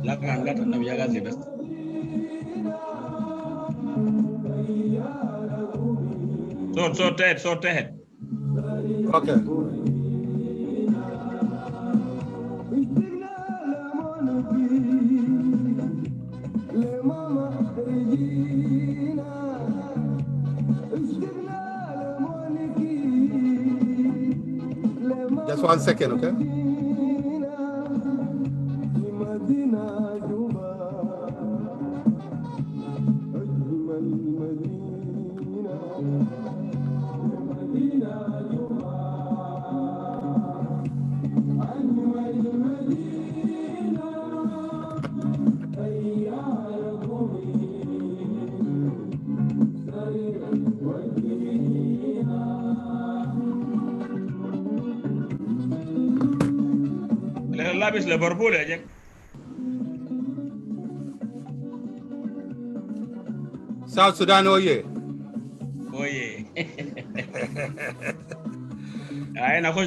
لا كان لا النبي غازي بس صوت تحت. اوكي. Just 1 second, okay? لابس ليفربول يا جاك. South Sudan oye.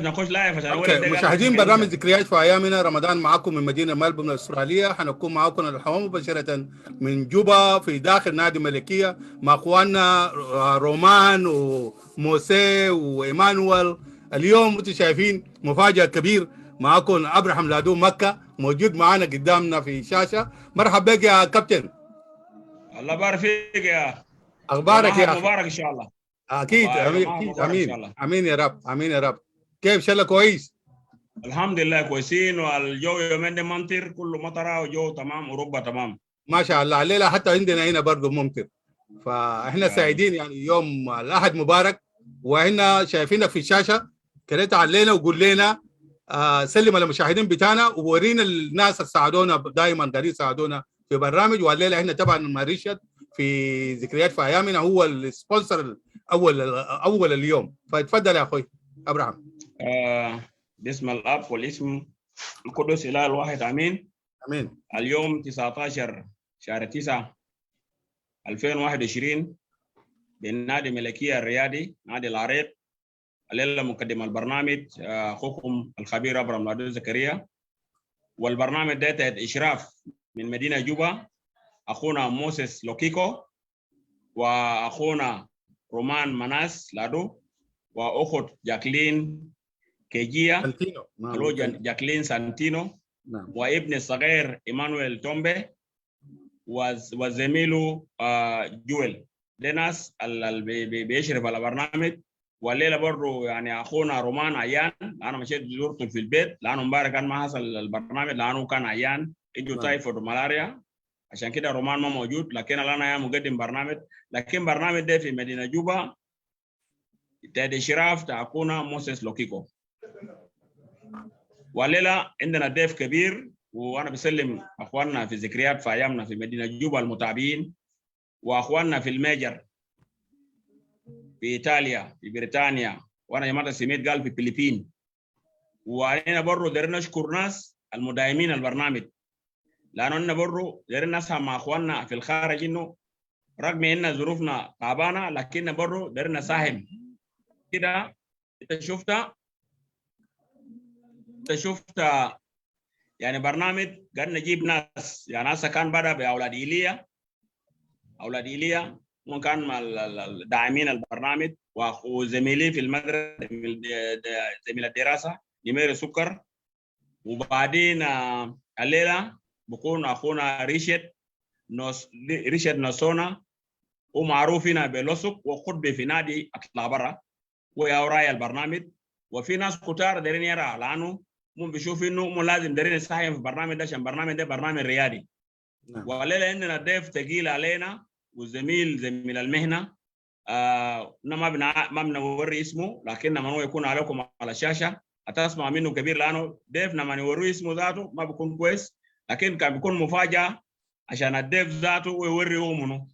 نخش لايف عشان اوكي. مشاهدين برنامج ذكريات في ايامنا، رمضان معكم من مدينه ملبورن الاستراليه. حنكون معكم الحوار مباشره من جوبا في داخل نادي ملكيه مع اخواننا رومان وموسى وايمانويل. اليوم انتم شايفين مفاجاه كبير، معكم ابراهام لادو مكه موجود معنا قدامنا في الشاشه. مرحبا بك يا كابتن. الله يبارك فيك يا اخبارك يا اخي؟ مبارك ان شاء الله. اكيد اكيد. امين امين يا رب. امين يا رب. كيف شلك؟ كويس الحمد لله كويسين، والجو يومين دي ممطر، كله مطره وجو تمام، اوروبا تمام ما شاء الله. الليله حتى عندنا هنا برضه ممطر، فاحنا سعيدين يعني. يوم الاحد مبارك واحنا شايفينك في الشاشه. كريت علينا وقول لنا سلم على المشاهدين بتاعنا وورينا الناس اللي ساعدونا دائما قاعدين يساعدونا في برنامج. والليله احنا طبعا مع ريشاد في ذكريات في ايامنا هو السبونسر اول اليوم. فتفضل يا اخوي ابراهام. باسم الاب والاسم القدس اله الواحد امين. امين. اليوم 19 شهر 9 2021 بالنادي ملكيه الرياضي نادي العريق. الليله مقدم البرنامج اخوكم الخبير ابراهام لادو زكريا، والبرنامج ده تحت اشراف من مدينه جوبا اخونا موسيس لوكيكو واخونا رومان مناس لادو واخت جاكلين كيجيا جاكلين سانتينو وابن الصغير ايمانويل تومبي وزميله جويل. ده ناس اللي بيشرف على برنامج. والليله برضه يعني اخونا رومان عيان، انا مشيت زرته في البيت لانه امبارح كان ما حصل البرنامج لانه كان عيان عنده تايفود وملاريا، عشان كده رومان ما موجود. لكن انا مقدم برنامج، لكن برنامج ده في مدينه جوبا تحت اشراف تاع اخونا موسيس لوكيكو. والليله عندنا ضيف كبير، وانا بسلم اخواننا في ذكريات في ايامنا في مدينه جوبا المتابعين، واخواننا في الميجر في ايطاليا في بريطانيا، وانا جماعه سميت قال في الفلبين. وعلينا برضه دايرين نشكر ناس المداعمين البرنامج، لانه برضه دايرين نسهم مع اخواننا في الخارج انه رغم ان ظروفنا تعبانه لكن برضه دايرين نساهم كده. انت شفت يعني برنامج قاعد نجيب ناس، يعني هسه كان بدا باولاد ايليا وكان مع داعمين البرنامج، وزميلي في المدرسه زميل الدراسه نمير سكر. وبعدين الليله بكون اخونا ريشد نصونا ومعروف هنا بلوسك وخطبه في نادي اطلع برا ويا ورايا البرنامج. وفي ناس كتار دارين يرى لانه مو بيشوف انه مو لازم دارين نساهم في البرنامج ده عشان البرنامج ده برنامج رياضي. والليله عندنا ضيف ثقيل علينا زميل المهنه. ما بنوري اسمه، لكن من هو يكون عليكم على الشاشه هتسمع منه كبير، لانه ضيف لما يوريه اسمه ذاته ما بيكون كويس، لكن كان بيكون مفاجاه عشان الضيف ذاته ويوري هو منه.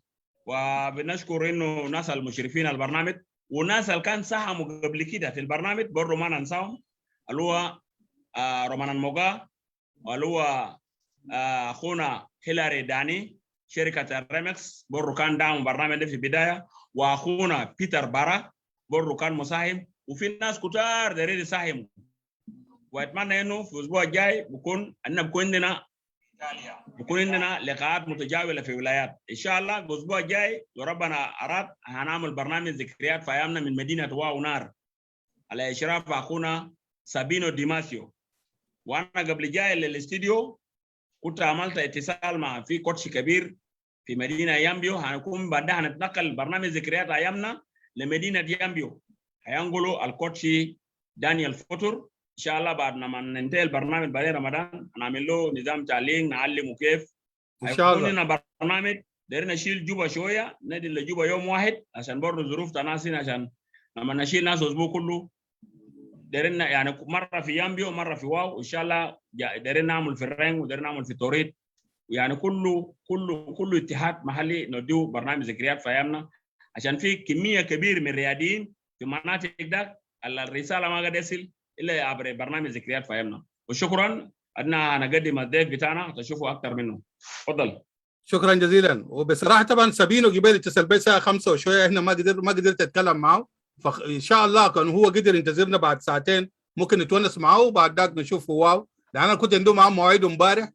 وبنشكر انه ناس المشرفين البرنامج والناس اللي كان ساهموا قبل كده في البرنامج برضه ما ننساهم، اللي هو رومان الموغا، واللي هو اخونا هيلاري داني شركه الريمكس برضه كان دعم البرنامج ده في البدايه، واخونا بيتر بارا برضه كان مساهم، وفي ناس كتار دايرين يساهموا. واتمنى انه في الاسبوع الجاي بكون عندنا لقاءات متجاوله في ولايات ان شاء الله. الاسبوع الجاي لو ربنا اراد هنعمل برنامج ذكريات في ايامنا من مدينه واو نار على اشراف اخونا سابينو ديماسيو. وانا قبل جاي للاستديو كنت عملت اتصال مع في كوتش كبير في مدينه يامبيو، هنكون بعدها هنتنقل برنامج ذكريات ايامنا لمدينه يامبيو، هينقلوا الكوتش دانيال فوتور ان شاء الله. بعد ما ننتهي البرنامج بعد رمضان هنعمل له نظام تعليم نعلمه كيف ان شاء الله. هيكون لنا برنامج دايرين نشيل جوبا شويه، ندي لجوبا يوم واحد عشان برضه ظروف تناسين، عشان لما نشيل ناس اسبوع كله دايرين يعني مره في يامبيو مره في واو ان شاء الله. دايرين نعمل في الرنج ودايرين نعمل في توريد، يعني كله اتحاد محلي نديو برنامج ذكريات في ايامنا، عشان في كميه كبير من الرياديين في مناطق ده الرساله ما قد يصل الا عبر برنامج ذكريات في ايامنا. وشكرا أنا هنقدم الضيف بتاعنا تشوفوا اكثر منه. تفضل. شكرا جزيلا. وبصراحه طبعا سابينو قبل اتصل بي الساعه 5 وشويه، احنا ما قدرت اتكلم معه، فان شاء الله كان هو قدر ينتظرنا بعد ساعتين ممكن نتونس معه وبعد ذاك نشوف واو، لان انا كنت عنده معه موعد امبارح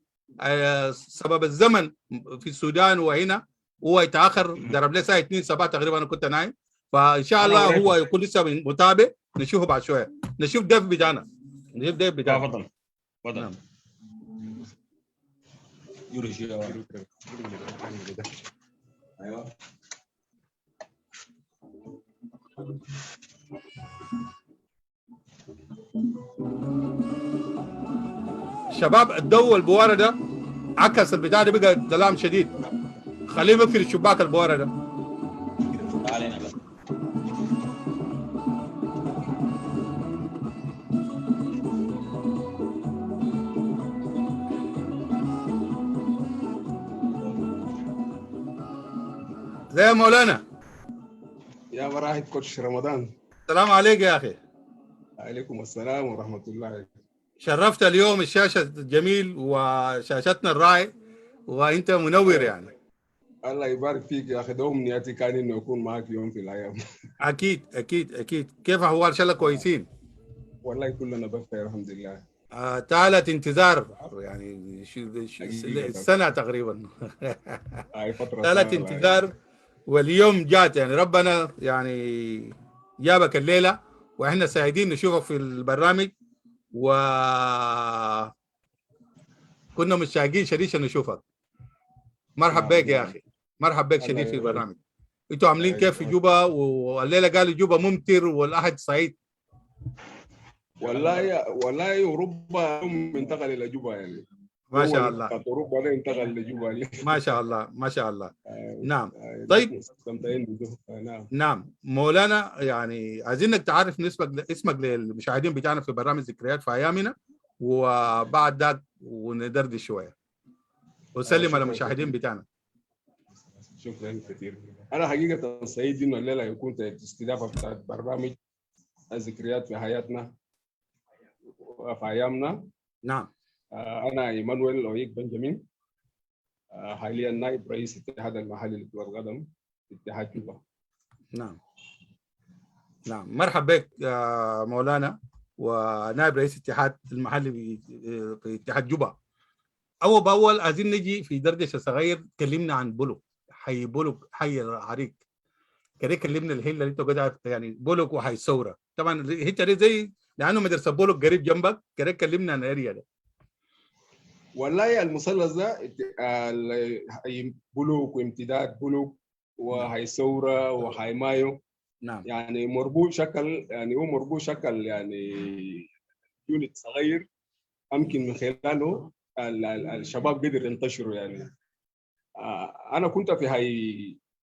سبب الزمن في السودان وهنا هو يتاخر، ضرب لي الساعه 2 صباح تقريبا انا كنت نايم، فان شاء الله هو يكون لسه متابع، نشوفه بعد شويه. نشوف ضيف بتاعنا. تفضل. تفضل. ايوه شباب الضوء البواره ده عكس البتاع ده بقى ظلام شديد، خليه يقفل الشباك البواره ده. زي مولانا. يا مراحب كوتش رمضان. السلام عليك يا اخي. عليكم السلام ورحمه الله. شرفت اليوم الشاشه الجميل وشاشتنا الرائع، وانت منور يعني. الله يبارك فيك يا اخي، ده امنياتي كان انه اكون معك يوم في الايام. اكيد اكيد اكيد. كيف احوال ان شاء الله كويسين؟ والله كلنا بخير الحمد لله. تعالت انتظار يعني السنه تقريبا. هاي فتره تعالت انتظار واليوم جات، يعني ربنا يعني جابك الليله واحنا سعيدين نشوفك في البرنامج، و كنا مشتاقين شديد نشوفك. مرحب بك يا اخي، مرحب بك شديد في البرنامج. انتوا عاملين كيف في جوبا؟ والليله قالوا جوبا ممطر والاحد صعيد. والله اوروبا انتقل الى جوبا يعني. ما شاء الله. اوروبا ده انتقل لجوبا. ما شاء الله ما شاء الله. نعم. طيب نعم مولانا، يعني عايزينك تعرف اسمك للمشاهدين بتاعنا في برنامج ذكريات في ايامنا، وبعد ذاك وندردش شويه وسلم على المشاهدين بتاعنا. شكرا كثير. انا حقيقه سعيد انه الليله يكون استضافه بتاعت برنامج الذكريات في حياتنا وفي ايامنا. نعم. انا ايمانويل اويك بنجامين، حاليا نائب رئيس الاتحاد المحلي لكرة القدم في اتحاد جوبا. نعم نعم. مرحبا بك مولانا، ونائب رئيس الاتحاد المحلي في اتحاد جوبا. اول باول عايزين نجي في دردشه صغير، كلمنا عن بولوك، حي بولوك، حي العريق كده. كلمنا الحين اللي انت قاعد يعني بولوك وحي الثوره، طبعا الحته دي زي لانه مدرسه بولوك قريب جنبك كده، كلمنا عن الاريا ده. والله المثلث ده بولوك وامتداد بولوك وحي ثوره وحي مايو. نعم. يعني مربوط شكل، يعني هو مربوط شكل يعني يونت صغير ممكن من خلاله الشباب قدر ينتشروا يعني. انا كنت في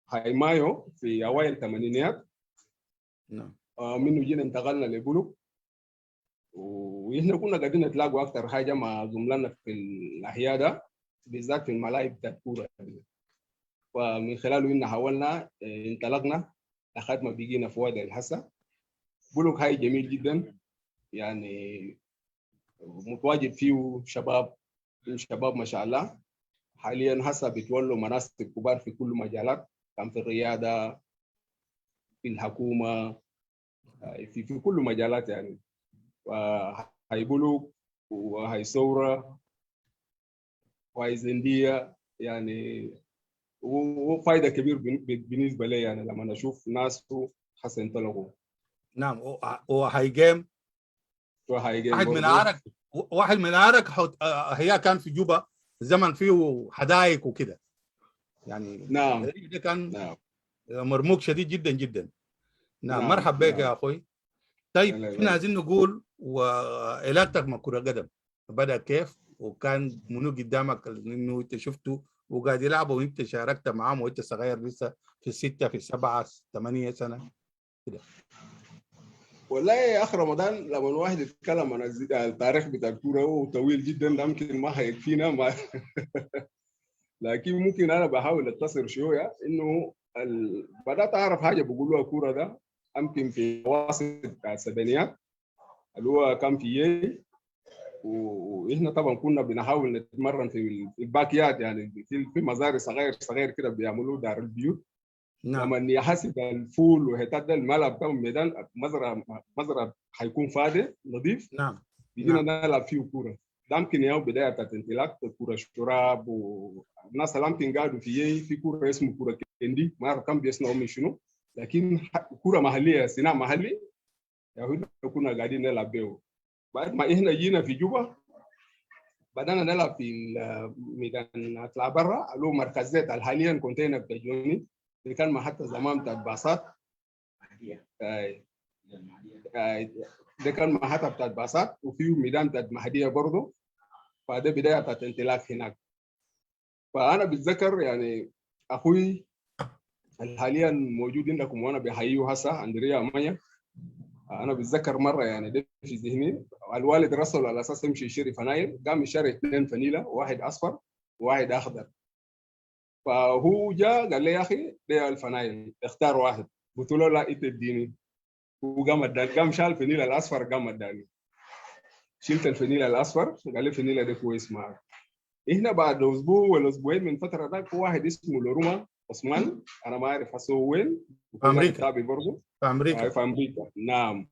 هاي مايو في اوائل الثمانينات. نعم. منه جينا انتقلنا لبولوك، واحنا كنا قاعدين نتلاقوا اكثر حاجه مع زملائنا في الاحياء ده، بالذات في الملاعب بتاعت الكوره. ومن خلاله إن حاولنا انطلقنا لحد ما بقينا في وادي الحسا. بلوك هاي جميل جدا، يعني متواجد فيه شباب ما شاء الله. حاليا هسه بيتولوا مناصب كبار في كل مجالات، كان في الرياده، في الحكومه، في كل مجالات يعني. وهي بلوك وهي ثوره وهي زنديه يعني، وفائده كبير بالنسبه لي يعني لما اشوف ناس حسن ينطلقوا. نعم. وهي جيم وهي جيم واحد من عرق هي كان في جوبا زمن فيه حدائق وكده يعني. نعم ده كان نعم مرموق شديد جدا جدا. نعم. نعم مرحبا بك نعم. يا اخوي. طيب الله احنا يبارك. عايزين نقول وعلاقتك مع كرة قدم بدأ كيف، وكان منو قدامك انه انت شفته وقاعد يلعبوا وانت شاركت معاهم وانت صغير لسه في 6 في 7 8 سنة كده؟ والله يا اخ رمضان، لما الواحد يتكلم عن التاريخ بتاع الكوره هو طويل جدا، ده يمكن ما هيكفينا ما لكن ممكن انا بحاول اتصل شويه انه بدات اعرف حاجه بيقولوها الكوره ده يمكن في وسط السبعينيات، اللي هو كان في يي. واحنا طبعا كنا بنحاول نتمرن في الباك يارد، يعني في مزارع صغير كده بيعملوه دار البيوت. نعم. لما يحسب الفول وهتاد الملعب بتاع الميدان مزرعه حيكون فاضي نظيف، نعم. بيجينا نعم. نلعب فيه كوره. ده يمكن يوم بدايه بتاعت انطلاق كوره شراب. والناس اللي يمكن قاعدوا في كوره اسمه كوره كندي، ما اعرف كم بيصنعوا من شنو، لكن كوره محليه، صناعه محلي يا كنا قاعدين نلعب به. بعد ما احنا جينا في جوبا بدأنا نلعب في ميدان نطلع برا اللي هو مركز زيت حاليا كونتينر بتاع جوني، اللي كان محطة زمان بتاع باصات. ده كان محطة بتاع باصات، وفيه ميدان بتاع مهدية برضه. فده بداية بتاع انطلاق هناك. فأنا بتذكر يعني أخوي حاليا موجود عندكم وأنا بحييه هسه أندريا أمانيا. أنا بتذكر مرة يعني ده في ذهني، الوالد رسل على أساس يمشي يشتري فنايل، قام يشتري 2 فنيلة، واحد أصفر وواحد أخضر. فهو جاء قال لي يا أخي ده الفنايل اختار واحد، قلت له لا أنت اديني. وقام اداني، قام شال الفنيلة الأصفر قام اداني. شلت الفنيلة الأصفر، قال لي الفنيلة ده كويس معك. هنا بعد أسبوع ولا أسبوعين من فترة ذاك واحد اسمه لوروما عثمان، أنا ما أعرف هسه هو وين، في أمريكا. برضه في أمريكا. في أمريكا نعم.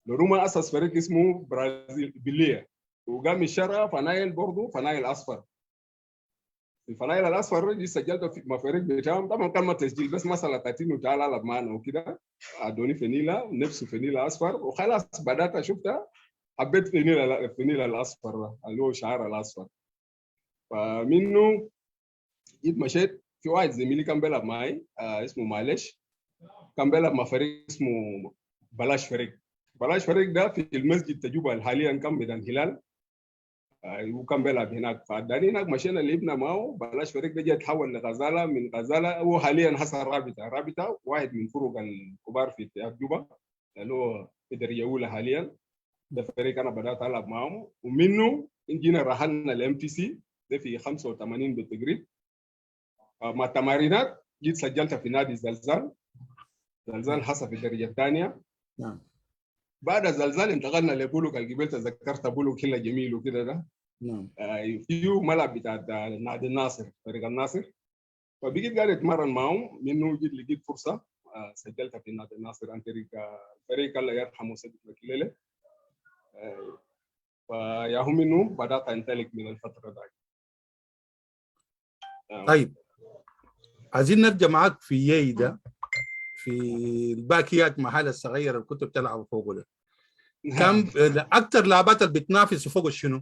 لوروما أسس فريق اسمه برازيل بلية، وقام اشترى فنايل برضه، فنايل أصفر. الفنايل الأصفر دي سجلت في مفارق بتاعهم، طبعا كان ما تسجيل بس مسألة 30 وتعال ألعب معنا وكده. أدوني فنيلة نفسه فنيلة أصفر، وخلاص بدأت شفتها حبيت فنيلة الأصفر ده اللي هو شعار الأصفر. فمنه جيت مشيت في واحد زميلي كان بيلعب معي اسمه معلش، كان بيلعب مع فريق اسمه بلاش فريق ده في المسجد تجوبة حاليا كان ميدان هلال. وكان بيلعب هناك، فاداني هناك مشينا لعبنا معه. بلاش فريق ده جاي تحول لغزاله، من غزاله هو حاليا حصل رابطه واحد من فرق الكبار في اتحاد جوبا اللي هو في درجه اولى حاليا. ده فريق انا بدات العب معهم، ومنه جينا رحلنا الام تي سي ده في 85 بالتقريب. مع التمارينات جيت سجلت في نادي زلزال حصل في الدرجه الثانيه. نعم. بعد الزلزال انتقلنا لبولوك القبيل، تذكرت بولوك هلا جميل وكده ده. نعم. فيه ملعب بتاع نادي الناصر، فريق الناصر. فبقيت قاعد اتمرن معهم، منه جيت لقيت فرصه سجلت في نادي الناصر عن طريق فريق الله يرحمه سيد مكيليله. فيا هم منه بدات انطلق من الفتره دي. طيب عايزين نرجع معاك في ييدا، في الباكيات محل الصغير اللي كنت بتلعب فوقه ده. كم اكثر لعبات اللي بتنافسوا فوق شنو؟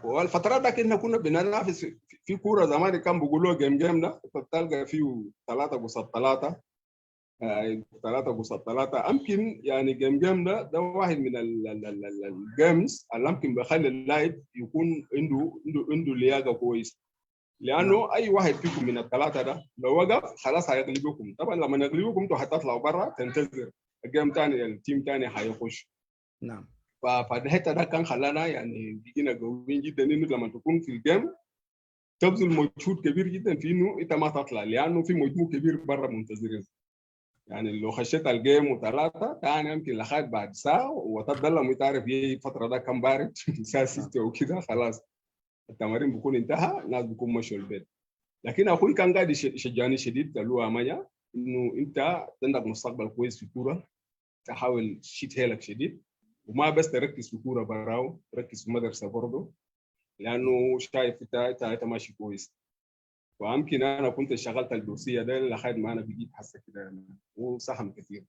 والفترات دي كنا بننافس في كوره زمان كان بيقولوا جيم ده، بتلقى فيه 3 قصاد 3 3 قصاد 3. يمكن يعني جيم ده واحد من الجيمز اللي يمكن بيخلي اللاعب يكون عنده لياقه كويس، لانه اي واحد فيكم من الثلاثه ده لو وقف خلاص هيغلبكم. طبعا لما يغلبكم انتوا هتطلعوا برا تنتظر الجيم تاني التيم تاني حيخش. نعم. فالحته ده كان خلانا يعني بقينا قويين جدا انه لما تكون في الجيم تبذل مجهود كبير جدا في انه انت ما تطلع، لانه في مجموع كبير برا منتظرين. يعني لو خشيت الجيم وثلاثه ثاني يمكن لغايه بعد ساعه وتتظلم وتعرف هي الفتره ده كان بارد الساعه 6 وكده خلاص التمارين بيكون انتهى، الناس بيكون مشوا البيت. لكن اخوي كان قاعد يشجعني شديد، قال له امانه انه انت عندك مستقبل كويس في الكوره، تحاول تشيت حيلك شديد وما بس تركز في كوره براو، ركز في مدرسه برضه لانه شايف انت ماشي كويس. ويمكن انا كنت اشتغلت الدوسيه ده لحد ما انا بقيت حاسه كده يعني وساهم كثير.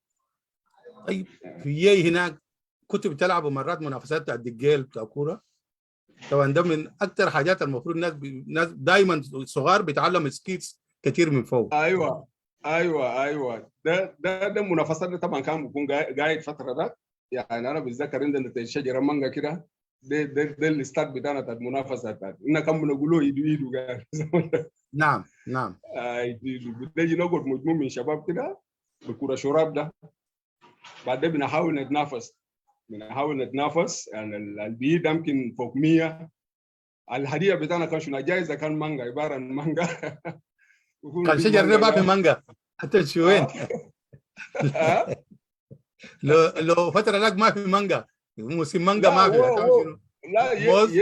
طيب في هناك كنت بتلعبوا مرات منافسات بتاع الدجال بتاع كوره؟ طبعا ده من اكثر حاجات المفروض الناس دائما صغار بيتعلموا سكيلز كثير من فوق. ايوه ده المنافسات ده طبعا كان بيكون قاعد فتره ده. يعني انا بتذكر عندنا شجره مانجا كده، ده الاستاد بتاعنا بتاع المنافسه بتاعت إن كان بنقولوا ايدو قاعد نعم نعم. بنجي نقعد مجموعه من شباب كده بكره شراب ده، بعدين بنحاول نتنافس يعني البيد يمكن فوق 100. الهديه بتاعنا كان شنو جايزه، كان مانجا عباره عن مانجا كان شجر ده ما في مانجا حتى شوين. لو فتره لك ما في مانجا، موسم مانجا لا ما في هتعمل شنو؟ لا موز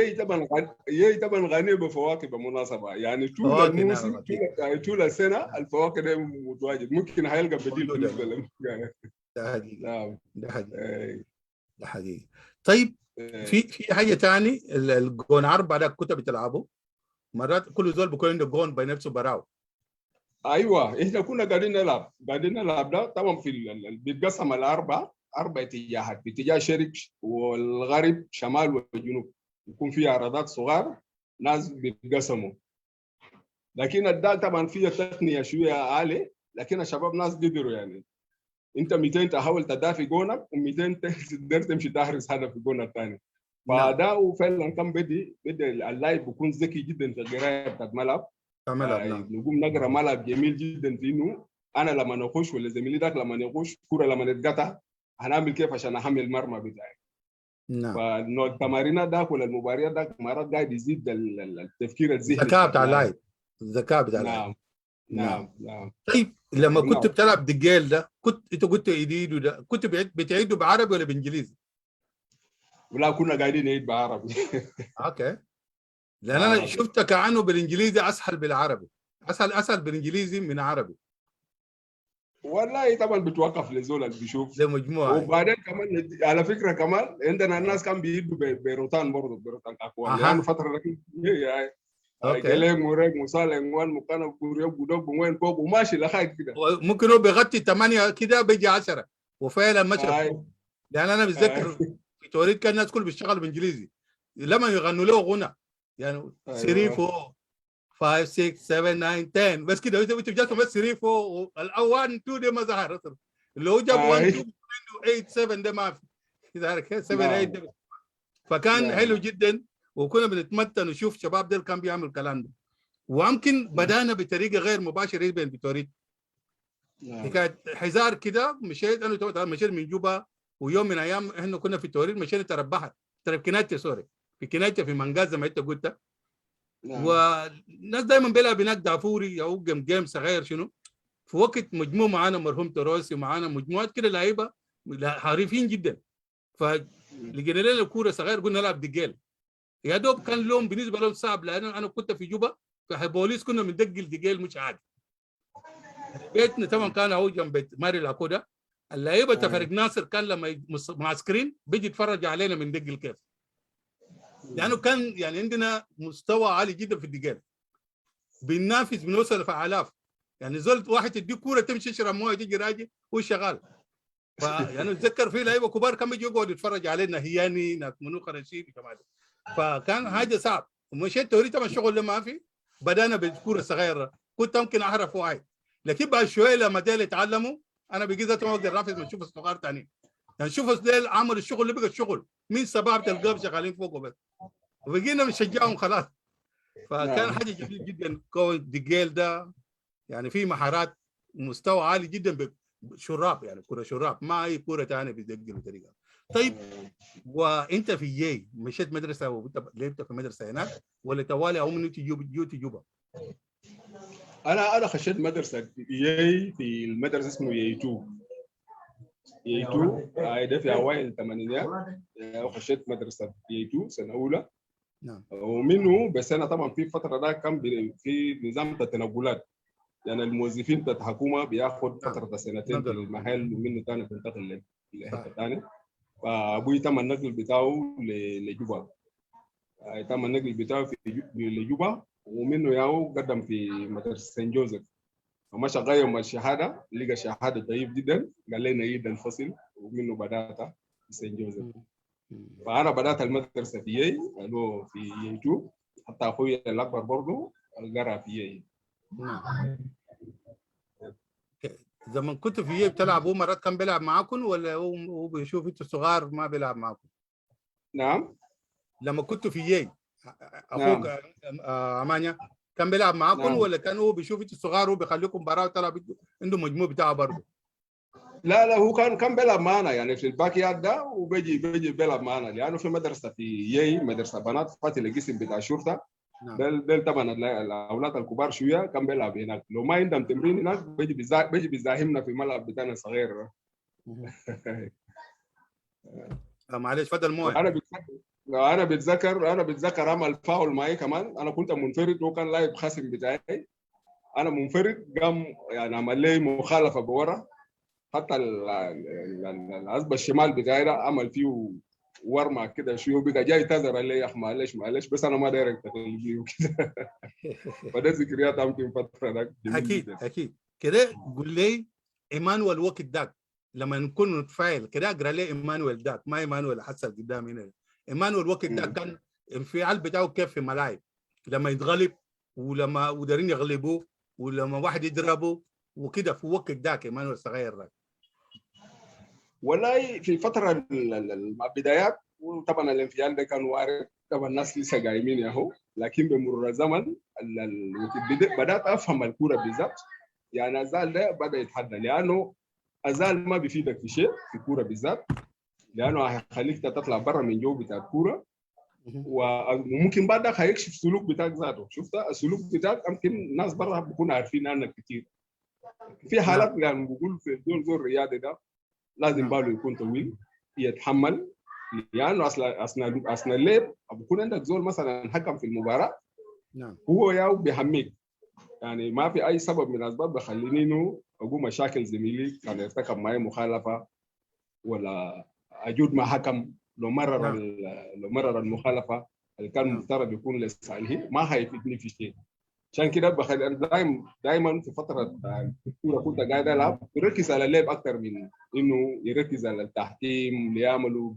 يي طبعا غني بفواكه بالمناسبه، يعني طول فواكه. الموسم نعم اكيد. طول السنه الفواكه ده متواجد، ممكن هيلقى بديل موجوده. بالنسبه للمانجا. ده حقيقي. نعم. ده حقيقي. إيه. ده حقيقي. طيب في حاجه ثاني، الجون عرب بعدك كنت بتلعبه مرات كل زول بيكون عنده جون بنفسه براو. ايوه احنا كنا قاعدين نلعب ده طبعا في بيتقسم الاربع اتجاهات، باتجاه شرق والغرب شمال والجنوب، يكون في عرضات صغار ناس بيتقسموا. لكن الدال طبعا فيها تقنيه شويه عاليه، لكن الشباب ناس قدروا يعني انت 200 تحاول تدافع جونك و200 تقدر تمشي تحرز هدف في الجون الثاني. نعم. فده فعلا كان بدي اللاعب بيكون ذكي جدا في القرايه بتاعت الملعب. ملعب. نعم. نقوم نقرا ملعب جميل جدا في انه انا لما نخش ولا زميلي ذاك لما نخش كوره لما نتقطع هنعمل كيف عشان احمل المرمى بتاعي. نعم. فالتمارين ذاك ولا المباريات ذاك مرات قاعد يزيد التفكير الذهني الذكاء بتاع اللاعب. الذكاء بتاع اللاعب. نعم نعم. نعم. طيب لما كنت نعم. بتلعب دجال ده انت قلت ايديدو ده كنت بتعيده بعربي ولا بانجليزي؟ ولا كنا قاعدين نعيد بعربي. اوكي. لان انا شفت كانه بالانجليزي اسهل بالعربي، اسهل بالانجليزي من عربي. والله طبعا بتوقف لزول اللي بيشوف. لمجموعه. وبعدين كمان على فكره كمان عندنا الناس كان بيدوا بيروتان برضه، بيروتان اكوان لانه فتره اوكي. جليم موريك مصالح وان مكان بوريوك ودوب وين فوق وماشي لغايه كده. ممكن هو بيغطي 8 كده بيجي 10 وفعلا مشى. لان انا بتذكر في توريد كان الناس كل بيشتغلوا بانجليزي لما يغنوا له غنى يعني 3 4 5 6 7 9 10 بس كده انت بتجاسم بس 3 4 الاول 2 ده ما ظهر اصلا، اللي هو جاب 1 2 8 7 ده ما في كده 7 8 ده. فكان حلو جدا وكنا بنتمتع نشوف شباب ده كان بيعمل الكلام ده. ويمكن بدانا بطريقه غير مباشره بين فيتوريت. كانت حزار كده مشيت انا مشيت من جوبا، ويوم من ايام احنا كنا في توريد مشينا تربحت كناتيا سوري في كناتيا في منغاز زي ما انت قلت. والناس دائما بيلعب هناك دافوري او جيم صغير شنو في وقت مجموعه معانا مرحوم تروسي ومعانا مجموعات كده لعيبه حريفين جدا. فلقينا لنا الكوره صغير قلنا نلعب دجال. يا دوب كان لهم بالنسبه لهم صعب لانه انا كنت في جوبا في بوليس كنا بندقل دجال مش عادي. بيتنا طبعا كان هو جنب بيت ماري لاكودا. اللعيبه فريق ناصر كان لما معسكرين بيجي يتفرج علينا من دقل كيف، لانه كان يعني عندنا مستوى عالي جدا في الدجال، بننافس بنوصل في الاف. يعني زول واحد تديه كوره تمشي تشرب مويه تيجي راجع هو شغال. يعني اتذكر في لعيبه كبار كان بيجي يقعد يتفرج علينا هياني ناس منوخ رشيد كمان. فكان حاجه صعب. ومشيت توريد طبعا الشغل اللي ما في بدانا بالكوره الصغيره كنت ممكن اعرف واحد، لكن بعد شويه لما ديل يتعلموا انا بقيت ذاته ما اقدر انافس من شوف الصغار ثاني. يعني شوف ديل عملوا الشغل اللي بقى الشغل مين سباب تلقاهم شغالين فوقه بس وبقينا بنشجعهم خلاص. فكان حاجه جميله جدا كون دجيل ده يعني في مهارات مستوى عالي جدا شراب، يعني كرة شراب، ما أي كرة تانية بتدق بطريقة. طيب وأنت في جي مشيت مدرسة لعبت في مدرسة هناك ولا توالي أو من جيت جوبا؟ انا خشيت مدرسه يي في المدرسه اسمه يي 2. يي 2 ده في اوائل الثمانينات. خشيت مدرسه يي 2 سنه اولى. نعم. ومنه بس انا طبعا في فتره ده كان في نظام التنقلات، يعني الموظفين بتاعت الحكومه بياخد فتره سنتين في المحل ومنه ثاني بينتقل لحته ثانيه. فابوي تم النقل بتاعه لجوبا. تم النقل بتاعه لجوبا، ومنه ياو قدم في مدرسه سان جوزيف. ومشى غير الشهاده، لقى شهاده طيب جدا، قال لي نعيد الفصل، ومنه بدات في سان جوزيف. فانا بدات المدرسه في يي، قالوا في يي 2. حتى اخوي الاكبر برضه قرا في يي. زمان كنت في يي بتلعب، هو مرات كان بيلعب معاكم ولا هو بيشوف انتوا صغار ما بيلعب معاكم؟ نعم. لما كنت في يي اخوك نعم. امانيا كان بيلعب معاكم نعم. ولا كان هو بيشوف انتوا صغار وبيخليكم مباراه وتلعب عنده مجموع بتاعه برضه؟ لا هو كان بيلعب معنا يعني في الباك يارد ده، وبيجي بيلعب معنا، لانه في مدرسه في يي مدرسه بنات فاتي القسم بتاع الشرطه. نعم. ده طبعا الاولاد الكبار شويه كان بيلعب هناك، لو ما عندهم تمرين هناك بيجي بيزاحمنا في الملعب بتاعنا الصغير. معلش فضل مويه. انا بتذكر عمل فاول معي كمان. انا كنت منفرد وكان لاعب خصم بتاعي، انا منفرد، قام يعني عمل لي مخالفه بورا، حتى العزبه الشمال بتاعي ده عمل فيه ورمه كده شويه، بقى جاي تزر لي يا اخ معلش بس انا ما داير تقلبي وكده. فده ذكريات يمكن فتره ده اكيد كده. قول لي ايمانويل وقت ذاك لما نكون نتفاعل كده، اقرا لي ايمانويل ذاك، ما ايمانويل حصل قدام هنا. ايمانويل وقت ذاك كان الانفعال بتاعه كيف في ملاعب لما يتغلب ولما ودارين يغلبوه ولما واحد يضربه وكده في وقت ذاك ايمانويل صغير ذاك؟ والله في فتره البدايات، وطبعا الانفعال ده كان وارد، طبعا الناس لسه قايمين ياهو، لكن بمرور الزمن بدات افهم الكوره بالذات. يعني الزال ده بدا يتحدى، لانه الزال ما بيفيدك في شيء في الكوره بالذات، لانه هيخليك تطلع برا من جو بتاع الكوره، وممكن بعدك هيكشف سلوك بتاعك ذاته. شفت السلوك بتاعك يمكن الناس برا بيكونوا عارفين عنك كتير. في حالات يعني بقول في الزول الرياضي ده لازم باله يكون طويل يتحمل، لانه اصلا اللعب بيكون عندك زول مثلا حكم في المباراه، هو ياو بيحميك، يعني ما في اي سبب من الاسباب بخليني انه اقوم اشاكل زميلي كان يرتكب معي مخالفه، ولا اجود مع حكم لو مرر المخالفه اللي كان مفترض يكون لصالحي، ما هيفيدني في شيء. عشان كده بخلي دائما في فتره الكوره كنت قاعد العب يركز على اللعب اكثر من انه يركز على التحكيم اللي يعملوا،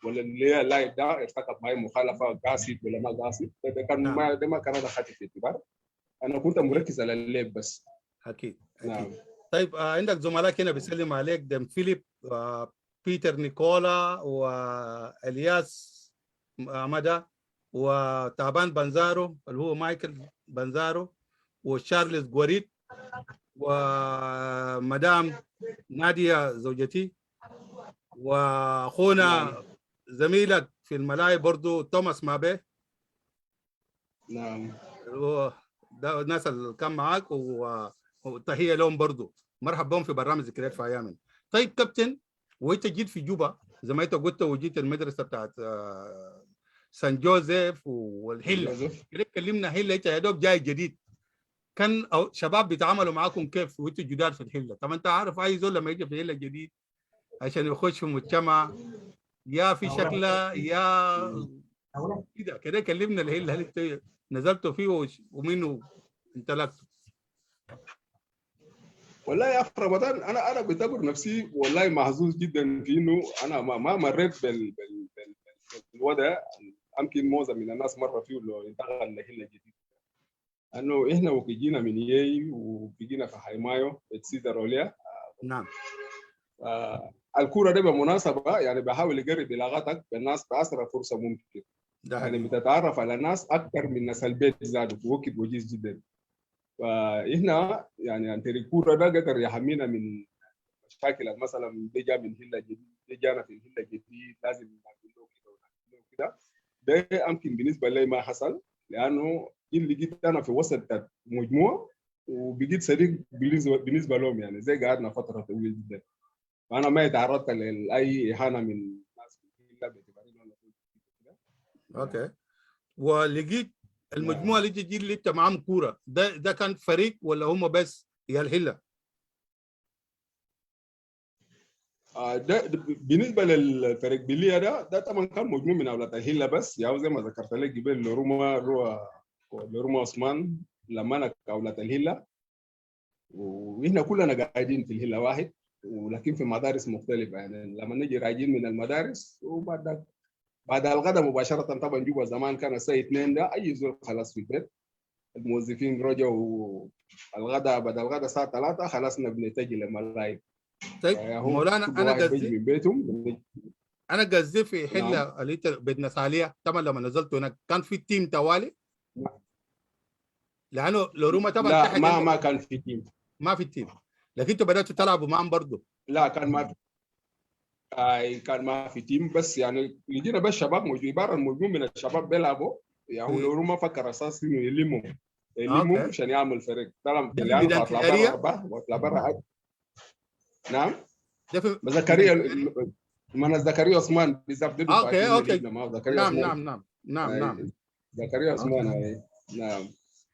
ولا اللي اللاعب ده ارتكب معي مخالفه قاسي ولا ما قاسي. ده كان ما كان هذا خاطئ في اعتبار، انا كنت مركز على اللعب بس. اكيد. نعم. طيب عندك زملاء هنا بيسلم عليك، دم فيليب بيتر نيكولا والياس مدى وتعبان بنزارو اللي هو مايكل بنزارو وشارلز غوريت ومدام نادية زوجتي واخونا زميلك في الملاعب برضو توماس مابي. نعم. ده الناس اللي كان معاك وتحيه لهم برضو، مرحبا بهم في برنامج ذكريات في ايامنا. طيب كابتن، وانت جيت في جوبا زي ما انت قلت وجيت المدرسه بتاعت سان جوزيف والهله، كده كلمنا هله، انت يا دوب جاي جديد، كان شباب بيتعاملوا معاكم كيف وانتوا جداد في الهله؟ طب انت عارف اي زول لما يجي في هله جديد عشان يخش في مجتمع يا في شكله يا كده كلمنا الهله، هل انت نزلتوا فيه ومنه انطلقتوا؟ والله يا اخي رمضان، انا بعتبر نفسي والله محظوظ جدا في انه انا ما مريت بالوضع يمكن معظم من الناس مره فيه لو انتقل لهله جديد. انه احنا وكجينا من يي وبقينا في حيمايو بتسيدا روليا. نعم. الكوره دي بالمناسبه يعني بحاول يقرب علاقاتك بالناس باسرع فرصه ممكن، يعني بتتعرف على الناس اكثر من ناس البيت ذاته في وقت وجيز جدا. فاحنا يعني الكوره ده قدر يحمينا من مشاكل مثلا دي جا من هله جديد، دي جانا في الهله جديد، لازم نعمل له كده ونعمل له كده. ده يمكن بالنسبه لي ما حصل، لانه لقيت انا في وسط مجموعه وبقيت صديق بالنسبه لهم، يعني زي قعدنا فتره طويله جدا. فانا ما تعرضت لاي اهانه من الناس الا باعتباري انه أنا كده. اوكي. ولقيت المجموعه اللي انت معاهم كوره، ده كان فريق ولا هم بس يا الهله؟ ده بالنسبه للفريق بليه ده طبعا كان مجموع من اولاد الهله بس، يعني زي ما ذكرت لك قبل لروما عثمان لما انا اولاد الهله، واحنا كلنا قاعدين في الهله واحد، ولكن في مدارس مختلفه. يعني لما نجي راجعين من المدارس بعد الغداء مباشره، طبعا جوا زمان كان الساعه 2 ده اي زول خلاص في البيت، الموظفين رجعوا الغداء، بعد الغداء الساعه 3 خلاص بنتجه للملاعب. طيب هو مولانا، كل واحد بيجي من بيتهم. انا قصدي في نعم. حله اللي انت بدنا ساليه طبعا لما نزلت هناك كان في تيم توالي، لانه لو طبعا لا، تحت ما كان في تيم. ما في تيم، لكن انتوا بداتوا تلعبوا معهم برضه. لا كان ما في كان ما في تيم، بس يعني لقينا بس شباب عباره عن مجموعه من الشباب بيلعبوا، يعني هو لو ما فكر اساسا انه يلمهم اوكي. عشان يعمل فريق طالما ده في لانه ميدان بطلع برا تجاريه. بطلع برا. نعم. ده في ميدان زكريا، تجاريه. من زكريا عثمان بالضبط، ده اوكي دفعتين اوكي. اللي ما زكريا نعم عثمان. نعم نعم نعم نعم. زكريا اوكي. عثمان نعم.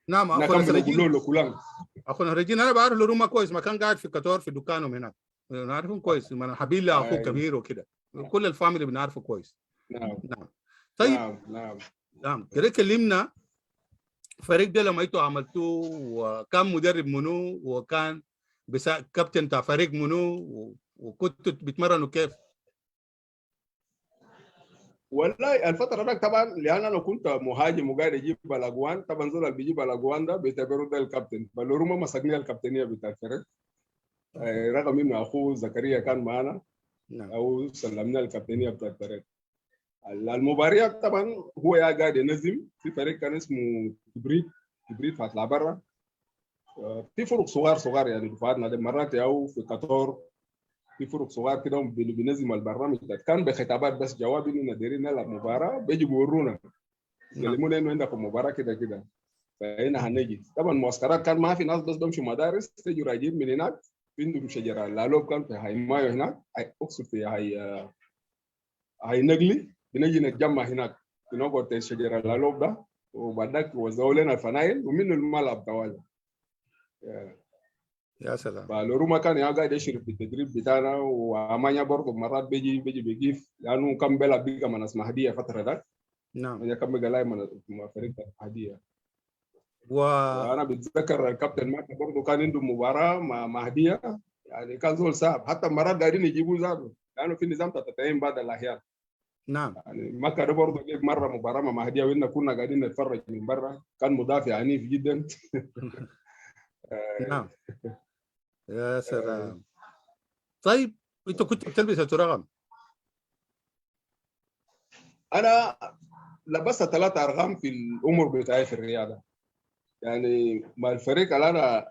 نعم اخونا نكمل نقول سرجين. له كلام. اخونا سرجين انا بعرف لروما كويس، ما كان قاعد في كتور في دكانهم هناك، نعرفهم كويس، من حبيب له اخوه كبير وكده، كل الفاميلي بنعرفه كويس. نعم نعم. طيب. نعم نعم نعم كده كلمنا الفريق ده لما انتوا عملتوه، وكان مدرب منو، وكان كابتن بتاع فريق منو، وكنتوا بتمرنوا كيف؟ والله الفترة ديك طبعا لأن أنا كنت مهاجم وقاعد أجيب الأجوان، طبعا زول اللي بيجيب الأجوان ده بيعتبروا ده الكابتن، فالروما مسكني الكابتنية بتاع الفريق. رغم إنه أخوه زكريا كان معنا، نعم. أو سلمنا الكابتنية بتاع الفريق. المباريات طبعا هو قاعد ينظم في فريق كان اسمه كبريت فاطلع برا. في فرق صغار يعني دفعاتنا دي مرات أو في قطر في فرق صغار كده بنظم البرنامج ده، كان بخطابات بس جواب اننا دايرين نلعب مباراه، بيجي بيورونا يكلمونا انه عندكم مباراه كده كده، فهنا هنجي. طبعا معسكرات كان ما في ناس بس بمشوا مدارس، تيجي راجعين من هناك في عندهم شجره اللالوب كان في هاي مايو هناك، اقصد في هاي نقلي، بنجي نتجمع هناك بنقعد في شجره اللالوب ده، وبعدك وزعوا لنا الفنايل ومنه الملعب طوالي. يا سلام. فالروما كان قاعد يشرف في التدريب بتاعنا، وامانيا برضه مرات بيجي بيجيف، لانه كان بيلعب بيجا من اسمها هديه فتره ذاك. نعم. هي كان بيجي لاعب من فريق هديه. و وانا بتذكر الكابتن ماتا برضه كان عنده مباراه مع هديه، يعني كان زول صعب، حتى مرات قاعدين يجيبوه زاد لانه في نظام تتعين بعد الاحيان. نعم. يعني مكه ده برضه جيب مره مباراه مع هديه، وإنا كنا قاعدين نتفرج من برا، كان مدافع عنيف جدا. نعم. يا سلام. طيب انت كنت بتلبس الترغم؟ انا لبست 3 ارقام في الامور بتاعي في الرياضه، يعني مع الفريق اللي انا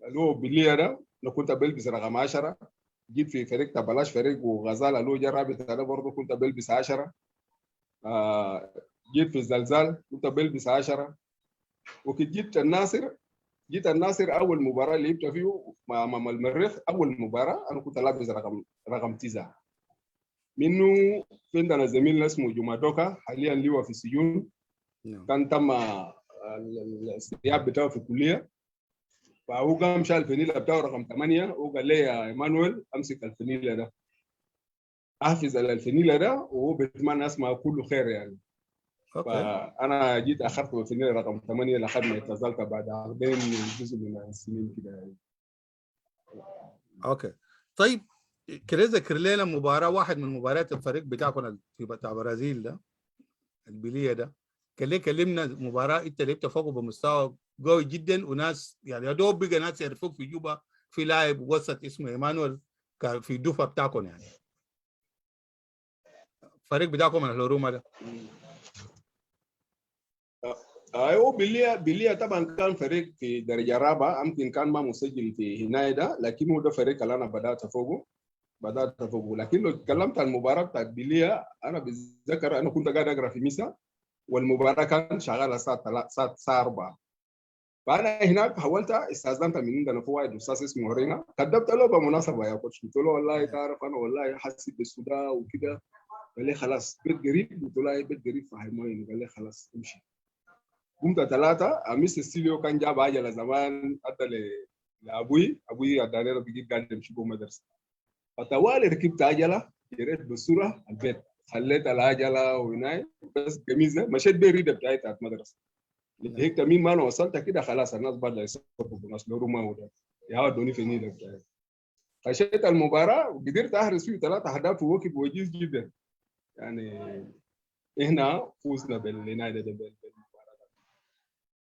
اللي هو بليه ده انا كنت بلبس رقم 10. جيت في فريق بلاش فريق وغزال اللي هو جرابت انا برضه كنت بلبس 10. جيت في الزلزال كنت بلبس 10. وكنت جيت الناصر اول مباراه اللي لعبت فيه مع المريخ، اول مباراه انا كنت لابس رقم 9 منه. في عندنا زميل اسمه جمادوكا حاليا اللي هو في السجون. كان تم الاستيعاب بتاعه في الكليه، فهو قام شال الفنيله بتاعه رقم 8 وقال لي يا ايمانويل امسك الفنيله ده، احفظ على الفنيله ده، وهو بيتمنى اسمها كله خير يعني. فانا جيت اخذت الفنيله رقم 8 لحد ما اعتزلت بعد عقدين جزء من السنين كده يعني. اوكي. طيب كده ذكر لنا مباراه واحد من مباريات الفريق بتاعكم بتاع برازيل ده البليه ده، كلمنا مباراه انت لعبت فوقه بمستوى قوي جدا، وناس يعني يا دوب بقى ناس يعرفوك في جوبا، في لاعب وسط اسمه ايمانويل كان في الدفعه بتاعكم يعني الفريق بتاعكم من الهروما ده. ايوه بليه طبعا كان فريق في درجه رابعه، يمكن كان ما مسجل في هناية ده، لكن هو ده فريق اللي انا بدات فوقه. لكن لو اتكلمت عن المباراه بتاعت بليه، انا بتذكر انا كنت قاعد اقرا في ميسا، والمباراه كان شغاله الساعه 4. فانا هناك حاولت استاذنت من عندنا في واحد استاذ اسمه رينا، كذبت له بمناسبه يا كوتش، قلت له والله تعرف انا والله حسيت بالصداع وكده. قال لي خلاص بيت قريب، قلت له اي بيت قريب في هيموين، قال لي خلاص امشي. قمت 3 امس السيليو كان جاب عجله زمان ادى ابوي اداني انا بقيت قاعد امشي جوه المدرسه، فتوالي ركبت عجله جريت بسرعه البيت، خليت العجله وهناي بس قميصه مشيت بيه الريده بتاعتها المدرسه. هيك مين ما انا وصلت كده خلاص الناس بدأوا يصفقوا ناس لورما وده يهودوني في النيله بتاعتي. خشيت المباراه وقدرت احرز فيه 3 اهداف ووقت وجيز جدا. يعني هنا فوزنا باليونايتد.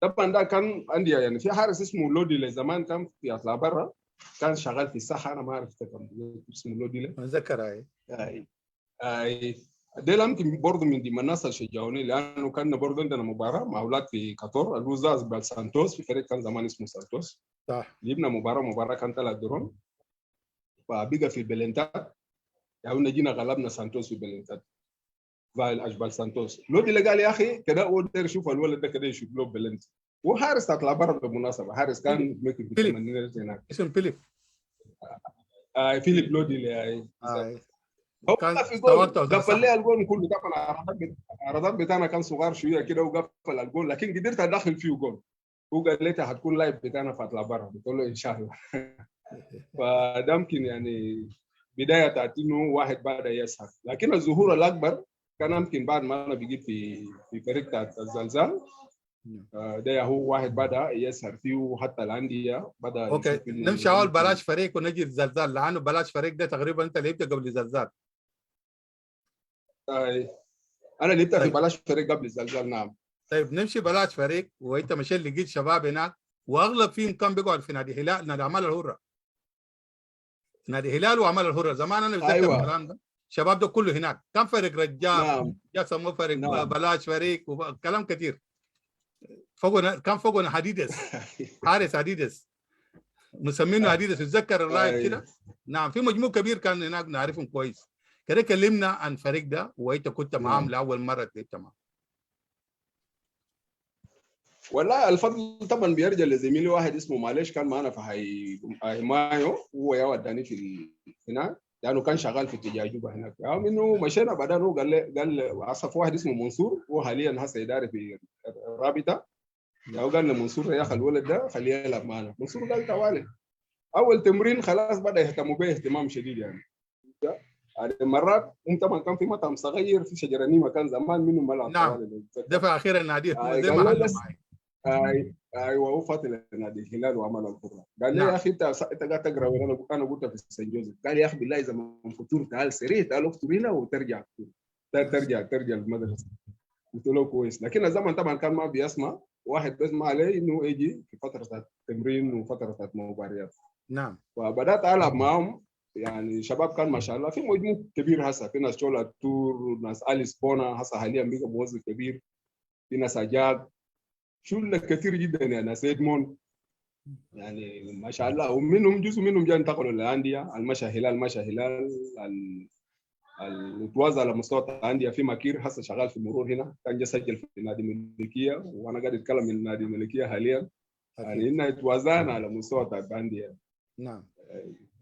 طبعا ده كان عندي يعني في حارس اسمه لودي زمان كان في اطلع برا، كان شغال في الصحه، انا ما اعرف اسمه لودي. اتذكر اي ده يمكن برضه من ضمن الناس اللي شجعوني، لانه كان برضه عندنا مباراه مع اولاد في قطر الوزاز بالسانتوس، في فريق كان زمان اسمه سانتوس. صح. جبنا مباراه كان 3 درون، فبقى في بلنتات يعني جينا غلبنا سانتوس في بلنتات زي اشبال سانتوس. لودي اللي قال يا اخي كده هو داير يشوف الولد ده كده يشوف له بلنت، وحارس تطلع برا بالمناسبه، حارس كان ممكن في فيليب الثمانينات هناك. اسم فيليب. فيليب لودي اللي هو كان في استوعبت جول قفل لي الجول كله. طبعا العرضات بتاعنا كان صغار شويه كده وقفل الجول، لكن قدرت ادخل فيه جول. هو قال لي هتكون لايف بتاعنا فاطلع برا، قلت له ان شاء الله. فده يمكن يعني بدايه بتاعت انه واحد بدا يسهر، لكن الظهور الاكبر كان يمكن بعد ما انا بقيت في فريق بتاعت الزلزال. ده هو واحد بدا يسهر فيه، وحتى الانديه بدا اوكي يشوف انه نمشي اول بلاش فريق ونجي الزلزال، لانه بلاش فريق ده تقريبا انت لعبت قبل الزلزال. انا لعبت في طيب. بلاش فريق قبل الزلزال. نعم. طيب نمشي بلاش فريق، وانت مشيت لقيت شباب هناك واغلب فيهم كان بيقعد في نادي هلال، نادي اعمال الحره. نادي هلال واعمال الحره زمان انا بتذكر ايوه الكلام ده. الشباب ده كله هناك كان فريق رجال، نعم جا سموه فريق نعم. بلاش فريق وكلام كثير. فوقنا كان فوقنا حديدس، حارس حديدس مسمينه حديدس، تتذكر اللاعب كده. نعم في مجموع كبير كان هناك نعرفهم كويس. كده كلمنا عن فريق ده، وانت كنت معاهم لاول مره لعبت معاهم. والله الفضل طبعا بيرجع لزميلي واحد اسمه معلش، كان معنا في هيمايو، هو يا وداني في هناك لانه كان شغال في التجاجبه هناك. يعني انه مشينا بعدين هو قال عصف واحد اسمه منصور، هو حاليا هسه اداري في الرابطه. يعني قال لمنصور يا اخي الولد ده خليه يلعب معنا. منصور قال توالي اول تمرين خلاص بدا يهتموا به اهتمام شديد. يعني مرات طبعا كان في مطعم صغير في شجره نيمه كان زمان منه ملعب. نعم دفع اخيرا النادي زي قال ما لي حلوا معي. ايوه هو فاضل نادي الهلال وعمل الكره. قال لي نعم. يا اخي انت قاعد تقرا وانا قلت في سان جوزيف. قال لي يا اخي بالله اذا ما فطور تعال سريع، تعال افطر هنا وترجع ترجع المدرسه. قلت له كويس، لكن الزمن طبعا كان ما بيسمع، واحد بيسمع عليه انه يجي في فتره التمرين وفتره المباريات. نعم. وبدات العب معهم. يعني شباب كان ما شاء الله في مجموع كبير، هسه في ناس شولا تور وناس اليس بونا هسه حاليا بقى موظف كبير، في ناس اجاد شله كثير جدا، يعني ناس ادمون يعني ما شاء الله. ومنهم جزء منهم جاء انتقلوا للانديه، المشى هلال التواصل على مستوى الانديه. في ماكير هسه شغال في المرور هنا، كان جا سجل في نادي الملكيه، وانا قاعد اتكلم من نادي الملكيه حاليا. يعني انها توازنا على مستوى الانديه. نعم.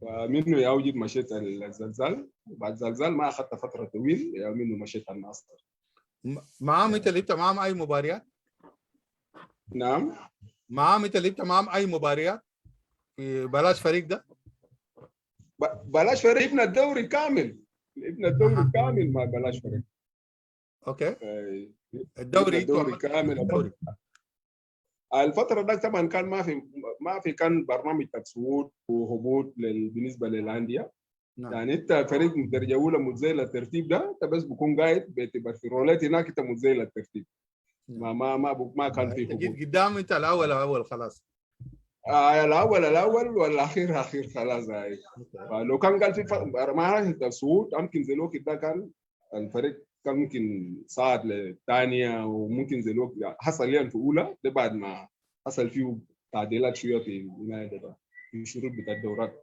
فمنه يا وجد مشيت الزلزال، وبعد الزلزال ما اخذت فتره طويل، يا منه مشيت النصر. معاهم انت لعبت معاهم اي مباريات؟ نعم معاهم انت لعبت معاهم اي مباريات في بلاش فريق ده؟ بلاش فريق ابن الدوري كامل، كامل ما بلاش فريق. اوكي. الدوري كامل. الدوري. الفترة ده طبعا كان ما في كان برنامج تصويت وهبوط بالنسبة للأندية. نعم. يعني انت فريق من درجة أولى متزيل الترتيب ده، انت بس بكون قاعد بتبقى في رولات هناك، انت متزيل الترتيب. ما كان في هبوط. جيت قدام انت الاول خلاص. الاول والاخير اخير خلاص. لو كان قال في مرحله التصويت يمكن زي الوقت ده كان الفريق كان ممكن صعد للثانيه، وممكن زي الوقت حصل لي في اولى ده بعد ما حصل فيه تعديلات شويه في النهايه ده في الشروط بتاع الدورات.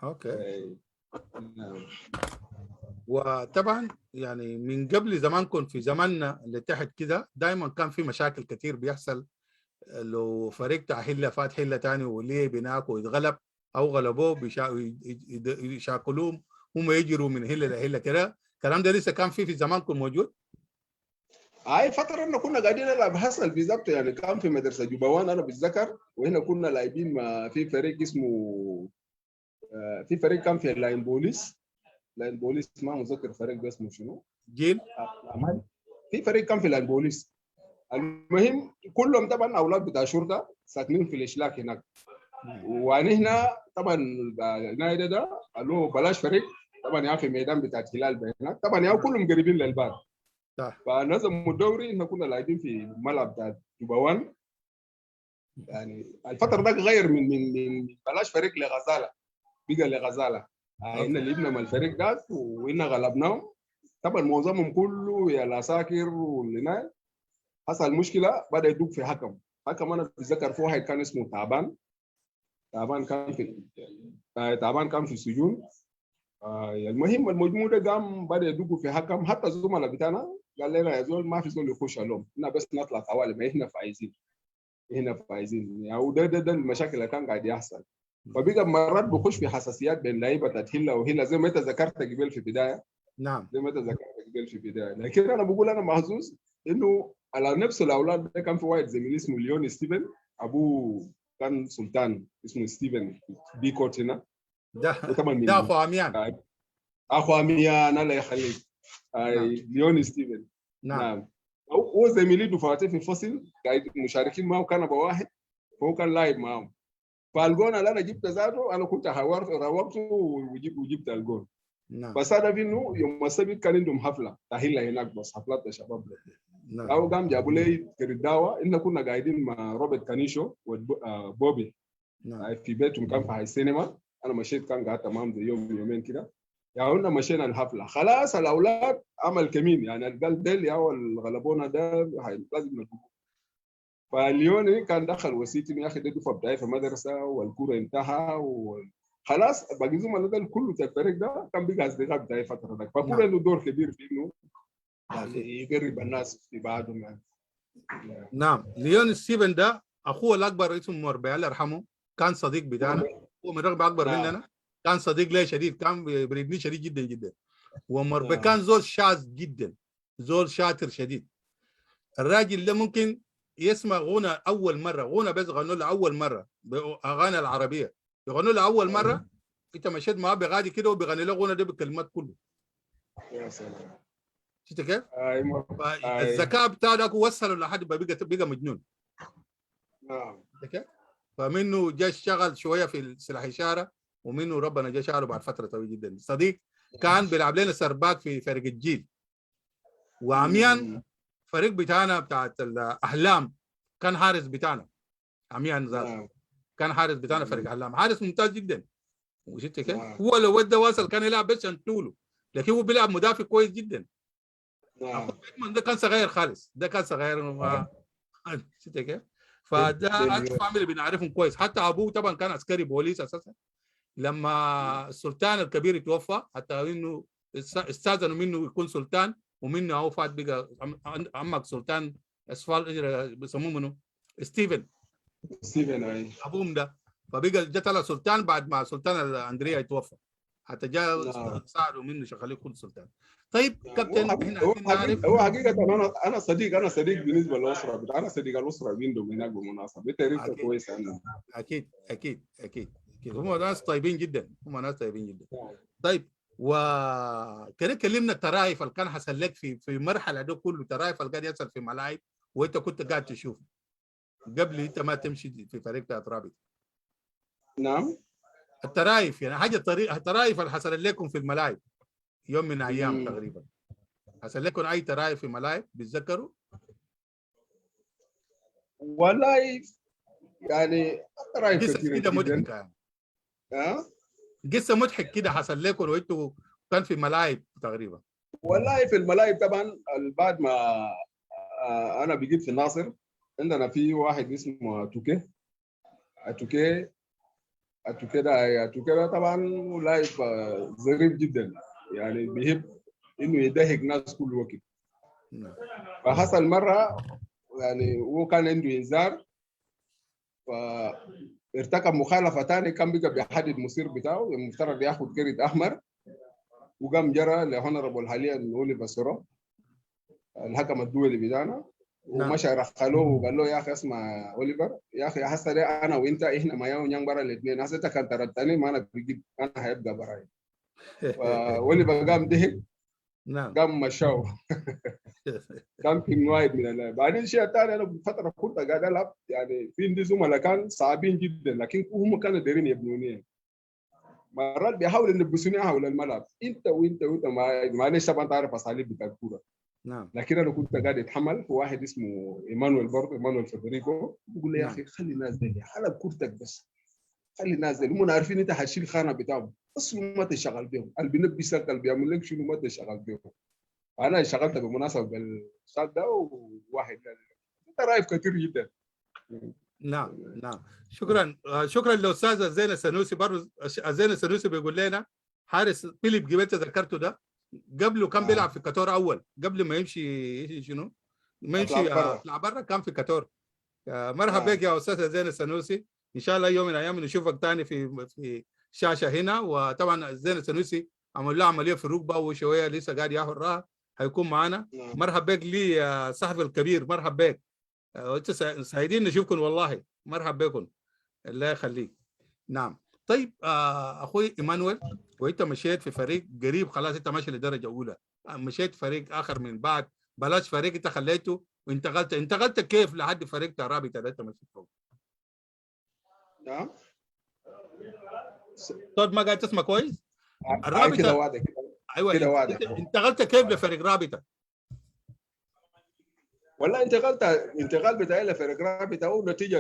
اوكي. نعم. وطبعا يعني من قبل زمانكم في زماننا اللي تحت كده دائما كان في مشاكل كتير بيحصل. لو فريق بتاع حله فات حله تاني وليه بناك ويتغلب او غلبوه يشاكلوهم، هم يجروا من هله لهله كده. الكلام ده لسه كان في زمانكم موجود؟ هاي فترة إنه كنا قاعدين نلعب حصل بالضبط، يعني كان في مدرسة جوبوان أنا بتذكر، وهنا كنا لاعبين مع في فريق اسمه في فريق كان في لاين بوليس ما متذكر فريق ده اسمه شنو. جيل في فريق كان في لاين بوليس. المهم كلهم طبعا أولاد بتاع شرطة ساكنين في الإشلاك هناك. وهنا طبعا النادي ده قالوا بلاش فريق طبعا يا في ميدان بتاع الهلال هناك، طبعا يا كلهم قريبين للباب. فنظموا الدوري إحنا كنا لاعبين في الملعب بتاع جوبوان. يعني الفترة ده غير من بلاش فريق لغزالة، بقى لغزالة. إحنا لعبنا مع الفريق ده وإحنا غلبناهم. طبعا معظمهم كله يا العساكر واللي حصل مشكلة بدأ يدوق في حكم أنا بتذكر في واحد كان اسمه تعبان كان في السجون. المهم المجموعة ده قام بدأ يدوقوا في حكم، حتى الزملاء بتاعنا قال لنا يا زول ما في زول يخش لهم، احنا بس نطلع طوالي، ما احنا فايزين يعني. ده المشاكل اللي كان قاعد يحصل. فبقى مرات بخش في حساسيات بين لعيبه بتاعت هله وهله زي ما انت ذكرت قبل في البدايه. نعم. لكن انا بقول انا محظوظ انه على نفس الاولاد ده كان في واحد زميلي اسمه ليون ستيفن، ابوه كان سلطان اسمه ستيفن بيكوت هنا. ده اخو عميان. اخو عميان الله يخليك. نعم. ليون ستيفن. نعم. هو زميلي دفعتي في الفصل قاعد مشاركين معه، كان ابو واحد فهو كان لاعب معهم. فالجون اللي انا جبت ذاته انا كنت روقته وجبت الجون. نعم. بس هذا في انه يوم السبت كان عندهم حفله تاهيلا هناك، بس حفلات الشباب. نعم. او قام جابوا لي كرداوه ان كنا قاعدين مع روبرت كانيشو وبوبي. نعم. في بيتهم كان في هاي السينما. انا مشيت كان قاعد تمام زي يومين كده. يعني قلنا مشينا الحفله خلاص الاولاد عمل كمين، يعني القلب ده اللي هو الغلبونا ده لازم نقول. فاليوني كان دخل وسيتي يا اخي ده دفع بتاعي في المدرسه والكوره انتهى وخلاص باقي زملاء ده كله بتاع الفريق ده كان بقى اصدقاء بتاعي فتره ده. فكوره له دور كبير في انه يعني يقرب الناس في بعضهم يعني. نعم. ليون ستيفن ده اخوه الاكبر اسمه مربي الله يرحمه، كان صديق بتاعنا. هو من رغم اكبر مننا كان صديق لي شديد، كان بريدني شديد جدا جدا. ومربي كان زول شاذ جدا، زول شاطر شديد. الراجل ده ممكن يسمع غنى اول مره، غنى بس غنوا له اول مره باغاني العربيه، يغنوا له اول مره انت مشيت معاه بغادي كده وبيغني له غنى ده بالكلمات كله. يا سلام. شفت كيف؟ الذكاء بتاعه ده وصله لحد بقى مجنون. نعم. فمنه جا اشتغل شويه في سلاح اشاره، ومنه ربنا جا شعره بعد فتره طويله جدا. صديق كان بيلعب لنا سرباك في فريق الجيل. وعميان فريق بتاعنا بتاعت الاحلام كان حارس بتاعنا. عميان ذاته كان حارس بتاعنا فريق احلام، حارس ممتاز جدا. وشفت كيف؟ هو لو ود واصل كان يلعب بس انتولو، لكن هو بيلعب مدافع كويس جدا. ده كان صغير خالص، ده كان صغير شفت كيف؟ فده الفاميلي بنعرفهم كويس. حتى ابوه طبعا كان عسكري بوليس اساسا. لما السلطان الكبير توفى حتى انه استاذنوا منه يكون سلطان، ومنه هو فات بقى عمك سلطان اسفل بيسموه منه ستيفن اي ابوهم ده. فبقى جت على سلطان بعد ما سلطان الاندريا يتوفى، حتى جاء ساعدوا منه شغال يكون سلطان. طيب كابتن احنا نعرف هو حقيقه انا صديق بالنسبه للاسره بتاعنا، انا صديق الاسره عندهم هناك بالمناسبه. انت عرفت كويس عنه. اكيد هم ناس طيبين جدا، طيب وكده كلمنا الترايف اللي كان حصل لك في مرحله ده كله، الترايف اللي قاعد يحصل في ملاعب وانت كنت قاعد تشوف قبل انت ما تمشي في فريق بتاعت رابط. نعم. الترايف يعني حاجه الترايف اللي حصل لكم في الملاعب يوم من ايام تقريبا، حصل لكم اي ترايف في ملاعب بتذكروا؟ والله يعني ترايف كثير كده مضحك يعني. قصه مضحك كده حصل لكم وانتوا كان في ملاعب تقريبا. والله في الملاعب طبعا بعد ما انا بقيت في الناصر، عندنا في واحد اسمه توكي. توكي توكي ده طبعا لاعب ظريف جدا، يعني بيحب انه يضحك ناس كل وقت. نعم. فحصل مره يعني هو كان عنده انذار، فارتكب مخالفه ثانيه، كان بقى بيحدد المصير بتاعه المفترض ياخذ كرت احمر، وقام جرى لهونربل حاليا اوليفر سورو الحكم الدولي بتاعنا، نعم. ومشى رخلوه وقال له يا اخي اسمع اوليفر، يا اخي هسه ده انا وانت احنا ما يوم ينبر برا الاثنين، هسه انت كان طردتني ما انا بجيب انا هيبقى براي. فاوليفر قام ضحك، نعم. قام مشاه. كان في واحد من اللعب. بعدين الشيء الثاني انا فتره كنت قاعد العب، يعني في عندي زملاء كان صعبين جدا، لكن هم كانوا دايرين يبنوني. مرات بيحاولوا يلبسوني حول الملعب، انت وانت معلش طبعا تعرف اساليب بتاع الكوره. نعم. لكن انا كنت قاعد اتحمل. واحد اسمه ايمانويل، برضه ايمانويل فيدريكو، بيقول لي يا نعم. اخي خلي الناس دي حلب كورتك بس، خلي الناس دي هم عارفين انت هتشيل الخانه بتاعهم، بس ما تشغل بهم، اللي بينبسك اللي بيعمل لك شنو ما تشغل بهم. انا اشتغلت بالمناسبه بالشات ده، وواحد انت رايف كثير جدا. نعم. نعم. شكرا. شكرا للاستاذ زين السنوسي. برضه زين السنوسي بيقول لنا حارس فيليب جيبيتا ذكرته ده قبله كان بيلعب في كاتور اول، قبل ما يمشي شنو؟ ما يمشي يطلع برا كان في كاتور. مرحبا بك يا استاذ زين السنوسي، ان شاء الله يوم من الايام نشوفك ثاني في شاشه هنا. وطبعا زين السنوسي عمل له عمليه في الركبه وشويه لسه قاعد ياخذ راحه، هيكون معنا. مرحبا بك لي يا صاحبي الكبير، مرحبا بك. انت سعيدين نشوفكم والله، مرحبا بكم، الله يخليك. نعم. طيب اخوي ايمانويل، وانت مشيت في فريق قريب خلاص، انت ماشي لدرجه اولى، مشيت فريق اخر من بعد، بلاش فريق انت خليته انتقلت كيف لحد فريق رابطه ده انت مشيت فوق؟ نعم. صوت ما قاعد تسمع كويس؟ كده الرابطه. واضح ايوه كده واضح. انت انتقلت كيف لفريق رابطه؟ والله انتقال بتاعي لفريق رابطه هو نتيجه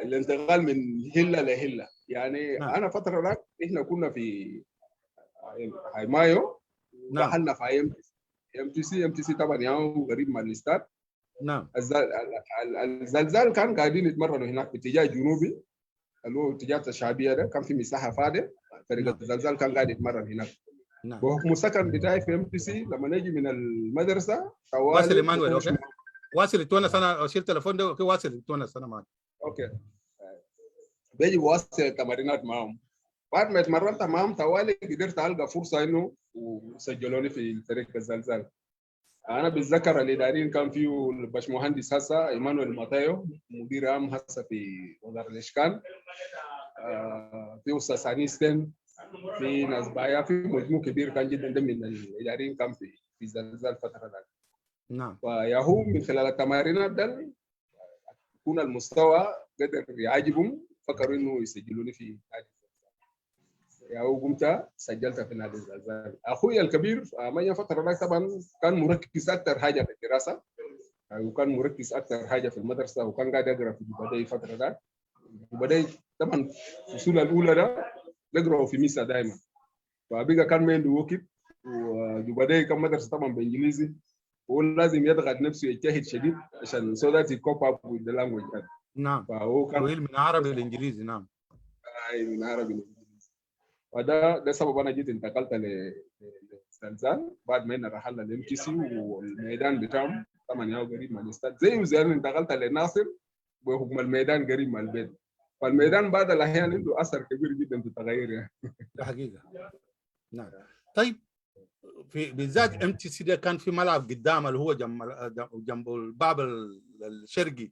الانتقال من هله لهله. يعني نعم. انا فتره هناك احنا كنا في مايو، نعم. دخلنا في ام تي سي طبعا يعني قريب من الاستاد. نعم. الزلزال كان قاعدين يتمرنوا هناك باتجاه جنوبي اللي هو اتجاه الشعبيه ده، كان في مساحه فاضيه، فريق نعم. الزلزال كان قاعد يتمرن هناك. نعم. بحكم السكن بتاعي في ام تي سي، لما نجي من المدرسه واصل طوالي ايمانويل. اوكي واصل التونس، انا اشيل التليفون ده. اوكي واصل التونس انا معك. اوكي بيجي بوصل التمارينات معهم. بعد ما اتمرنت معهم طوالي قدرت القى فرصه انه وسجلوني في فريق الزلزال. انا بتذكر الاداريين كان فيه الباشمهندس هسه ايمانويل ماتايو مدير عام هسه في وزاره الاشكال، في استاذ سانيستن، في ناس بايا، في مجموع كبير كان جدا ده من الاداريين كان في زلزال فتره ذاك. نعم. فياهو من خلال التمارينات ده يكون المستوى قدر يعجبهم، فكروا انه يسجلوني في نادي الزلزال. ياهو قمت سجلت في نادي الزلزال. اخوي الكبير ما فتره ذاك طبعا كان مركز اكثر حاجه في الدراسه، وكان مركز اكثر حاجه في المدرسه، وكان قاعد يقرا في بدايه فتره ذاك. وبدأ طبعا الفصول الاولى ده بيقراوا في ميسا دائما، فبقى كان ما عنده وقت. وبدأ كان مدرسه طبعا بانجليزي، هو لازم يضغط نفسه يجتهد شديد عشان so that he cope up with the language. نعم. فهو كان من عربي لانجليزي. نعم. من عربي لانجليزي. وده سبب انا جيت انتقلت للزلزال بعد ما رحلنا الام تي سي، والميدان بتاعهم طبعا ياهو قريب من الاستاد، زي انا انتقلت للناصر بحكم الميدان قريب من البيت. فالميدان بعد الاحيان عنده اثر كبير جدا في التغير يعني. ده حقيقه. نعم. طيب في بالذات ام تي سي ده كان في ملعب قدام اللي هو جنب الباب الشرقي،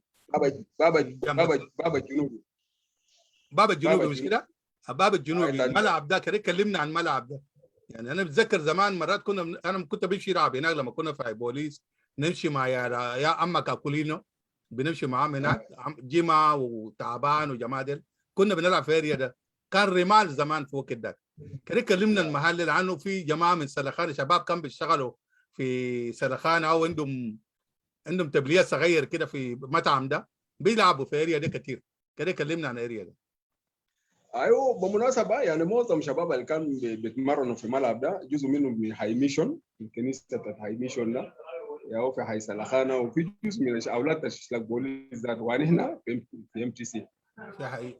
باب الجنوبي. باب الجنوبي مش كده؟ باب الجنوبي. الملعب ده كده كلمنا عن الملعب ده. يعني انا بتذكر زمان مرات انا كنت بمشي العب هناك لما كنا في بوليس، نمشي مع يا اما كاكولينو، بنمشي معاهم هناك جيما وتعبان وجمادل، كنا بنلعب في اريا ده. كان رمال زمان في وقت ده. كده كلمنا المحل عنه. في جماعه من سلخانه شباب كانوا بيشتغلوا في سلخانه او عندهم تبليه صغير كده في مطعم ده، بيلعبوا في اريا ده كتير. كده كلمنا عن اريا ده. ايوه بمناسبه يعني معظم شباب اللي كانوا بيتمرنوا في الملعب ده جزء منهم من هاي ميشن، من كنيسه هاي ميشن ده، يا في حي سلخانه، وفي جزء من اولاد تشكيل بوليس ذات، وانا هنا في ام تي سي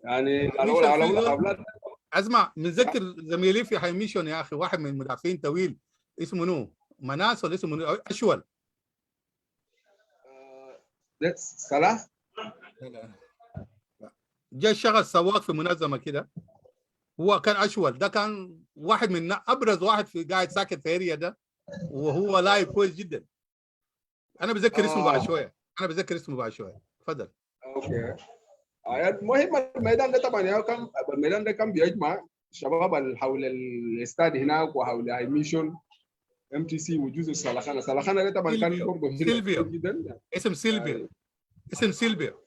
يعني ميشن في الاولاد. اسمع، متذكر زميلي في حي ميشن يا اخي، واحد من المدافعين طويل اسمه منو؟ مناس ولا اسمه منو؟ اشول صلاح جاء شغل سواق في منظمه كده، هو كان اشول، ده كان واحد من ابرز واحد في قاعد ساكن في اريا ده، وهو لاعب كويس جدا. انا بذكر اسمه بعد شويه، تفضل. اوكي. المهم الميدان ده طبعا يعني كان الميدان ده كان بيجمع الشباب اللي حول الاستاد هناك وحول هاي ميشن ام تي سي وجزء سلخانه ده طبعا كان برضه سيلفيو جدا. اسم سيلفيو اسم سيلفيو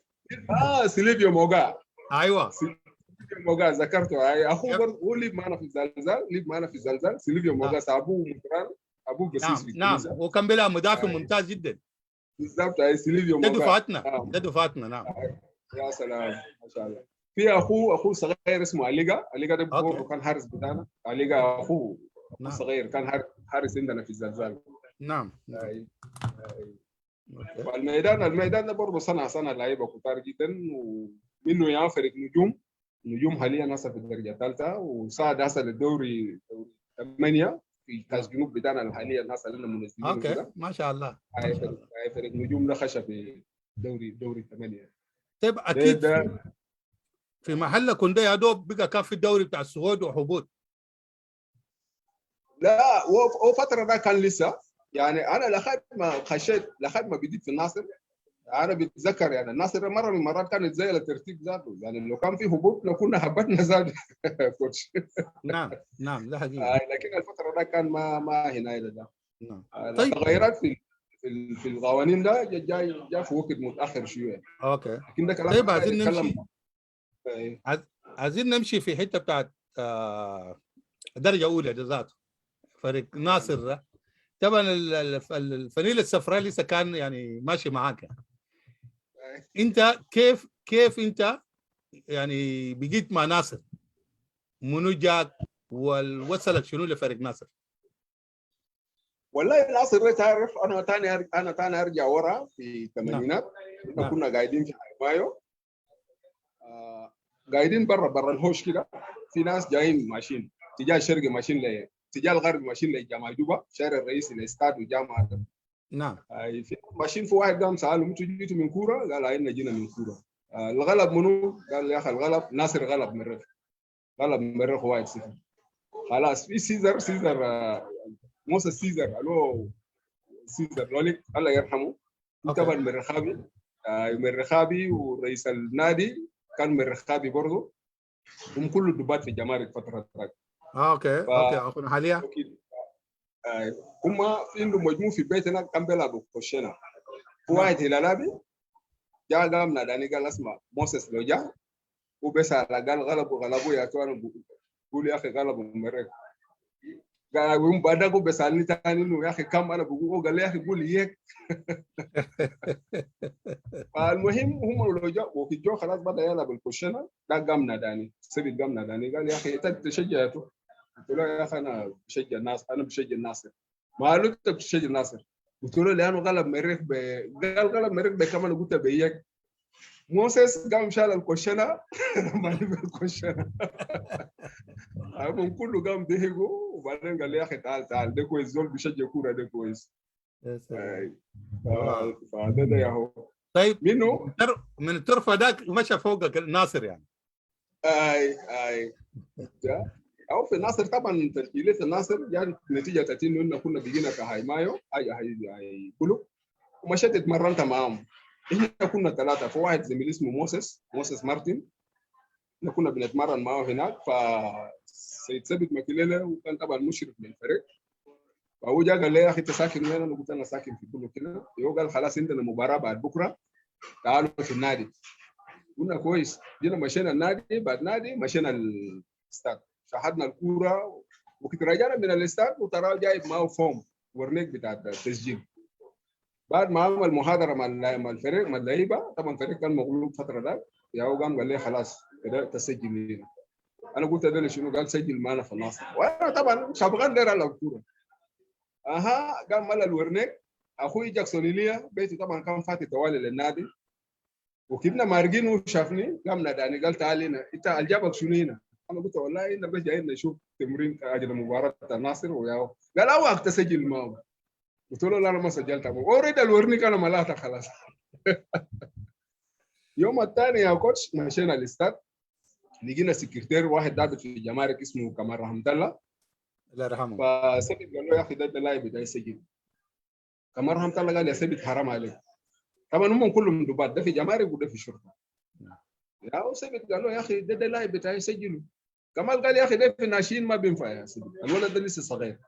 سيلفيو موجا. ايوه سيلفيو موجا ذكرته، اخوه برضه هو ليب معنا في الزلزال، سيلفيو موجا ابوه مطران، ابوه قسيس في نعم الكنيسه. وكان بيلعب مدافع ممتاز جدا. بالضبط سيلفيو ده موجا. دفعتنا نعم. يا سلام ما شاء الله. في اخوه صغير اسمه عليقا ده برضه كان حارس بتاعنا. عليقا اخوه صغير كان حارس عندنا في الزلزال. نعم. الميدان ده برضه صنع لعيبه كتار جدا، ومنه يا فريق نجوم حاليا هسه في الدرجه الثالثه، وصعد هسه للدوري 8 في كاس جنوب بتاعنا حاليا هسه لنا منزلين كده. ما شاء الله. هاي فريق نجوم ده خش في دوري 8. طيب اكيد في محلكم ده يا دوب بقى كان في الدوري بتاع الصعود وهبوط. لا هو فتره ده كان لسه يعني، انا لحد ما بديت في الناصر انا بتذكر يعني الناصر مره من المرات كانت زي الترتيب ذاته، يعني لو كان في هبوط لكنا هبطنا زاد كوتش. نعم ده حقيقي. لكن الفتره ده كان ما هنا ده. نعم. طيب التغيرات في القوانين ده جاء في وقت متاخر شويه. اوكي. لكن ده كلام طيب عايزين نمشي في حته بتاعت درجه اولى ده ذاته، فريق ناصر ده طبعا الفانيله الصفراء لسه كان يعني ماشي معاك يعني. انت كيف انت يعني بقيت مع ناصر؟ منو جاك ووصلك شنو لفريق ناصر؟ والله ناصر ده تعرف انا تاني ارجع ورا في الثمانينات. كنا قاعدين في مايو، قاعدين برا الهوش كده، في ناس جايين ماشيين اتجاه الشرقي، ماشيين اتجاه الغرب، ماشيين لجامعه جوبا، شارع الرئيسي لاستاد وجامعه. نعم. ماشيين في واحد قام سالهم انتوا جيتوا من كوره؟ قال اين جينا من كوره. الغلب منو؟ قال يا اخي الغلب ناصر غلب مريخ 1-0. خلاص في سيزر موسى سيزر سيزر لوليك الله يرحمه طبعا من الرخابي، ورئيس النادي كان من الرخابي برضه، هم كل الدبات في الجمارك فتره ذاك. اوكي اخونا حاليا هم في عندهم مجموع في بيت هناك كان بيلعبوا كوشينا. في واحد هلالابي جاء قام ناداني قال اسمع موسيس لو جاء وبسال قال غلبوا يا توان، بقول يا اخي غلبوا مريك. قال بعدها بسالني ثاني انه يا اخي كم انا بقول، قال لي يا اخي قول لي هيك. فالمهم هم لو جاء وفي الجو خلاص بدا يلعب الكوشينا، ده قام ناداني سيد قام ناداني قال يا اخي انت تشجعته؟ قلت له يا اخي انا بشجع الناصر. ما قالوا انت بتشجع الناصر؟ قلت له لانه غلب مريخ قال غلب مريخ كمان، قلت بيك موسيس قام شال الكوشنه ما نبي الكوشنه. هم كله قام ضحكوا، وبعدين قال لي يا اخي تعال ده كويس، زول بيشجع كوره ده كويس. فده يا هو. طيب منه من الطرفه ذاك مشى فوق الناصر يعني. اي او في الناصر طبعا تشكيله الناصر يعني نتيجه انه كنا بقينا في هاي مايو هاي كله، ومشيت اتمرنت معاهم. احنا كنا 3، في واحد زميل اسمه موسيس مارتن، احنا كنا بنتمرن معاه هناك. فسيد ثابت ماكيليلا وكان طبعا مشرف للفريق، فهو جا قال لي يا اخي انت ساكن وين؟ انا قلت انا ساكن في كله كده. هو قال خلاص عندنا مباراه بعد بكره تعالوا في النادي. قلنا كويس، جينا مشينا النادي، بعد نادي مشينا الاستاد، شاهدنا الكوره، وكنت رجعنا من الاستاد وترى جايب معه فوم ورنيك بتاع التسجيل. بعد ما عمل محاضره مع الفريق مع اللعيبه، طبعا الفريق كان مغلوب فتره ده، يا هو قام قال لي خلاص كده تسجل لنا. انا قلت له شنو؟ قال سجل معنا في الناصر، وانا طبعا شبغان داير العب كوره. قام ملى الورنيك، اخوي جاكسون ايليا بيته طبعا كان فاتي توالي للنادي، وكنا مارقينه شافني قام ناداني قال تعال هنا، انت الجابك شنو هنا؟ انا قلت والله انا بس جايين نشوف تمرين اجل مباراه الناصر وياه. قال اوعك تسجل معه. قلت له لا انا ما سجلت معه، اوريد الورنيك انا ملاته خلاص. يوم الثاني يا كوتش مشينا الاستاد، لقينا سكرتير واحد ضابط في الجمارك اسمه كمال رحمة الله، الله يرحمه. فسبت قال له يا اخي ده اللاعب بتاعي سجل. كمال رحمة الله قال يا سبت حرام عليك. طبعا هم كلهم دبات، ده في جمارك وده في شرطه. يا سبت قال له يا اخي ده اللاعب بتاعي سجله. كمال قال يا اخي ده في ناشئين ما بينفع يا سيدي، الولد ده لسه صغير.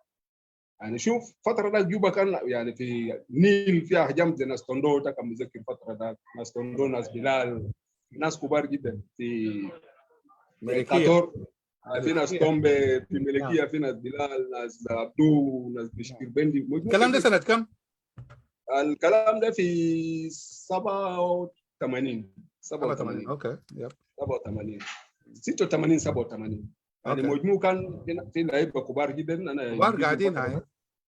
يعني شوف فتره ده جوبا كان يعني في نيل فيها احجام زي ناس توندو، ده كان مذكر فتره ده، ناس توندو ناس بلال ناس كبار جدا في ملكية. في ناس تومبي في ملكيه، في ناس بلال، ناس عبدو، ناس بشير بندي. الكلام ده سنة كم؟ الكلام ده في 87 اوكي 87 86 87 يعني مجموع كان في لعيبه كبار جدا. انا كبار قاعدين هاي.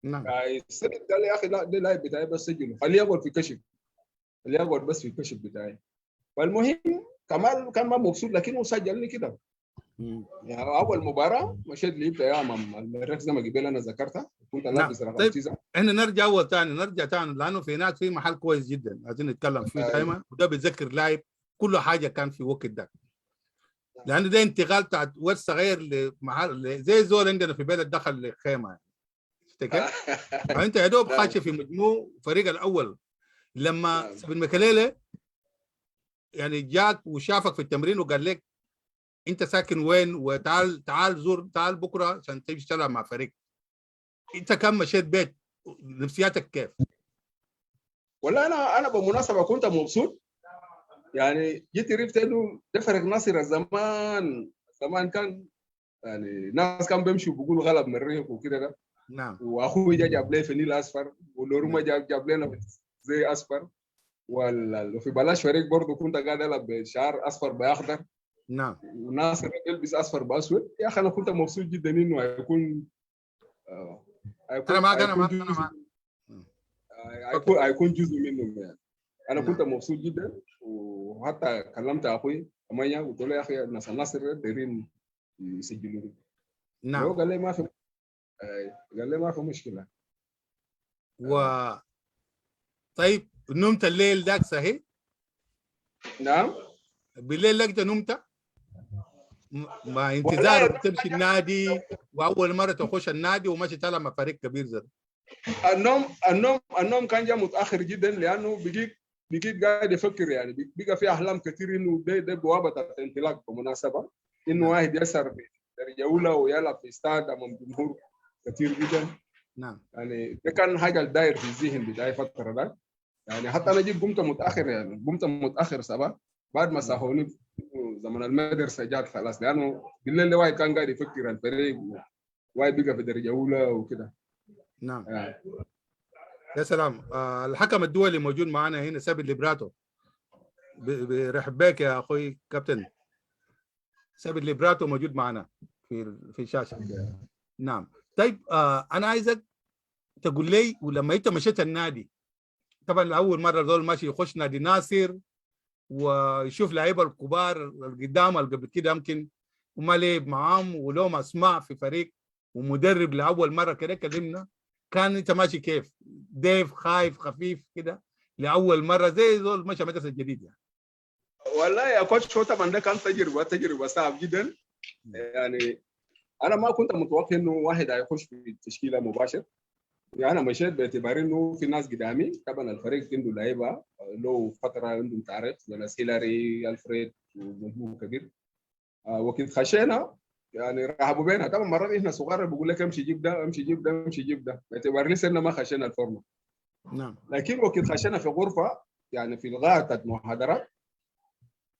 نعم السبت قال لي يا اخي لا ده لاعب بتاعي بس سجله، خليه يقعد في كشف، خليه يقعد بس في الكشف بتاعي. فالمهم كمال كان ما مبسوط لكنه سجلني كده. يعني اول مباراه مشيت لعبت يا امام المريخ زي ما قبل انا ذكرتها، كنت لابس رقم 9. احنا نرجع اول ثاني نرجع ثاني لانه في هناك في محل كويس جدا عايزين نتكلم فيه دائما، وده بيتذكر لاعب كل حاجه كان في وقت ده، لانه ده انتقال بتاع ولد صغير لمحل زي زول عندنا في بلد دخل لخيمه يعني. تفتكر؟ انت يا دوب خاش في مجموع فريق الاول لما سبن مكليله يعني جاك وشافك في التمرين وقال لك انت ساكن وين وتعال زور تعال بكره عشان تمشي تلعب مع فريق. انت كم مشيت بيت نفسياتك كيف؟ والله انا بالمناسبه كنت مبسوط، يعني جيت عرفت انه ده فريق ناصر زمان كان يعني ناس كان بيمشوا بيقولوا غلب مريخ وكده ده. نعم. واخوي جاب لي فنيل اصفر، ولورما جاب لنا زي اصفر، وفي بلاش فريق برضه كنت قاعد العب بشعار اصفر باخضر. نعم. وناصر بيلبس اصفر باسود. يا اخي انا كنت مبسوط جدا انه هيكون جزء منهم يعني. انا كنت مبسوط جدا، وحتى كلمت اخوي امانيا قلت له يا اخي ناس الناصر دايرين يسجلوا. نعم. قال لي ما في مشكله. طيب نمت الليل ذاك صحيح؟ نعم. بالليل لقيت نمت مع انتظار تمشي النادي، واول مره تخش النادي وماشي تلعب مع فريق كبير زي النوم كان جاء متاخر جدا، لانه بقيت قاعد يفكر يعني بقى في احلام كثير انه ده بوابه الانطلاق بالمناسبه، انه واحد يسهر في درجه اولى ويلعب في استاد امام جمهور كثير جدا. نعم. يعني ده كان حاجه داير في الذهن بدايه فتره ده. يعني حتى انا جيت قمت متاخر صباح بعد ما صحوني زمن المدرسه جات خلاص، لانه بالليل واحد كان قاعد يفكر الفريق واحد بقى في درجه اولى وكده. نعم. يا سلام. الحكم الدولي موجود معنا هنا سابت ليبراتو، برحب بك يا اخوي كابتن. سابت ليبراتو موجود معنا في الشاشه. نعم. طيب انا عايزك تقول لي، ولما انت مشيت النادي طبعا اول مره دول ماشي يخش نادي ناصر ويشوف لعيبه الكبار القدام اللي قبل كده يمكن وما لعب معاهم ولهم اسماء في فريق ومدرب لاول مره كده، كلمنا كان انت ماشي كيف؟ ديف خايف خفيف كده لاول مره زي دول ماشي مدرسه جديد يعني؟ والله يا كوتش هو طبعا ده كان تجربه صعب جدا. يعني انا ما كنت متوقع انه واحد هيخش في التشكيله مباشر. يعني انا مشيت باعتبار انه في ناس قدامي، طبعا الفريق عنده لعيبه له فتره عندهم تعريف زي ناس هيلاري الفريد ومجموعه كبير. وكنت خشينا يعني رحبوا بينا. طبعا مرات احنا صغار بقول لك امشي جيب ده امشي جيب ده امشي جيب ده، باعتبار لسه اننا ما خشينا الفورمه. نعم. لكن وقت خشينا في غرفه يعني في الغاء المحاضرات،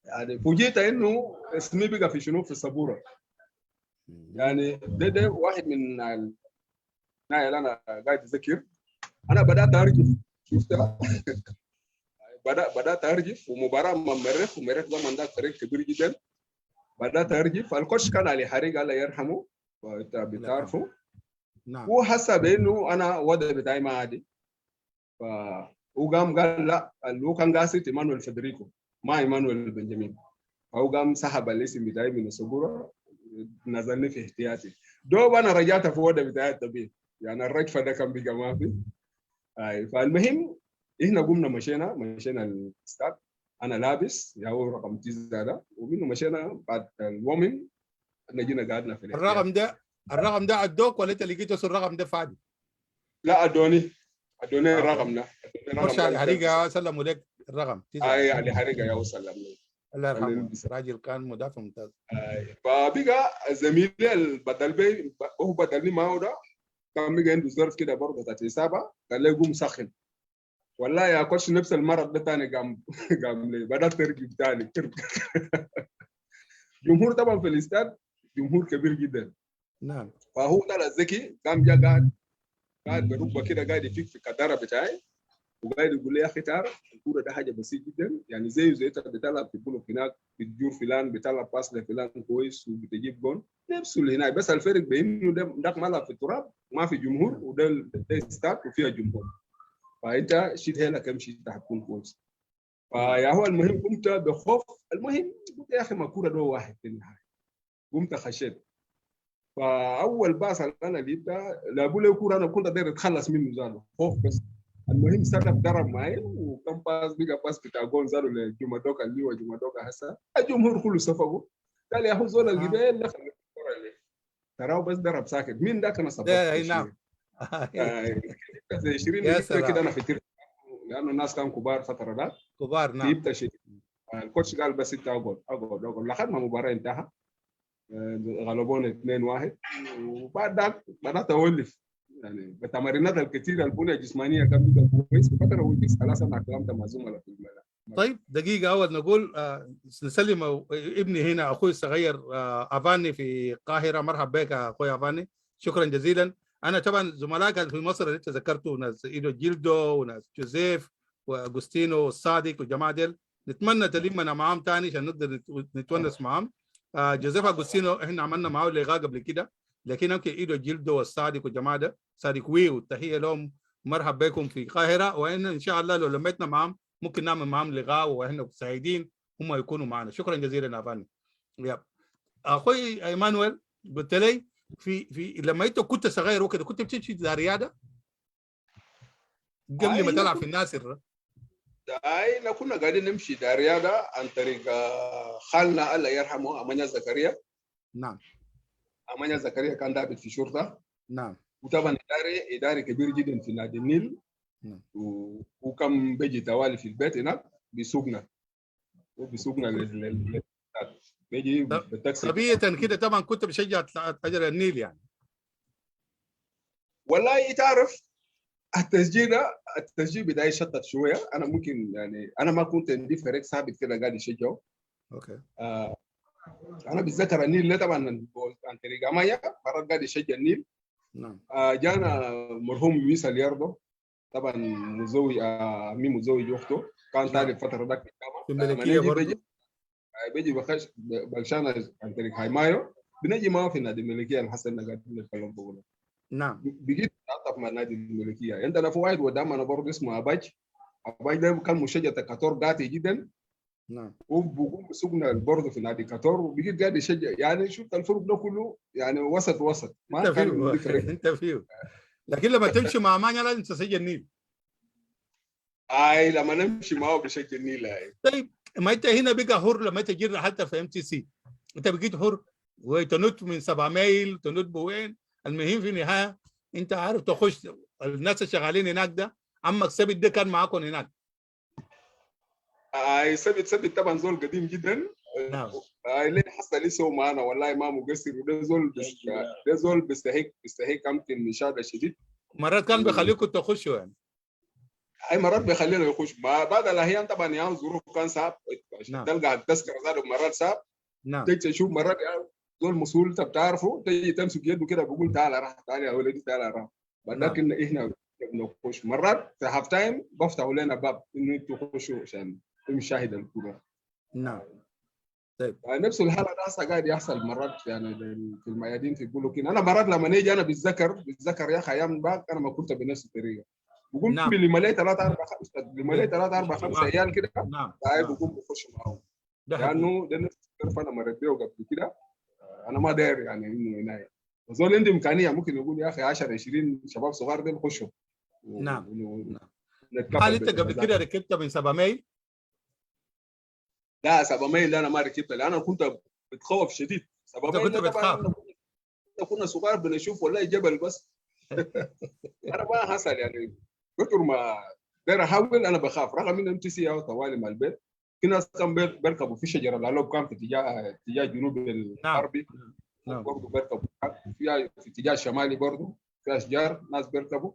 يعني فوجئت انه اسمي بقى في شنو في السبوره. يعني ده واحد من اللي انا قاعد اذكر. انا بدات ارجف، شفتها. بدات ارجف، ومباراه مع المريخ، ومريخ زمان ده فريق كبير جدا. بدات ارجف. الكوتش كان علي حريق الله يرحمه وانت بتعرفه. نعم. هو حس بانه انا وضع بتاعي ما عادي، فهو قام قال لا، اللي هو كان قاصد ايمانويل فيدريكو ما ايمانويل بنجامين. فهو قام سحب الاسم بتاعي من السبوره، نزلني في احتياطي. دوب انا رجعت في وضع بتاعي الطبيعي، يعني الرجفه ده كان بقى ما في. فالمهم احنا قمنا مشينا الاستاد، انا لابس يا هو رقم 9 ده، ومنه مشينا بعد الومن جينا قعدنا في الاحتياط. الرقم ده ادوك ولا انت لقيته الرقم ده فاضي؟ لا ادوني الرقم ده. خش على حريقه سلموا لك الرقم 9. اي علي حريقه يا وسلم لي. الله يرحمه، راجل كان مدافع ممتاز. فبقى زميلي البدل بي هو بدلني معه ده، كان بقى عنده ظرف كده برضه بتاعت حسابه، قال لي قوم سخن. والله يا كوتش نفس المرض ده ثاني قام لي، بدات تركب ثاني. جمهور طبعا في الاستاد جمهور كبير جدا. نعم. فهو طلع ذكي، قام جا قاعد بركبه كده، قاعد يفك في الكداره بتاعي، وقاعد يقول لي يا اخي تعرف الكوره ده حاجه بسيط جدا، يعني زي انت بتلعب في بلوك هناك بتجور فلان، بتلعب باس لفلان كويس وبتجيب جون نفسه اللي هناك، بس الفرق بينه ده ملعب في التراب ما في جمهور، وده استاد وفيها جمهور، فانت شيل هيلك امشي انت هتكون كويس. فيا هو المهم قمت بخوف، المهم قلت يا اخي ما الكوره ده واحد في النهايه، قمت خشيت. فاول باص اللي انا جبتها لابو لي كوره، انا كنت داير اتخلص منه زانه خوف بس. المهم سلف ضرب معي وكم باس بقى باس بتاع جون زارو لجوما دوكا، اللي هو جوما دوكا هسه الجمهور كله صفقوا، قال يا اخو زول الجبال دخل الكوره اللي تراه بس ضرب ساكت. مين ذاك انا صفقت نعم. زي 20 يا جبت كده انا سلام. فكرت، لانه الناس كانوا كبار فتره ده كبار. نعم. جبت شيء. الكوتش قال بس انت اقعد لحد ما المباراه انتهى، غلبونا 2-1. وبعد ذاك بدات اولف يعني بالتمارينات الكثيره، البنيه الجسمانيه كان بيبقى كويس فتره وجيت خلاص. انا كلمت مع زملاء في الملعب. طيب دقيقة أول نقول نسلم ابني هنا أخوي الصغير أفاني في القاهرة. مرحبا بك أخوي أفاني، شكرا جزيلا. أنا طبعا زملائك في مصر اللي أنت ذكرته، ناس إيدو جيلدو وناس جوزيف وأغوستينو والصادق والجماعة ديل، نتمنى تلمنا معاهم تاني عشان نقدر نتونس معاهم. جوزيف أغوستينو إحنا عملنا معاه لقاء قبل كده، لكن يمكن إيدو جيلدو والصادق والجماعة ده صادق وي، والتحية لهم. مرحبا بكم في القاهرة، وإن إن شاء الله لو لميتنا معاهم ممكن نعمل معاهم لقاء واحنا سعيدين هم يكونوا معنا. شكرا جزيلا يا فندم. اخوي ايمانويل، قلت لي في لما انت كنت صغير وكده كنت بتمشي في رياضه قبل ما تلعب في الناصر؟ اي كنا قاعدين نمشي دا رياضه عن طريق خالنا الله يرحمه امانيا زكريا. نعم. امانيا زكريا كان ضابط في شرطه. نعم. وطبعا اداري كبير جدا في نادي النيل. نعم. وكم بيجي توالي في البيت هناك بيسوقنا بيجي بالتاكسي. طبيعة كده طبعا كنت بشجع اجر النيل يعني. والله تعرف التسجيل بداية شطت شويه. انا ممكن يعني انا ما كنت عندي فريق ثابت كده قاعد يشجعه. اوكي. انا بتذكر النيل طبعا عن طريق امايا مرات قاعد يشجع النيل. نعم. جانا مرحوم لويس الياردو طبعا مزوج مين مزوج اخته كان طالب فتره ذاك في الملكيه برضه. بيجي بخش بلشانه عن طريق هايمايو، بنجي معه في نادي الملكيه الحسن قاعد نتكلم بقوله. نعم. بقيت اتعاطف مع نادي الملكيه. عندنا في واحد قدام انا برضه اسمه اباج ده كان مشجع كاتور قاتي جدا. نعم. وبقوم بسوقنا برضه في نادي كاتور، وبقيت قاعد يشجع. يعني شفت الفرق ده كله يعني وسط ما كان فرق. انت فيه. لكن لما تمشي مع مانيا لازم تسجل النيل. لما نمشي معه بشكل النيل. طيب ما انت هنا بقى حر لما تجي حتى في MTC انت بقيت حر وتنط من 7 ميل تنط بوين. المهم في النهايه انت عارف تخش. الناس اللي هناك ده عمك ثابت ده كان معاكم هناك. ثابت طبعا زول قديم جدا. نعم. اللي حصل لسه معنا والله ما مقصر، وده زول بيستحق يمكن مشاهده شديد. مرات كان بيخليكم تخشوا يعني. اي مرات بيخلينا يخش بعد الاحيان طبعا يعني الظروف كان صعب. نعم. تلقى التذكره ذاته مرات صعب. نعم. تيجي تشوف مرات زول مسؤول انت بتعرفه تيجي تمسك يده كده بقول تعال راح تعال يا ولدي تعال راح. لكن احنا بنخش مرات في هاف تايم بفتحوا لنا باب انه انتوا تخشوا عشان نشاهد الكوره. نعم. طيب نفس الحاله ده هسه قاعد يحصل مرات يعني في الميادين في بلوكين. انا مرات لما نيجي انا بتذكر يا اخي ايام باك انا ما كنت بنفس الطريقه. بقوم نعم لمالي 3 4 5 عيال كده، نعم تعال نعم بقوم بخش معاهم، ده حقيقي. لانه ده نفس الكرف انا مريت بيه قبل كده. انا ما داير يعني انه هنا زول عندي امكانيه ممكن يقول يا اخي 10 20 شباب صغار دول خشوا نعم نعم. هل ونتكفل انت قبل كده بالمزاج. ركبت من 7 ميل؟ لا 7 ميل انا ما ركبت، لان انا كنت بتخوف شديد. 7 انت ميل كنت ده طبعا بتخاف؟ كنا صغار بنشوف والله جبل بس. انا ما حصل يعني كثر ما داير احاول انا بخاف، رغم ان ام تي سي او طوالي مع البيت. في ناس كان بيركبوا في شجره العلوب، كان في اتجاه جنوب نعم الغربي، نعم برضه بيركبوا في اتجاه الشمالي برضه في اشجار ناس بيركبوا.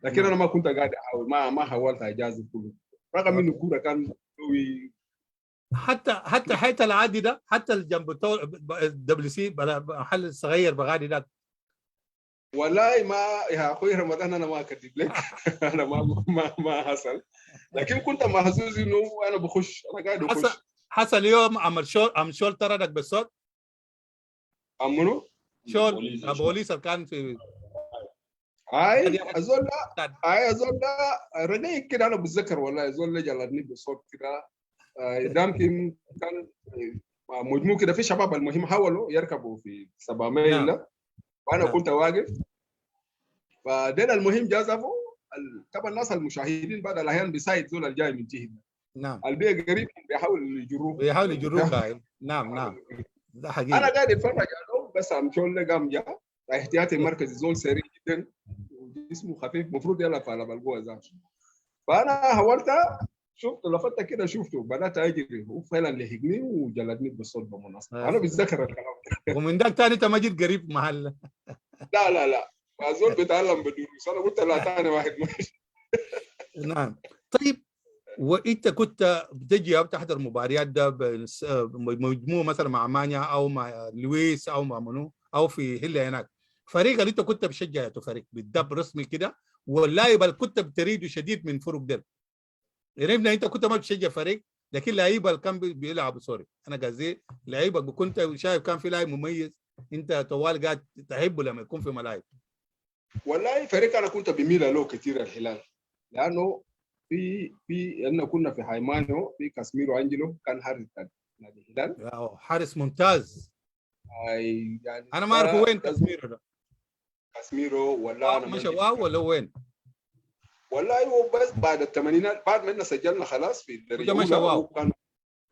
لكن انا نعم. ما كنت قاعد احاول، ما حاولت اجازف كله، رغم انه اوكي. الكوره كان قوي. حتى حيث العادي ده، حتى الجنب دبليو سي محل صغير بغادي ده. والله ما يا اخوي رمضان انا ما اكذب لك. انا ما حصل، لكن كنت محظوظ انه انا بخش، انا قاعد حصل اخش. حصل يوم عمل شول طردك بالصوت. امنه شول بوليس اللي كان في هاي قاعد اظن، يحكي. هاي اظن رقيق كده، انا بتذكر والله اظن جلدني بالصوت كده. يمكن كان مجموع كده في شباب المهم حاولوا يركبوا في 7 ميل نعم ده، وانا نعم كنت واقف. فدينا المهم جازفوا طبعا الناس المشاهدين بعد الاحيان بيساعد زول الجاي من جهه نعم. البيئه قريب بيحاول يجروه. بيحاول يجروك هاي. نعم نعم. ده انا حقيقي. قاعد اتفرج عليهم بس امشون قام جاء احتياطي مركزي زول سريع جدا جسمه خفيف، المفروض يلعب على بالقوه ذاته. فانا حاولت، شفت لفت كده شفته بدات اجري، هو فعلا لحقني وجلدني بالصوت بالمناسبه، انا بتذكر الكلام ده. ومن ذاك تاني انت ما جيت قريب محل. لا ما زول بيتعلم بدروس، انا قلت لا ثاني واحد ماشي. نعم. طيب، وانت كنت بتجي او تحضر مباريات ده بمجموعه مثلا مع مانيا او مع لويس او مع منو او في هلا هناك، فريق اللي انت كنت بتشجع فريق بالدب رسمي كده، واللاعب اللي كنت بتريده شديد من فرق ده؟ عرفنا انت كنت ما بتشجع فريق، لكن لعيبه اللي كان بيلعبوا سوري انا قصدي لعيبه كنت شايف كان في لاعب مميز انت طوال قاعد تحبه لما يكون في ملاعب. والله فريق انا كنت بميل له كثير الهلال، لانه احنا كنا في هايمانو في كاسميرو انجلو كان حارس نادي الهلال. حارس ممتاز. يعني انا ما اعرف وين ده كاسميرو ده. كاسميرو ولا انا ما مشى عندي واو ولا وين؟ والله هو بس بعد الثمانينات بعد ما سجلنا خلاص في الدرجه وده مشى الاولى، واو.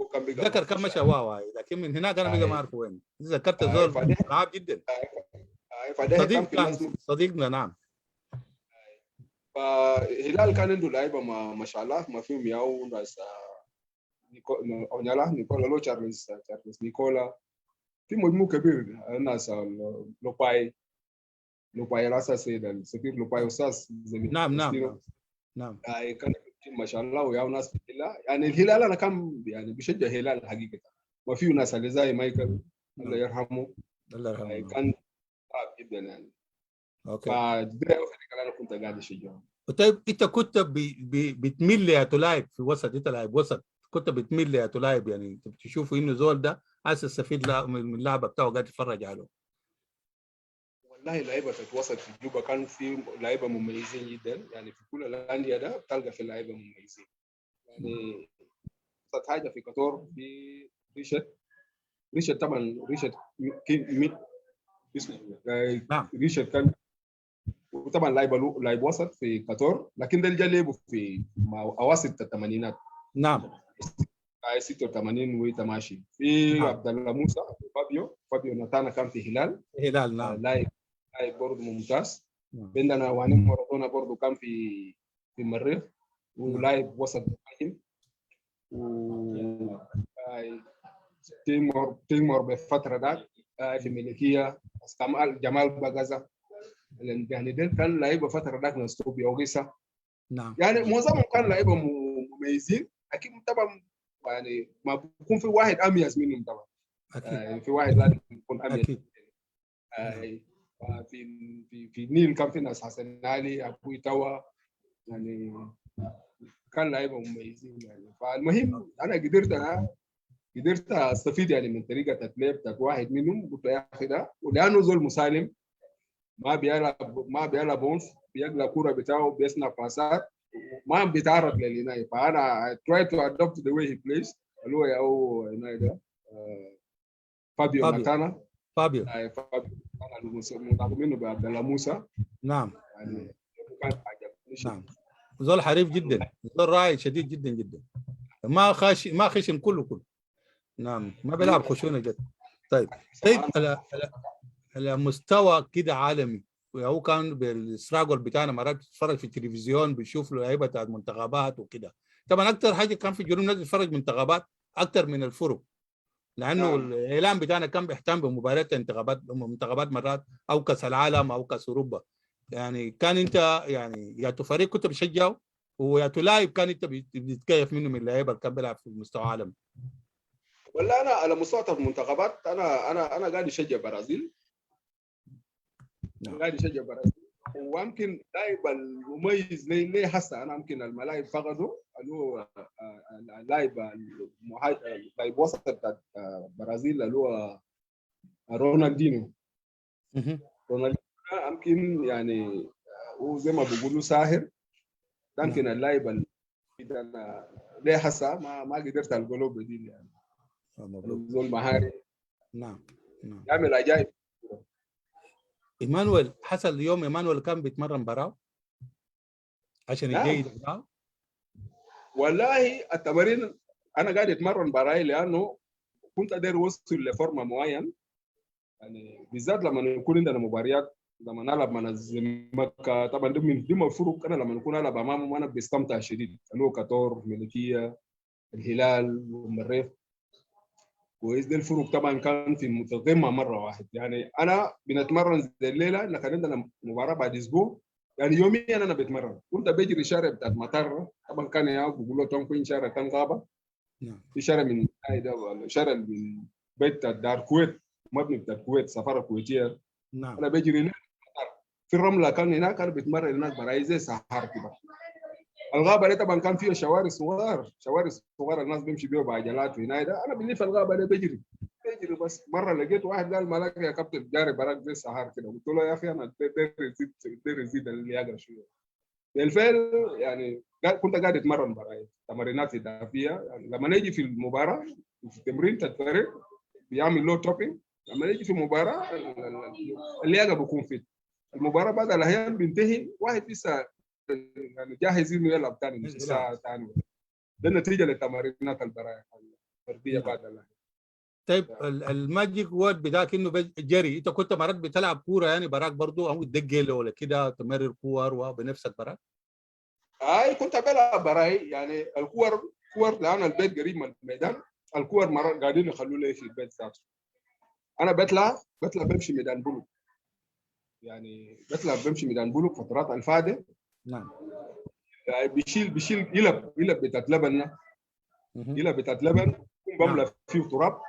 هو كان بقى ذكر كم مفروش مشى يعني. واو هاي، لكن من هناك انا بقى ما آي اعرف وين. ذكرت آي زول فده صعب جدا. فده كان صديق في كان الناس صديقنا. نعم. فهلال كان عنده لعيبه ما شاء الله، ما فيهم ياو ناس نيكولا لو تشارلز نيكولا، في مجموع كبير ناس لوباي راسا سيد السفير لوباي استاذ زميل نعم نعم فلسطينو. نعم نعم. كان ما شاء الله وياو ناس في الهلال، يعني الهلال انا كان يعني بشجع الهلال حقيقه، ما فيه ناس اللي زي مايكل الله نعم. يرحمه. الله يرحمه. كان صعب جدا يعني. اوكي. فده انا كنت قاعد اشجعه. طيب انت كنت بتميل لتلاعب في وسط، انت لاعب وسط كنت بتميل لتلاعب، يعني انت بتشوف انه زول ده عايز يستفيد من اللعبه بتاعه قاعد يتفرج عليه. والله لعيبه الوسط في جوبا كان في لعيبه مميزين جدا، يعني في كل الانديه ده بتلقى في لعيبه مميزين. يعني ابسط حاجه في كاتور في ريشد طبعا ريشد اسمه نعم ريشد كان، وطبعا لاعب وسط في كاتور، لكن ده اللي جا لعبه في اواسط الثمانينات نعم 86 وتماشي في نعم. عبد الله موسى فابيو نتانا كان في هلال. هلال. نعم لاعب برضه ممتاز. نعم عندنا واني مارادونا برضه كان في المريخ، نعم. ولاعب وسط مهاجم. و تيمور بالفتره ذاك في ملكيه جمال باغازا، يعني ده كان لعيبه فتره ذاك نستوبيا وغيسا، نعم. يعني معظمهم كان لعيبه مميزين، اكيد طبعا يعني ما بيكون في واحد اميز منهم طبعا. اكيد في واحد لازم يكون اميز. اكيد. نعم. في النيل كان في ناس حسن علي ابوي توا، يعني كان لعيبه مميزين يعني. فالمهم انا قدرت قدرت استفيد يعني من طريقه اللعب بتاعت واحد منهم، قلت يا اخي ده، ولانه زول مسالم ما بيلعب عنف، بيقلع الكوره بتاعه، بيصنع باسات، ما بيتعرض للعنايه. فانا I try to adopt the way he plays اللي هو او هنا ده فابيو فابيو ماتانا. فابيو فابيو ماتانا مدعم منه بعبد الله موسى نعم يعني. كان عجبني نعم. زول حريف جدا، زول راعي شديد جدا جدا، ما خشن كله. نعم ما بيلعب خشونه جد. طيب على مستوى كده عالمي، هو كان بالستراجل بتاعنا مرات بتتفرج في التلفزيون بيشوف لعيبه بتاعت منتخبات وكده. طبعا اكثر حاجه كان في الجنوب الناس بتتفرج منتخبات اكثر من الفرق، لانه الاعلام بتاعنا كان بيهتم بمباريات منتخبات مرات او كاس العالم او كاس اوروبا. يعني كان انت يعني يا فريق كنت بتشجعه ويا لاعب كان انت بتتكيف منه من اللعيبه اللي كان بيلعب في المستوى العالمي. ولا انا على مستوى المنتخبات انا قاعد اشجع برازيل. قاعد اشجع برازيل، ويمكن اللاعب المميز لي هسه انا يمكن الملاعب فقدوا اللي هو اللاعب لاعب وسط بتاع برازيل اللي هو رونالدينيو. رونالدينيو يمكن يعني هو زي ما بيقولوا ساهر. يمكن اللاعب اللي انا ليه هسه ما قدرت القى له بديل يعني. زول مهاري نعم يعمل عجائب. ايمانويل حصل اليوم ايمانويل كان بيتمرن براه عشان يجيد معاه. والله التمارين انا قاعد اتمرن براي لانه كنت قادر اوصل لفورمه معين يعني، بالذات لما يكون عندنا مباريات، لما نلعب مع مكه. طبعا دي مفروض انا لما نكون العب امامهم انا بستمتع شديد، اللي هو كاتور، ملكيه، الهلال والمريخ. كويس. دي الفروق طبعا كان في متقمه مره واحد يعني. انا بنتمرن زي الليله اللي كان عندنا مباراه بعد اسبوع يعني، يوميا انا بتمرن. كنت بجري شارع بتاعت مطار، طبعا كان بيقولوا تنكوين شارع كان غابه. في شارع من شارع من بيت دار الكويت، مبني بتاع الكويت، سفاره كويتيه. انا بجري ليه في الرمله، كان هناك انا بتمرن هناك براي زي سهار كده. الغابه دي طبعا كان فيها شوارع صغار الناس بيمشي بيها بعجلات هنا ده. انا بالليل في الغابه دي بجري بس. مره لقيت واحد قال مالك يا كابتن جاري براك زي السهار كده. قلت له يا اخي انا دير يزيد اللياقه شويه. بالفعل يعني كنت قاعد اتمرن براي تمرينات اضافيه يعني. لما نيجي في المباراه في تمرين الفريق بيعمل له توبينج، لما نيجي في المباراه اللياقه بكون فيت. المباراه بعد الاحيان بينتهي واحد لسه يعني جاهز انه يلعب ثاني نص ساعه ثاني. ده نتيجه لتمارينات البراءه الفرديه بعد الاحيان. طيب الماجيك وورد بتاعك انه جري، انت كنت مرات بتلعب كوره يعني براك برضو او تدقل ولا كده تمرر كور وبنفسك براك؟ كنت بلعب براي يعني. الكور لان البيت قريب من الميدان، الكور مرات قاعدين يخلوا لي في البيت ذاته. انا بطلع بمشي ميدان بلوك يعني، بمشي ميدان بلوك فترات الفاضيه. نعم يعني بيشيل يلب بتاعت لبن، يلب بتاعت لبن بملى فيه تراب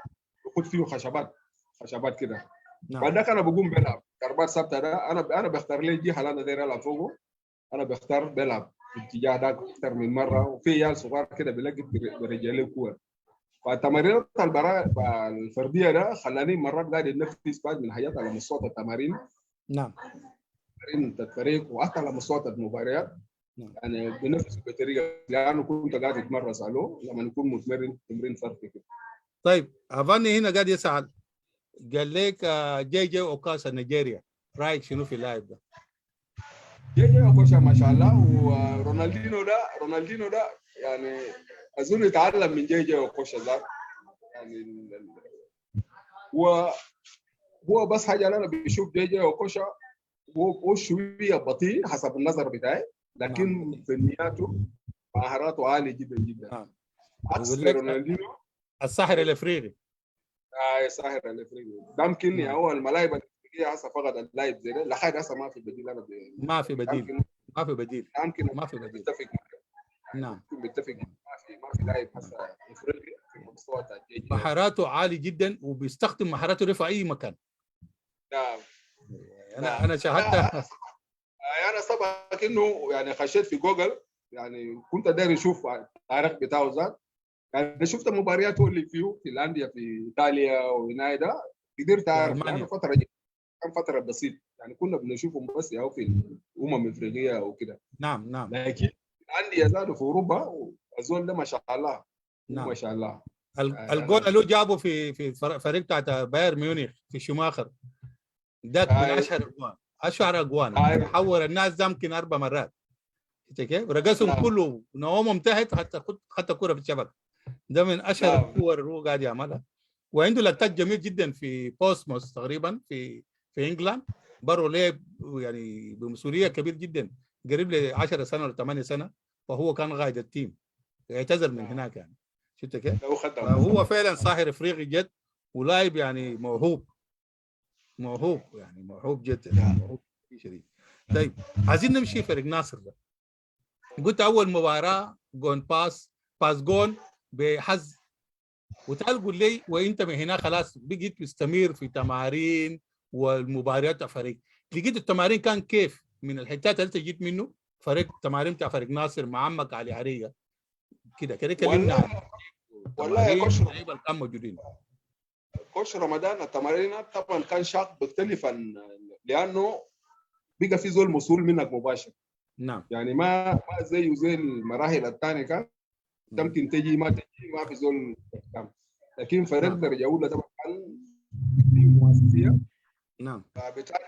وخد فيه خشبات كده. بعد ذاك انا بقوم بلعب ضربات ثابته. ده انا بختار لي جهه اللي انا داير العب فوقه. انا بختار بلعب في الاتجاه ده اكثر من مره، وفي عيال صغار كده بيلقط برجالي كور. فالتمارين الفرديه ده خلاني مرات قاعد اتنفس بعد من حياتي على مستوى التمارين. نعم تمارين الفريق وحتى على مستوى المباريات يعني بنفس بطريقه، لانه كنت قاعد اتمرس له لما نكون متمرن تمرين فردي كده. طيب افاني هنا قاعد يسأل، قال لك جي اوكاسا نيجيريا، رايك شنو في اللاعب ده؟ جي اوكاسا ما شاء الله. ورونالدينو ده يعني اظن يتعلم من جي اوكاسا ده يعني. هو بس حاجه انا بشوف جي اوكاسا هو شويه بطيء حسب النظر بتاعي، لكن فنياته مهاراته عاليه جدا جدا. عكس رونالدينو الساحر الافريقي. الساحر الافريقي ده يمكن هو الملاعب الافريقيه هسه فقط اللاعب زي ده لحد هسه ما في بديل. انا ما في بديل يمكن متفق. نعم متفق. ما في لاعب هسه افريقي في مستوى التأجيج. مهاراته عالي جدا وبيستخدم مهاراته دي في اي مكان. نعم انا شاهدتها. انا سبق انه يعني خشيت في جوجل يعني، كنت داير اشوف التاريخ بتاعه ذات. يعني شفت مباريات هو اللي فيه في الانديه في ايطاليا وهنا ده، قدرت اعرف ألمانيا. يعني كان فتره بسيطه يعني كنا بنشوفهم بس او في الامم الافريقيه وكده. نعم نعم لكن الانديه زادوا في اوروبا، الزول ده ما شاء الله، هو ما نعم. شاء الله. الجول انا اللي جابه في الفريق بتاعت بايرن ميونخ في شوماخر، ذاك من هاي اشهر اجوان، اشهر اجوان، هاي حور الناس ده يمكن 4 مرات. شفت كيف؟ رقصهم نعم كله، نومهم تحت، حتى كرة في الشبكه. ده من اشهر نعم الكور اللي هو قاعد يعملها. وعنده لتات جميل جدا في بوسموس تقريبا في انجلاند، برضه ليه يعني بمسؤوليه كبير جدا، قريب ل 10 سنه ولا 8 سنه، وهو كان قائد التيم، اعتذر من نعم هناك يعني. شفت كيف؟ لو خدم فهو فعلا صاحب افريقي جد، ولاعب يعني موهوب، موهوب يعني موهوب جدا، يعني نعم. موهوب شديد. طيب عايزين نمشي فريق ناصر ده. قلت اول مباراه جون باس جون بحظ، وتعال قول لي وانت من هنا خلاص بقيت مستمر في تمارين والمباريات بتاع فريق، لقيت التمارين كان كيف من الحتات اللي انت جيت منه فريق تمارين بتاع فريق ناصر مع عمك علي عرية كده كلمنا عن والله والله يا التمارين كوتش، واللعيبه اللي كانوا موجودين. كوتش رمضان التمارين طبعا كان شاق مختلفا، لانه بقى في زول مسؤول منك مباشر. نعم يعني ما زي المراحل الثانيه كان نعم تمكن تجي ما تجي ما في زول يهتم. لكن فريق نعم درجه اولى طبعا كان في مؤسسيه، نعم فبالتالي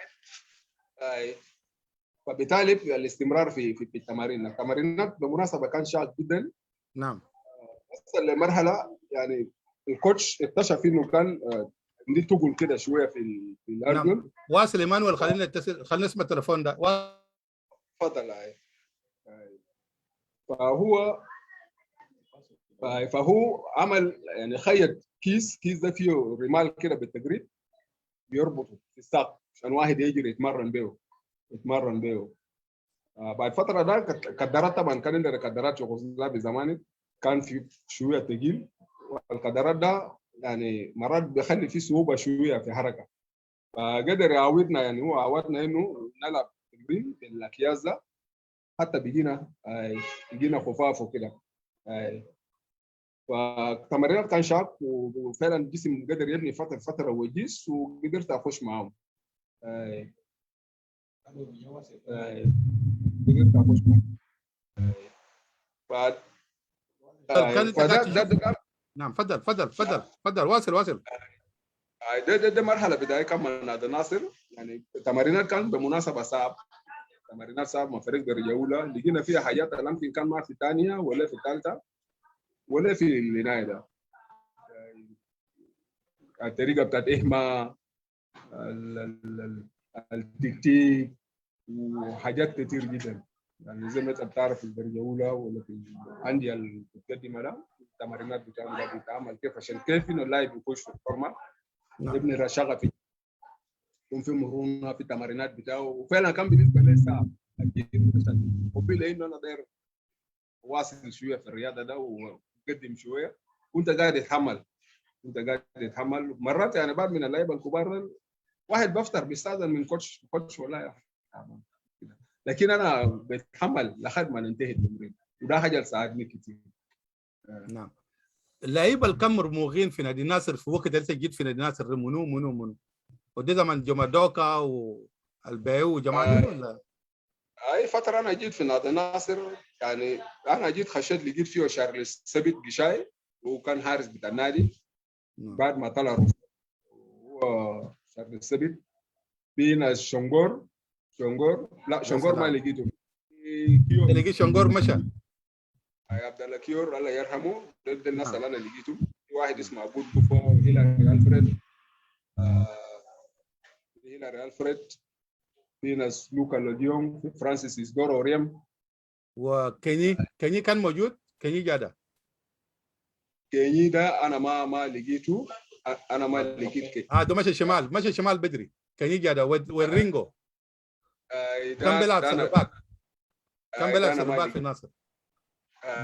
آه، فبالتالي الاستمرار في التمارين بالمناسبه كان شاق جدا. نعم وصل لمرحله يعني الكوتش اكتشف انه كان عندي تقل كده شويه في نعم. الاردن. واصل ايمانويل، خلينا نتصل، خلينا نسمع التليفون ده. تفضل فهو فهو عمل يعني خيط كيس ده فيه رمال كده بالتقريب، بيربطه في الساق عشان واحد يجري يتمرن به. بعد فتره ده كدرات، طبعا كان عندنا كدرات يوغوسلافي زمان كان في شويه ثقيل، والكدرات ده يعني مرات بيخلي فيه صعوبه شويه في حركه، فقدر يعودنا، يعني هو عودنا انه نلعب تمرين بالاكياس ده حتى بيجينا خفاف وكده. فتمرينات كان شاق، وفعلا الجسم قدر يبني فتره وجيس، وقدرت اخش معاهم. آه، قدرت اخش معاهم. ف كان انت قاعد فده ده تشوف. ده نعم فضل واصل. ده مرحله بدايه كان من نادي الناصر. يعني التمرينات كان بالمناسبه صعب، تمرينات صعب مع فريق درجه اولى، لقينا فيها حاجات اللي يمكن كان ما في الثانيه ولا في الثالثه ولا في العنايه ده. الطريقه بتاعت اهما، التكتيك، وحاجات كتير جدا. يعني زي ما انت بتعرف في الدرجه الاولى ولا في الانديه المتقدمه ده، التمرينات بتاعتها بتتعمل كيف عشان كيف انه اللاعب يخش في الفورمه، نعم يبني رشاقه، يكون في مرونه في التمرينات بتاعه. وفعلا كان بالنسبه لي صعب اكيد، عشان حبي لانه انا داير واصل شويه في الرياضه ده وقدم شويه، وانت قاعد تتحمل مرات. يعني بعد من اللعيبه الكبار واحد بفطر بيستاذن من كوتش والله يا اخي، لكن انا بتحمل لحد ما ننتهي التمرين، وده حاجه اللي ساعدني كتير. نعم. اللعيبه اللي كانوا مرموقين في نادي الناصر في وقت انت جيت في نادي الناصر منو ودي زمان جمادوكا والبيو وجماعه دول ولا؟ اي فتره انا جيت في نادي الناصر، يعني انا جيت خشيت لقيت فيه شارلز سبت قشاي، وكان حارس بتاع النادي. بعد ما طلع هو شارلز سبت، في ناس شونغور لا شونغور ما لقيته، لقيت شونغور مشى. عبد الله كيور الله يرحمه، ضد الناس اللي انا لقيته. في واحد اسمه ابو بوفو، هيلاري الفريد، في ناس لوكا لوديون، في فرانسيس إسدورو اوريم، وكيني كان موجود. كيني جاده. كيني ده انا ما لقيته، انا ما لقيت كيني. ده مشى الشمال بدري. كيني جاده والرينجو كان بيلعب سنباك، في الناصر.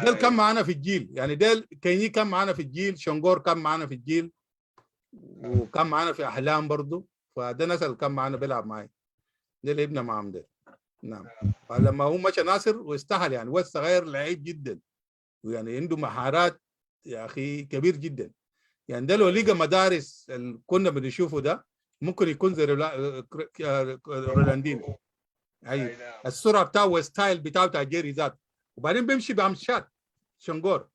ديل كان معانا في الجيل، يعني ديل كيني كان معانا في الجيل، شونغور كان معانا في الجيل، وكان معانا في احلام برضه. فده نسل كان معانا بيلعب معي، ده اللي ابنه معهم ده. نعم. فلما هو مشى ناصر واستحل، يعني هو صغير لعيب جدا، ويعني عنده مهارات يا اخي كبير جدا. يعني ده لو لقى مدارس اللي كنا بنشوفه ده ممكن يكون زي رولاندينو. ايوه السرعه بتاعه والستايل بتاعه جيري ذات، وبعدين بيمشي بامشات شنغور،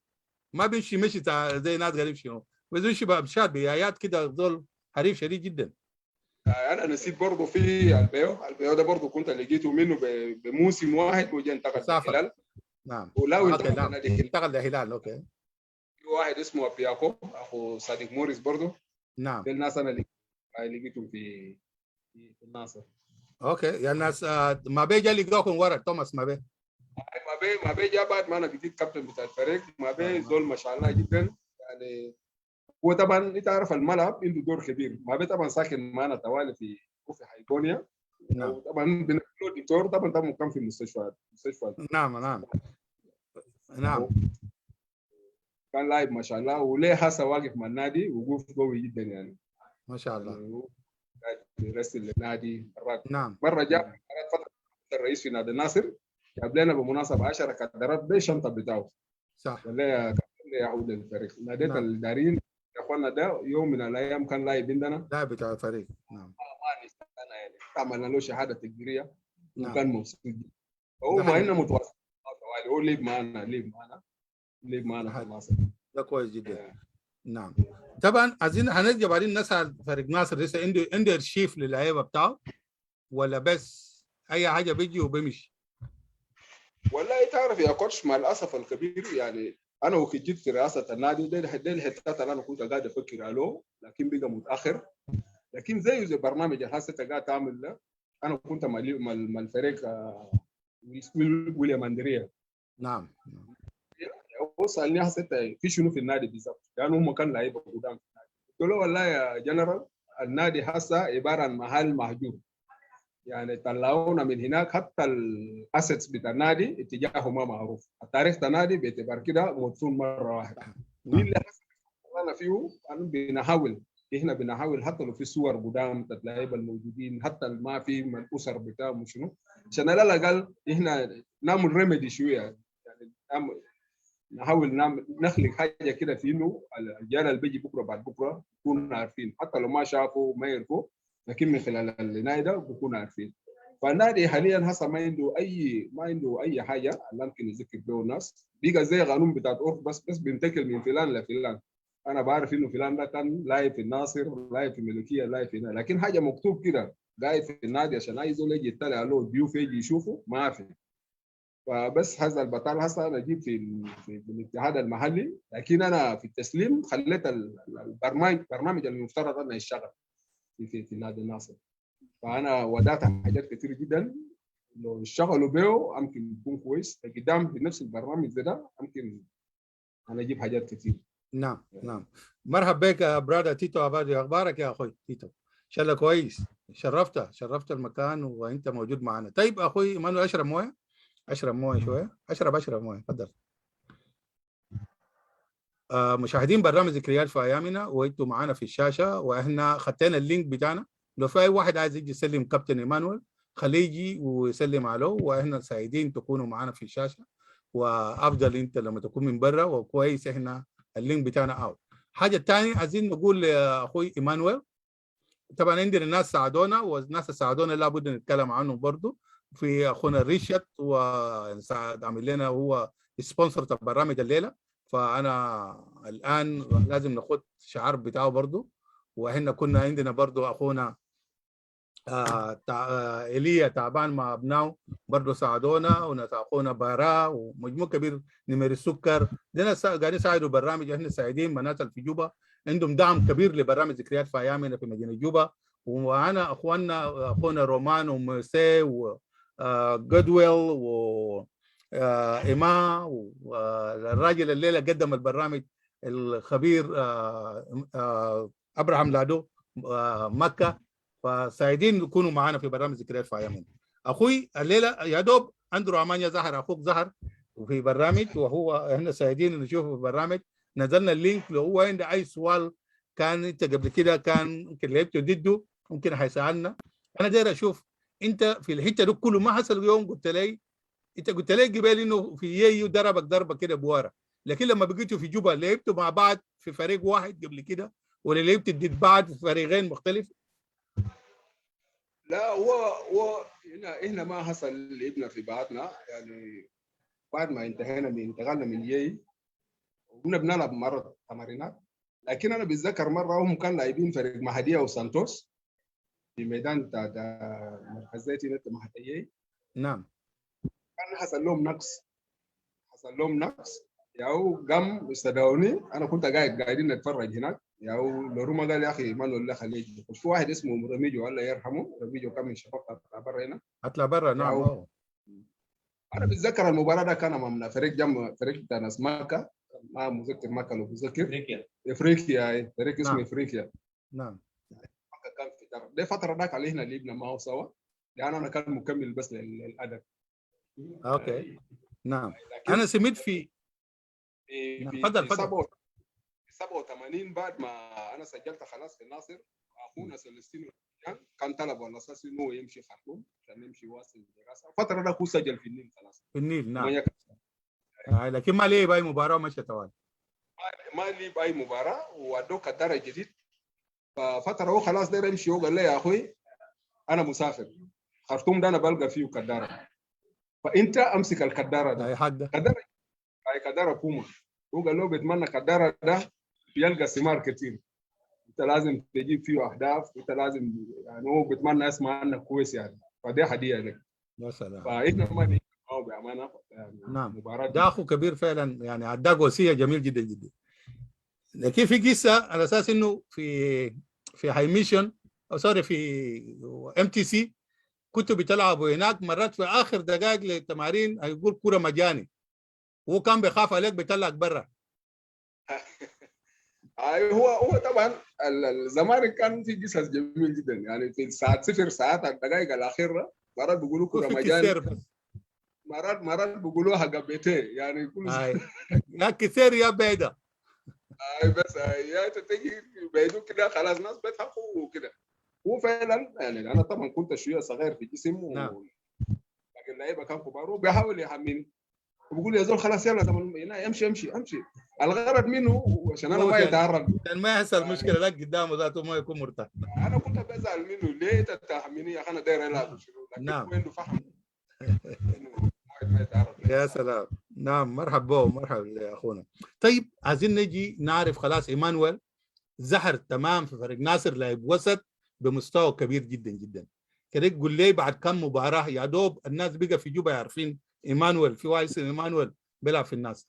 ما بيمشي مشي زي ناس قاعدين شنو، بس بيمشي بامشات بآيات كده، ظل حريف شديد جدا. انا نسيت برضه في البيو ده برضه كنت لقيته منه بموسم واحد وجا انتقل للهلال. نعم ولاوي اوكي نعم انتقل للهلال. اوكي في واحد اسمه ابياكو اخو صادق موريس برضه. نعم ده الناس انا لقيتهم في الناصر. اوكي يا الناس ما بيجي لقاكم ورا توماس ما بي ما بي جاء بعد ما انا بقيت كابتن بتاع الفريق. ما بي زول ما شاء الله جدا يعني. هو طبعا انت عارف الملعب عنده دور كبير. ما بي طبعا ساكن معنا طوالي في حيكونيا. نعم طبعا بنقول دكتور طبعا ده مقام في مستشفى نعم نعم نعم كان لاعب ما شاء الله، وليه هسه واقف مع النادي وقوف قوي جدا يعني. ما شاء الله. يعني يرسل للنادي مرات. نعم مره جاء فتره الرئيس في نادي الناصر جاب لنا بمناسبه 10 كادرات بالشنطه بتاعه. صح. قال لي يعود للفريق. ناديت نعم. الاداريين يا اخوانا ده يوم من الايام كان لاعب عندنا. لاعب بتاع الفريق. نعم. ما نستنى يعني. عملنا له شهاده تقديريه نعم. وكان مبسوط جدا. هو ما إنه متواصل. هو ليب معنا في الناصر. ده كويس جدا. نعم طبعا عايزين هنرجع بعدين نسال فريق ناصر لسه عنده ارشيف للعيبه بتاعه ولا بس اي حاجه بيجي وبيمشي؟ والله تعرف يا كوتش مع الاسف الكبير يعني انا وقت جيت في رئاسه النادي دي الحتات اللي انا كنت قاعد افكر له، لكن بقى متاخر. لكن زي برنامج هسه قاعد تعمل ده. انا كنت مع الفريق ويليام اندريا. نعم. هو سالني هسه في شنو في النادي بالضبط، لانه هم كانوا لعيبه قدام في النادي. قلت له والله يا جنرال النادي هسه عباره عن محل مهجور، يعني طلعونا من هناك حتى الاسيتس بتاع النادي اتجاهه ما معروف. التاريخ بتاع النادي باعتبار كده مدفون مره واحده. اللي انا فيه احنا بنحاول حتى لو في صور قدام اللعيبه الموجودين، حتى ما في من الاسر بتاعهم شنو، عشان على الاقل احنا نعمل ريميدي شويه يعني. نحاول نخلق حاجه كده في انه الرجال اللي بيجي بكره بعد بكره يكونوا عارفين، حتى لو ما شافوا ما يعرفوا، لكن من خلال النادي ده بيكونوا عارفين. فالنادي حاليا هسه ما عنده اي حاجه اللي ممكن يذكر به الناس. بقى زي قانون بتاع اورف بس بينتقل من فلان لفلان. انا بعرف انه فلان ده كان لاعب في الناصر، لاعب في الملكيه، لاعب في هنا، لكن حاجه مكتوب كده قاعد في النادي عشان اي زول يجي يطلع له الضيوف يجي يشوفه ما في. فبس هذا البطال هسه انا جيت في الاتحاد المحلي، لكن انا في التسليم خليت البرنامج المفترض انه يشتغل في نادي الناصر. فانا ودعت حاجات كثير جدا لو اشتغلوا به يمكن يكون كويس. قدام بنفس البرنامج ده يمكن انا اجيب حاجات كثير. نعم نعم. مرحبا بك يا برادر تيتو عبادي، اخبارك يا اخوي تيتو؟ ان شاء الله كويس. شرفت المكان وانت موجود معنا. طيب اخوي ايمانويل اشرب مويه شويه. اشرب مويه تفضل. مشاهدين برنامج ذكريات في ايامنا وانتم معنا في الشاشه، واحنا خدنا اللينك بتاعنا. لو في اي واحد عايز يجي يسلم كابتن ايمانويل خليه يجي ويسلم عليه، واحنا سعيدين تكونوا معنا في الشاشه. وافضل انت لما تكون من برا، وكويس احنا اللينك بتاعنا اوت. حاجه ثانيه عايزين نقول لاخوي ايمانويل، طبعا عندنا ناس ساعدونا، والناس ساعدونا لابد نتكلم عنهم برضه. في اخونا ريشت وعامل لنا هو سبونسر برنامج الليله، فانا الان لازم ناخذ شعار بتاعه برضه. واحنا كنا عندنا برضه اخونا ايليا تعبان مع ابنائه برضه ساعدونا، وناس اخونا باراء ومجموع كبير نمر السكر. دي ناس قاعدين يساعدوا برنامج. احنا سعيدين مناس في جوبا عندهم دعم كبير لبرنامج ذكريات في ايامنا في مدينه جوبا. وانا اخونا رومان وميرسي وجودويل وايما والراجل الليله قدم البرنامج الخبير ابراهام لادو مكه. فسعيدين يكونوا معنا في برنامج ذكريات في ايامنا. اخوي الليله يا دوب اندرو امانيا ظهر، اخوك ظهر في برنامج، وهو احنا سعيدين نشوفه في البرنامج. نزلنا اللينك لو هو عنده اي سؤال كان انت قبل كده كان ممكن لعبته ضده ممكن هيسالنا. انا داير اشوف انت في الحته دي كله. ما حصل يوم قلت لي قبل انه في ييو ضربك ضربه كده بواره، لكن لما بقيتوا في جوبا لعبتوا مع بعض في فريق واحد قبل كده ولا لعبتوا ضد بعض في فريقين مختلف؟ لا هو هنا ما حصل لعبنا في بعضنا يعني. بعد ما انتقلنا من يي وكنا بنلعب مرة تمارينات. لكن انا بتذكر مره هم كانوا لاعبين فريق مهديه وسانتوس في ميدان بتاع مركزيتي نت مهديه. نعم. كان حصل لهم نقص ياو قام استدعوني. انا كنت قاعدين نتفرج هناك ياو لوروما قال يا اخي مانو لا خليك. في واحد اسمه رميجو الله يرحمه، رميجو كان من الشباب بتاع برا هنا اطلع برا. نعم. انا بتذكر المباراه ده كان من فريق بتاع ناس ماكا، ما مذكر ماكا لو بذكر افريقيا فريق اسمه افريقيا. نعم. كان في ده فتره ذاك علينا لعبنا معه سوا لان انا كان مكمل بس للادب. اوكي. نعم. انا سمعت في تفضل 87 بعد ما انا سجلت خلاص في الناصر، اخونا سلستينو كان طلب على اساس انه يمشي خرطوم عشان يمشي واصل الدراسه. الفتره ده هو سجل في النيل خلاص. في النيل. نعم. لكن ما ليه باي مباراه مشى توالي. ما لي باي مباراه ودوك الدرجه جديد. ففتره هو خلاص داير يمشي. هو قال لي يا اخوي انا مسافر خرطوم ده انا بلقى فيه كداره، فانت امسك الكداره ده. كداره بوما. هو قال له بيتمنى كداره ده بيلقى ثمار كتير، انت لازم تجيب فيه اهداف، انت لازم يعني هو بيتمنى اسمع عنك كويس يعني، فدي هديه لك. يا سلام. فاحنا ما بامانه يعني. نعم. مباراه ده اخو كبير فعلا يعني، عداك وصيه جميل جدا جدا. لكن في قصه على اساس انه في هاي ميشن او سوري في MTC كنتوا بتلعبوا هناك مرات في اخر دقائق للتمارين هيقول كوره مجاني، هو كان بيخاف عليك بيطلعك برا. هو طبعا الزمالك كان في قصص جميل جدا يعني. في ساعات صفر ساعات الدقائق الاخيره مرات بيقولوا كوره مجاني، مرات بيقولوها قبيتين يعني كل يا كثير يا بعيده. بس يا تجي بعيدوا كده خلاص ناس بيضحكوا وكده. هو فعلا يعني انا طبعا كنت شويه صغير في جسم نعم. لكن اللعيبه كان كبار وبيحاول يحميني وبيقول يا زول خلاص يلا امشي. الغرض منه عشان انا ما يتعرض، عشان ما يحصل مشكله لك قدامه ذاته ما يكون مرتاح. انا كنت بزعل منه ليه تتهمني يا اخي انا داير العب شنو. لكن نعم. هو عنده فهم ما يتعرض. يا سلام. نعم. مرحبا يا اخونا. طيب عايزين نجي نعرف خلاص ايمانويل زهر تمام في فريق ناصر، لاعب وسط بمستوى كبير جدا جدا. كده قول لي بعد كم مباراه يا دوب الناس بقى في جوبا عارفين ايمانويل في وايس ايمانويل بيلعب في الناس،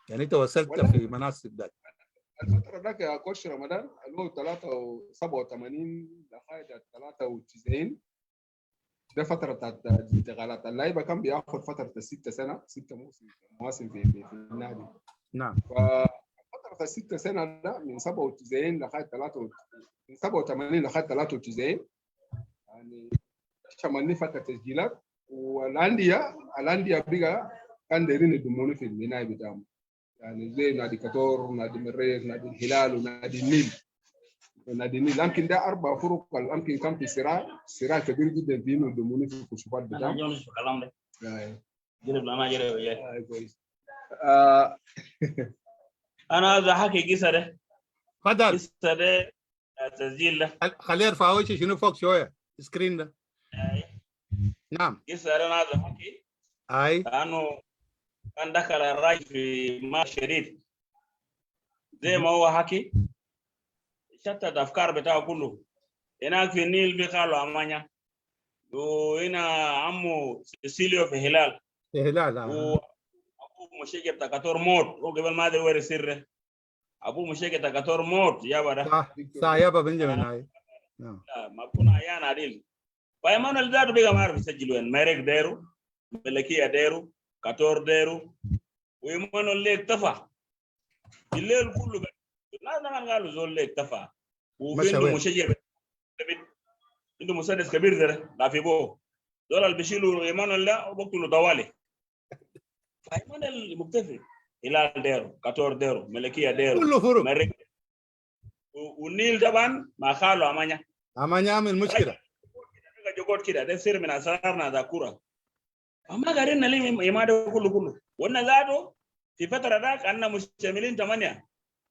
يعني انت وصلت في مناصب ذاك الفتره ذاك يا كوتش رمضان اللي هو 87 لغايه 93 ده فتره بتاعت انتقالات اللعيبه. كان بياخذ فتره 6 مواسم في النادي. نعم. ففتره 6 سنين ده من 97 لغايه 93 من 87 لغايه 93 يعني شملني فتره تسجيلات. والانديه بقى كان دايرين يضموني في البناء بتاعهم يعني زي نادي كاتور، نادي مريخ، نادي الهلال ونادي النيل. يمكن ده 4 فرق يمكن كان في صراع كبير جدا في انه يضموني في الكشوفات بتاعهم. انا في الكلام ده جرب لما جرب وياك كويس. انا عايز احكي قصه ده. تفضل. قصه ده التسجيل ده خليه يرفع وجهه شنو فوق شويه سكرين ده. نعم. قصه ده انا عايز احكي لانه كان دخل الراي في ماتش شديد زي ما هو حكي شتت الافكار بتاعه كله. هناك في النيل بيقالوا امانيا، وهنا عمو سيسيليو في هلال وابوه مشيكي بتاع كاتور موت. وقبل ما ادري وين سره ابوه مشيكي بتاع كاتور موت يابا ده صح يابا بنجمين هاي. ما كنا عيان عديل. فايمان الزاد بقى ما عارف يسجل وين. ميريك ديرو، ملكيه ديرو، كاتور ديرو، ويمان اللي اكتفى الليل كله بقى. الناس ما قالوا زول اللي اكتفى وفي عنده مشجع عنده مسدس كبير ده لا في بوه دول اللي بيشيلوا ايمان الله وبقتلوا طوالي. فايمان المكتفي هلال ديرو، كاتور ديرو، ملكيه ديرو، كله فرق. ميريك والنيل طبعا ما خالوا امانيا عامل مشكله جوجوت كده. ده سر من اسرارنا ذا كوره. اما قارنا ليه ما ده كله وانا زادو في فتره ذاك عندنا مشتملين 8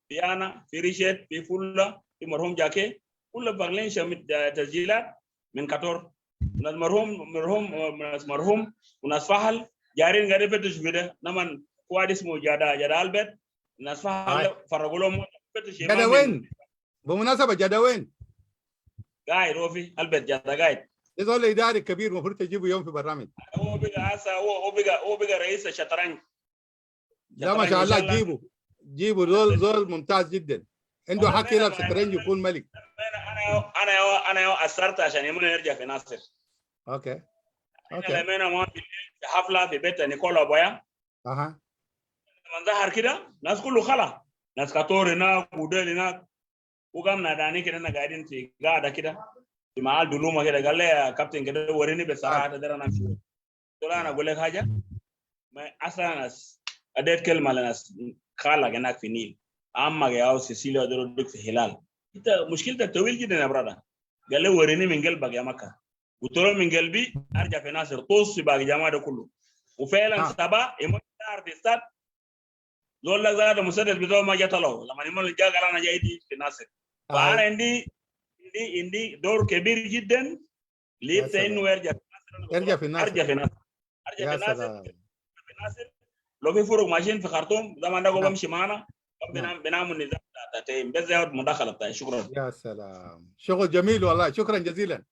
في انا في ريشيد في فله في مرحوم جاكي كل باغلين تسجيلات من كاتور ناس مرحوم وناس فحل جارين قاعدين يفتشوا كده نمن واحد اسمه جادا البرت ناس فحل فرقوا لهم جادا وين؟ بمناسبه جادا وين؟ قاعد هو في البرت جادا قاعد يظل اداري كبير المفروض تجيبه يوم في برنامج. هو بقى هسه هو بقى رئيس الشطرنج. لا ما شاء الله جيبه زول ممتاز جدا عنده حق يلعب شطرنج يكون ملك. انا اثرت عشان يمون يرجع في ناصر. اوكي لما في حفله في بيت نيكولا بويا من ظهر كده ناس كله خلا ناس كاتور هناك وديل هناك وقامنا داني كده قاعدين في قاعده كده في محل دلومه كده قال لي يا كابتن كده وريني بصراحه تقدر انا امشي. قلت له انا اقول لك حاجه ما اصلا ناس اديت كلمه لناس خالق هناك في النيل اما يا سيسيليا دول في هلال انت مشكلتك طويل جدا يا برادة. قال لي وريني من قلبك يا مكه. قلت له من قلبي ارجع في ناصر طوس باقي الجماعه ده كله وفعلا سبا يمون تعرف استاد زول لك زاد المسدس بتاعه ما جاء طلعه لما يمون جاء قال انا جاي في ناصر. فانا عندي دور كبير جدا ليبت انه يرجع في ناصر ارجع في ناصر لو في فرق ماشيين في خرطوم زمان ده بمشي معنا بنعمل نظام تاعتين بس زي المداخله بتاعي. شكرا. يا سلام شغل جميل والله شكرا جزيلا.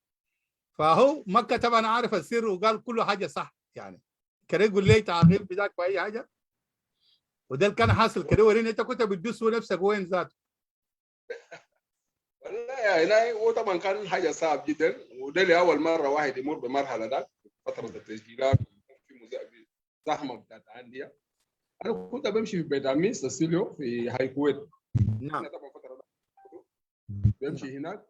فهو مكه طبعا عارف السر وقال كل حاجه صح يعني كده يقول لي تعقيب بذاك باي حاجه وده اللي كان حاصل كده. وريني انت كنت بتدوس نفسك وين ذاته. والله يعني هو طبعا كان حاجه صعب جدا وده لاول مره واحد يمر بمرحله ده فتره التسجيلات في زحمه بتاعت عندي. انا كنت بمشي في بيت عمي سيسيليو في هاي كويت. نعم. طبعا فتره بمشي هناك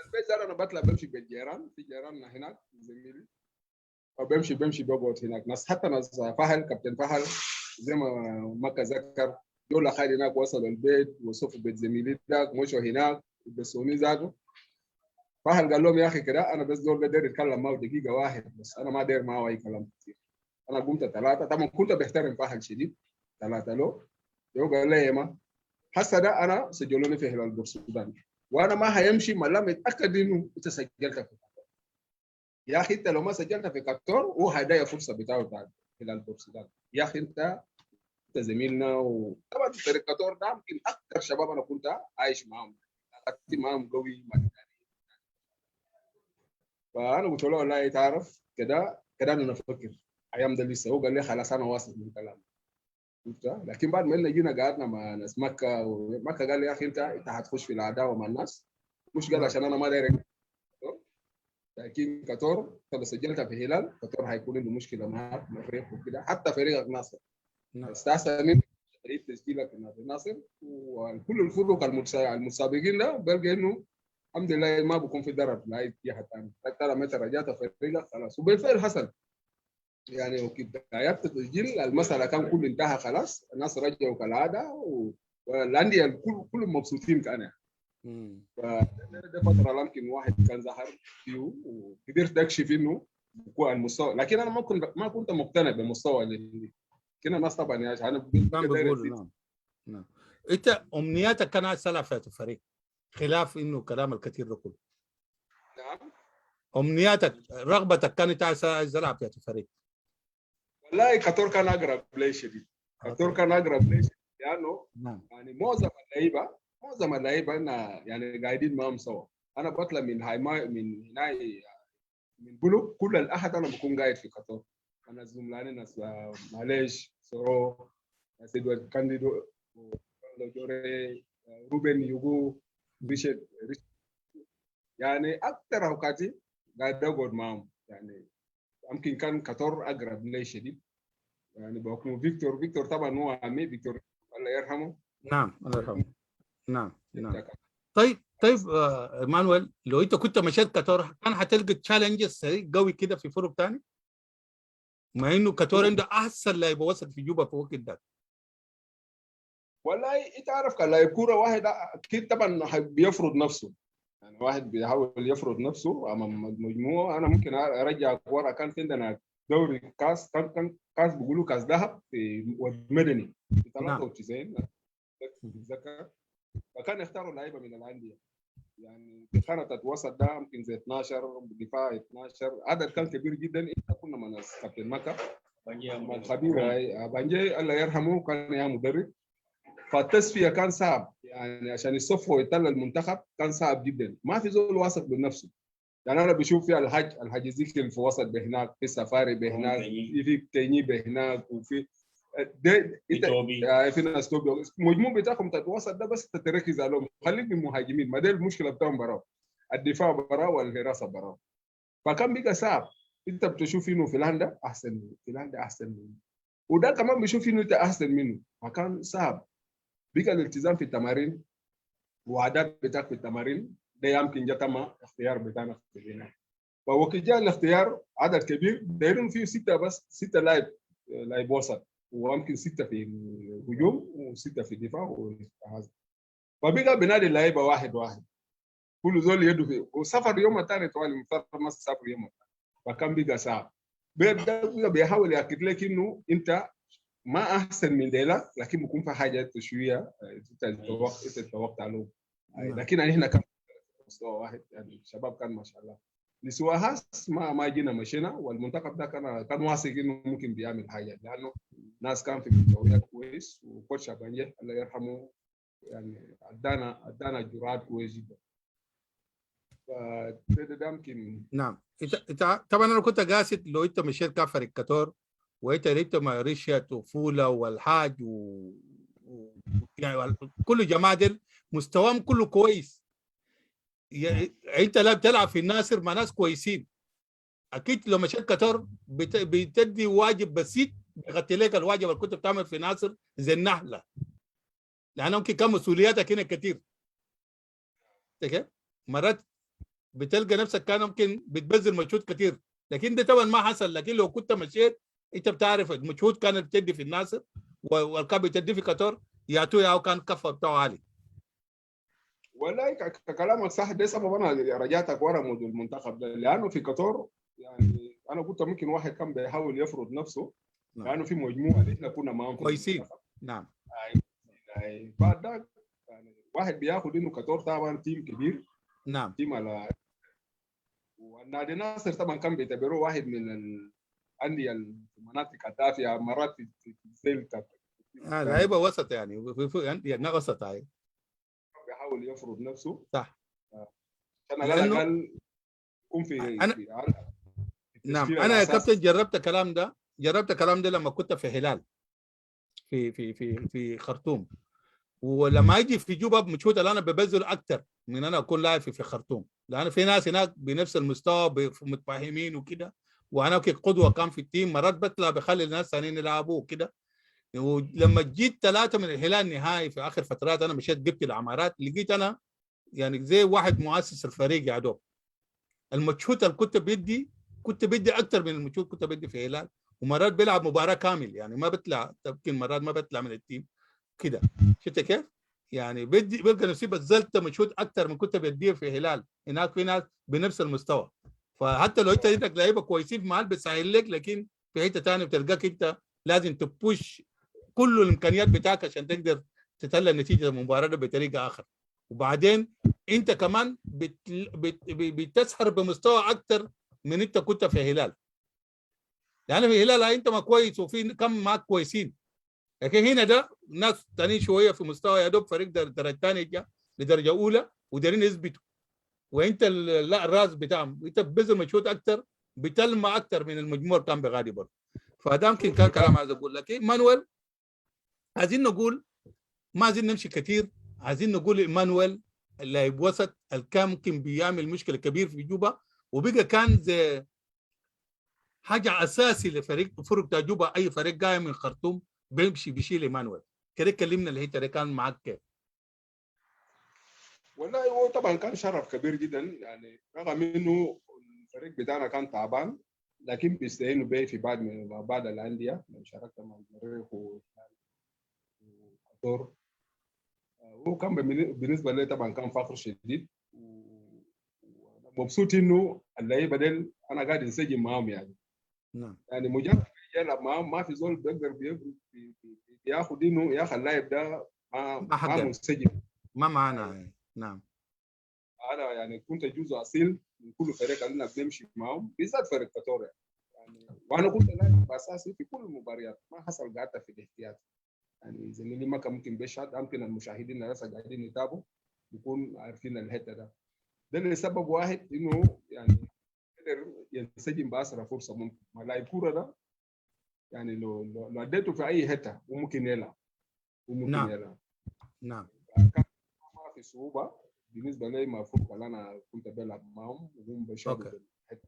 البيت ده انا بطلع بمشي بيت جيران في جيراننا هناك زميلي بمشي بقعد هناك ناس حتى ناس فهل كابتن فهل زي ما مكه ذكر دول خالي هناك وصلوا البيت وصفوا بيت زميلي ذاك مشوا هناك بسوني ذاته. فهل قال لهم يا اخي كده انا بس دول بدي اتكلم معه دقيقه واحد بس انا ما داير معه اي كلام كثير. انا قمت 3 طبعا كنت بحترم فهل شديد 3 له يو قال لي ما هسه ده انا سجلوني في هلال بورسودان وانا ما هيمشي ما لم يتاكد انه انت سجلت في كاتور. يا اخي انت لو ما سجلت في كاتور هو هيضيع فرصه بتاعه بتاع هلال بورسودان. يا اخي انت زميلنا وطبعا فريق كاتور ده يمكن اكثر شباب انا كنت عايش معاهم علاقتي معاهم قوي. فانا قلت له لا تعرف كده انا نفكر ايام ده لسه. هو قال لي خلاص انا واثق من كلامك. لكن بعد ما جينا قعدنا مع ناس مكه ومكه قال لي يا اخي انت هتخش في العداوه مع الناس مش قال عشان انا ما داير. لكن كاتور انت سجلتها في هلال كاتور هيكون عنده مشكله معك مع فريق وكده حتى فريقك ناصر استحسن فريق تسجيلك في ناصر وكل الفرق المسابقين ده بلقى انه الحمد لله ما بكون في ضرر لاي جهه ثانيه. ترى متى رجعت فريقك خلاص وبالفعل حصل يعني وبدايات التسجيل المساله كان كله انتهى خلاص الناس رجعوا كالعاده والانديه كلهم مبسوطين كان. فده فتره يمكن واحد كان ظهر فيه وقدرت اكشف انه المستوى لكن انا ما كنت مقتنع بالمستوى اللي كنا الناس طبعا يا انا بقول نعم. انت امنياتك كان عايز تلعب في الفريق خلاف انه كلام الكثير ده كله. نعم. امنياتك رغبتك كانت عايز تلعب في الفريق. والله كاتور كان اقرب لي شديد. كاتور كان اقرب لي شديد لانه يعني معظم اللعيبه يعني قاعدين معهم سوا. انا بطلع من هنا من بلوك كل الاحد انا بكون قاعد في كاتور. انا زملاني ناس معلش سورو ناس ادوارد كانديدو جوري روبن يوغو ريشارد يعني اكثر اوقاتي قاعد اقعد معهم. يعني يمكن كان كاتور اقرب لي شديد يعني بحكم فيكتور طبعا هو عمي فيكتور الله يرحمه. نعم الله يرحمه. نعم. طيب مانويل لو انت كنت مشيت كاتور كان هتلقى تشالنجز قوي كده في فرق ثاني مع انه كاتور عنده احسن لاعب وسط في جوبا في الوقت ده. والله انت عارف كان لاعب كوره واحد اكيد طبعا بيفرض نفسه يعني واحد بيحاول يفرض نفسه امام مجموعه. انا ممكن ارجع ورا كان في عندنا دوري كاس، كان كاس بيقولوا كاس ذهب في مدني في نعم 93 بتذكر. فكان يختاروا لعيبه من الانديه، يعني في خانه الوسط ده يمكن زي 12 دفاع 12 عدد كان كبير جدا. احنا كنا من كابتن مكه الخبير بانجي الله يرحمه كان يا مدرب. فالتصفيه كان صعب يعني عشان يصفوا يطلع المنتخب كان صعب جدا، ما في زول واثق بنفسه. يعني انا بشوف في الحاج زيكل في وسط بهناك، في سفاري بهناك، في تيني بهناك، وفي ده في ناس توبي. المجموع بتاعكم الوسط ده بس تركز عليهم، خليك من المهاجمين، ما ده المشكله بتاعهم برا، الدفاع برا والحراسه برا. فكان بقى صعب. انت بتشوف انه فنلندا احسن منه، فنلندا احسن منه، وده كمان بيشوف انه انت احسن منه، فكان صعب. بقى الالتزام في التمارين وعادات بتاعك في التمارين ده يمكن جا تم اختيار بتاعنا في البناء. فوقت جاء الاختيار عدد كبير دايرين فيه 6 بس، 6 لاعب وسط، ويمكن 6 في الهجوم و6 في الدفاع وهذا. فبقى بنادي اللعيبه واحد واحد، كل زول يده فيه، وسافر يوم الثاني طوال المفترض ما سافر يوم الثاني، فكان بقى صعب. بقى بيحاول ياكد لك انه انت ما احسن من ديلا، لكن بيكون في حاجه شويه انت تتوقع له. لكن احنا كان مستوى واحد، يعني الشباب كان ما شاء الله. لسوى هاس ما جينا مشينا، والمنتخب ده كان واثق انه ممكن بيعمل حاجه، لانه ناس كان في مستويات كويس، وكوتش بانجي الله يرحمه يعني ادانا جرعات كويس جدا. فده يمكن. نعم. انت طبعا انا كنت قاصد لو انت مشيت كافر الكتور وانت مع ريشيات وفولا والحاج يعني كل الجماعه دول مستواهم كله كويس. انت لا بتلعب في الناصر مع ناس كويسين، اكيد لو مشيت كتور بتدي واجب بسيط بيغطي لك الواجب اللي كنت بتعمل في ناصر زي النحله، لانه ممكن كان مسؤولياتك هنا كتير. كيف؟ مرات بتلقى نفسك كان ممكن بتبذل مجهود كتير، لكن ده طبعا ما حصل. لكن لو كنت مشيت انت بتعرف المجهود كانت بتدي في الناصر والكاب بتدي في قطر، يا كان كفه بتاعه عالي. والله كلامك صح، ده سبب انا رجعتك ورا المنتخب ده، لانه في قطر يعني انا قلت ممكن واحد كان بيحاول يفرض نفسه، نعم. لانه في مجموعه اللي احنا كنا معاهم كويسين. نعم. بعد ذاك يعني واحد بياخذ انه قطر طبعا تيم كبير. نعم. تيم على والنادي ناصر طبعا كان بيعتبروه واحد من الانديه في المناطق الدافئه، مرات في الزيل لعيبه وسط يعني يعني وسط هاي. بيحاول يفرض نفسه صح. عشان على الاقل يكون في نعم. انا يا كابتن جربت الكلام ده لما كنت في هلال في خرطوم، ولما اجي في جوبا مشهود انا ببذل اكثر من انا اكون لاعب في خرطوم، لان في ناس هناك بنفس المستوى متفاهمين وكده، وانا قدوه كان في التيم، مرات بطلع بخلي الناس ثانيين يلعبوا وكده. ولما جيت 3 من الهلال نهائي في اخر فترات انا مشيت جبت العمارات، لقيت انا يعني زي واحد مؤسس الفريق يا دوب. المجهود اللي كنت بدي اكثر من المجهود كنت بدي في هلال، ومرات بيلعب مباراه كامل يعني ما بطلع، يمكن مرات ما بطلع من التيم كده. شفت كيف؟ يعني بلقى نفسي بذلت مجهود اكثر من كنت بديه في هلال. هناك في ناس بنفس المستوى، فحتى لو انت عندك لعيبه كويسين في محل بتسهل لك، لكن في حته ثانيه بتلقاك انت لازم تبوش كل الامكانيات بتاعك عشان تقدر تطلع نتيجه المباراه بطريقه اخر. وبعدين انت كمان بتسهر بمستوى اكثر من انت كنت في هلال، لان يعني في هلال انت ما كويس وفي كم معك كويسين، لكن هنا ده ناس ثانيين شويه في مستوى يا دوب فريق درجه ثانيه لدرجه اولى ودارين يثبتوا، وانت لا الراس بتاعهم انت بذل مجهود اكثر بتلمع اكثر من المجموع كان بغادي برضه. فده يمكن كان كلام عايز اقول لك. مانويل عايزين نقول ما عايزين نمشي كثير، عايزين نقول ايمانويل اللاعب وسط اللي كان ممكن بيعمل مشكله كبير في جوبا، وبقى كان زي حاجه اساسي لفريق بتاع جوبا. اي فريق قايم من خرطوم بيشيل ايمانويل. كده كلمنا الحته دي كان معاك كيف؟ والله هو طبعا كان شرف كبير جدا، يعني رغم انه الفريق بتاعنا كان تعبان، لكن بيستعينوا به في بعض الانديه. شاركت مع المريخ وقطر، هو كان بالنسبه لي طبعا كان فخر شديد، ومبسوط انه اللعيبه ديل انا قاعد انسجم معاهم يعني. نعم يعني مجرد يلعب معاه ما في زول بيقدر بياخد انه يا اخي اللاعب ده ما ما حقنا منسجم. ما معنا. نعم انا يعني كنت جزء اصيل من كل فريق اللي بنمشي معهم بالذات فريق كاتوريا يعني، وانا كنت لاعب اساسي في كل المباريات، ما حصل قعدت في الاحتياط. يعني زميلي ما كان ممكن بيشهد، يمكن المشاهدين اللي لسه قاعدين يتابعوا يكون عارفين الحته ده لسبب واحد انه يعني قدر ينسجم باسرع فرصه ممكن مع لاعب كوره ده. يعني لو اديته في اي حته وممكن يلعب نعم يلعب. نعم كان ما في صعوبه بالنسبه لي مع فوق اللي انا كنت بلعب معهم وهم بيشهدوا اوكي. بالحته.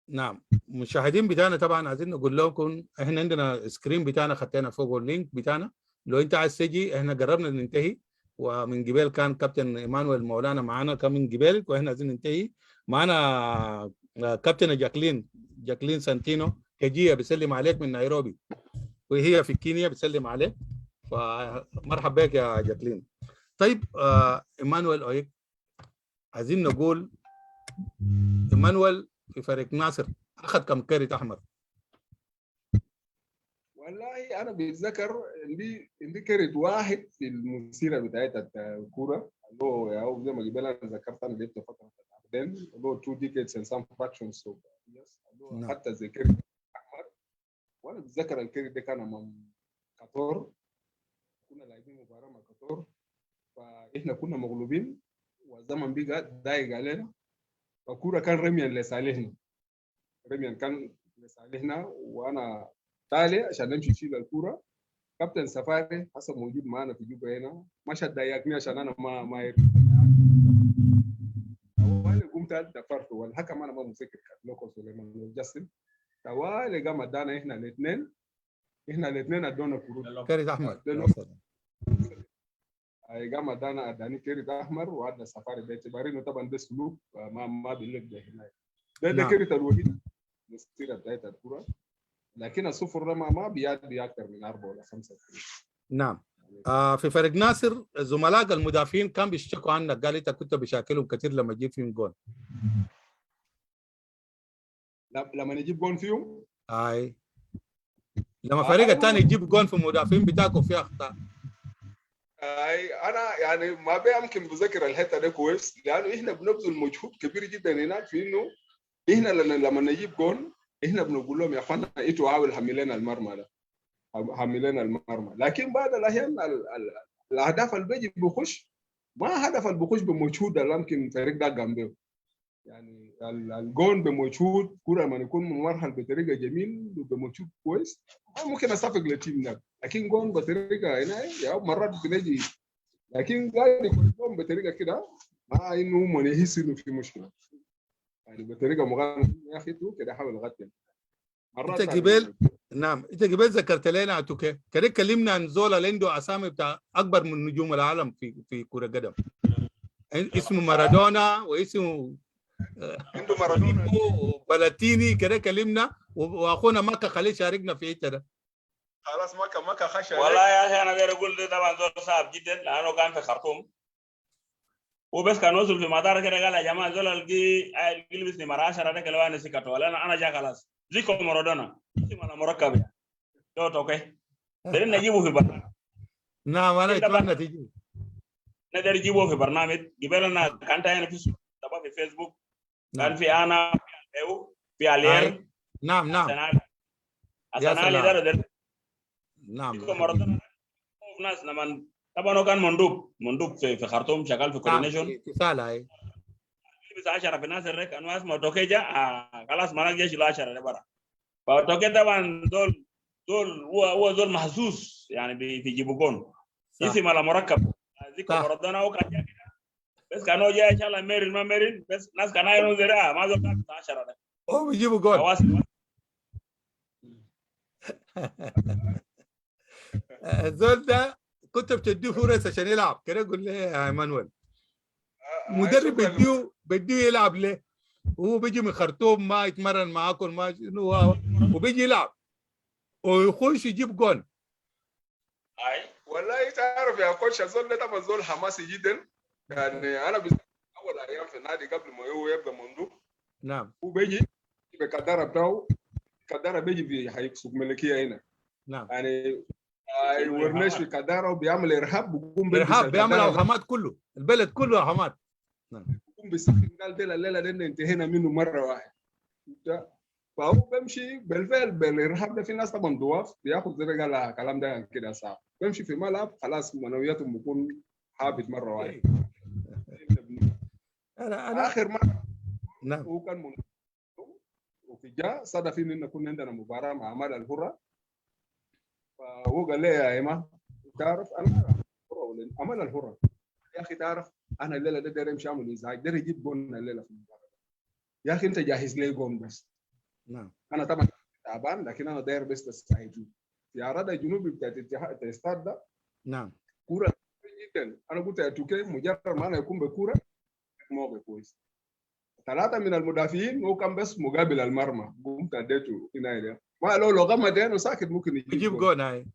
نعم مشاهدين بتاعنا طبعا عايزين نقول لكم احنا عندنا سكرين بتاعنا خدتنا فوق اللينك بتاعنا، لو انت عايز تجي احنا قربنا ننتهي، ومن قبل كان كابتن ايمانويل مولانا معانا كان من قبل واحنا عايزين ننتهي. معانا كابتن جاكلين سانتينو كجيه بيسلم عليك من نيروبي، وهي في كينيا بتسلم عليك، فمرحبا بك يا جاكلين. طيب ايمانويل اويك، عايزين نقول ايمانويل في فريق ناصر اخذ كم كارت احمر؟ والله انا بتذكر عندي كرت واحد في المسيره بتاعت الكوره، اللي هو زي ما قبل انا ذكرت انا لعبت فتره بعدين اللي هو 2 decades and some fractions of years، اللي هو نعم. حتى زي كرت احمر. وانا بتذكر الكرت ده كان امام كاتور، كنا لاعبين مباراه مع كاتور فاحنا كنا مغلوبين والزمن بقى ضايق علينا، فالكوره كان رميا لصالحنا، رميا كان لصالحنا، وانا تالي عشان نمشي نشيل الكوره. كابتن سفاري حسب موجود معنا في جوبا هنا مشى ضايقني عشان انا ما يرد. توالي قمت دفرت والحكم انا ما متذكر كان لوكو سليمان جسم، توالي قام ادانا احنا الاثنين ادونا كروت كارت احمر. قام اداني كرت احمر وادى سفاري باعتبارينه طبعا ده سلوك ما بيلق هناك. ده كرت الوحيد المسيره بتاعت الكوره، لكن الصفر ما بيعدي اكثر من 4 ولا 5. نعم. في فريق ناصر زملاء المدافعين كان بيشتكوا عنك، قال انت كنت بشاكلهم كثير لما تجيب فيهم جول. لما نجيب جول فيهم اي لما فريق الثاني يجيب جول في المدافعين بتاعكم في اخطاء. اي انا يعني ما بيمكن بذكر الحته ده كويس، لانه احنا بنبذل مجهود كبير جدا هناك في انه احنا لما نجيب جول احنا بنقول لهم يا اخوانا انتوا حاولوا حملنا المرمى ده، حملنا المرمى، لكن بعد الاحيان الاهداف اللي بيجي بيخش ما هدف اللي بيخش بمجهود اللي يمكن الفريق ده قام به. يعني الجون بمجهود كره لما يكون مرحل بطريقه جميل وبمجهود كويس ممكن اصفق للتيم ده، لكن جون بطريقه هنا يا مرات بنجي، لكن قاعد يكون جون بطريقه كده ما انه هم يحس انه في مشكله، يعني بطريقه مغالطه يا اخي تو كده حاول غطي مرات. انت قبل نعم انت قبل ذكرت لنا توكي كده، كلمنا عن زول اللي عنده اسامي بتاع اكبر من نجوم العالم في كره قدم، اسمه مارادونا واسمه عنده مارادونا وبلاتيني كده، كلمنا واخونا مكه خليه شاركنا في حته ده. خلاص مكه خش والله يا اخي انا غير اقول ده طبعا زول صعب جدا لانه كان في خرطوم وبس كان وصل في مطار كده قال يا جماعه زول القي لبسني مره 10 ده كلو انا سكته ولا انا جا خلاص زيكو مارادونا اسم انا مركب يعني دوت اوكي بدنا نجيبه في برنامج. نعم انا اتمنى تجي نقدر نجيبه في برنامج. قبلنا كانت هنا في في فيسبوك كان في انا في الير نعم أسنالي ده نعم ناس لما طبعا هو كان مندوب في خرطوم شغال في كورينيشن اتصال هاي بس 10 في ناس الرك انا اسمه توكيجا خلاص ما جيش له 10 لبرا. فتوكي طبعا دول هو دول محسوس يعني بيجيبوا جون اسم على مركب ذيك مارادونا وكان بس كانوا جاي ان شاء الله ميرين ما ميرين بس ناس كانوا ينزلوا ما زال 10 ده هو بيجيبوا جول. الزول ده كنت بتديه فرص عشان يلعب كده، قول لي يا ايمانويل مدرب بديه يلعب ليه؟ هو بيجي من خرطوم ما يتمرن معاكم ما وبيجي يلعب ويخش يجيب جون. اي والله تعرف يا كوتش الزول ده طبعا زول حماسي جدا، يعني انا اول ايام في النادي قبل ما هو يبقى مندوب نعم هو بيجي بالقدره بتاعه كدارة بيجي في حي سوق ملكيه هنا نعم يعني يورنيش في كدارة وبيعمل ارهاب بيقوم بيلبس ارهاب بيعمل الكدارة ده، اوهامات كله البلد كله اوهامات. نعم بيقوم بيسخن قال دي الليله دي انتهينا منه مره واحد. فهو بيمشي بالفعل بالارهاب ده. في ناس طبعا ضواف بياخذ زي ما قال الكلام ده كده صعب، بيمشي في ملعب خلاص معنوياتهم بيكون هابط مره واحده. انا اخر مره نعم هو كان منظم وفي جاء صدف ان كنا عندنا مباراه مع عمال الحره، فهو قال لي يا ايما تعرف انا عمال الحره يا اخي تعرف انا الليله ده داير امشي اعمل ازعاج، داير اجيب جون الليله في المباراه يا اخي انت جاهز لي جون بس. نعم انا طبعا تعبان لكن انا داير بس تساعدني. في عرض الجنوبي بتاعت الاستاد ده نعم كوره جدا، انا قلت يا توكي مجرد ما انا يكون بكوره موقع كويس. 3 من المدافعين هو كان بس مقابل المرمى قمت اديته هنا ما لو غمض عينه ساكت ممكن يجيب جون هاي.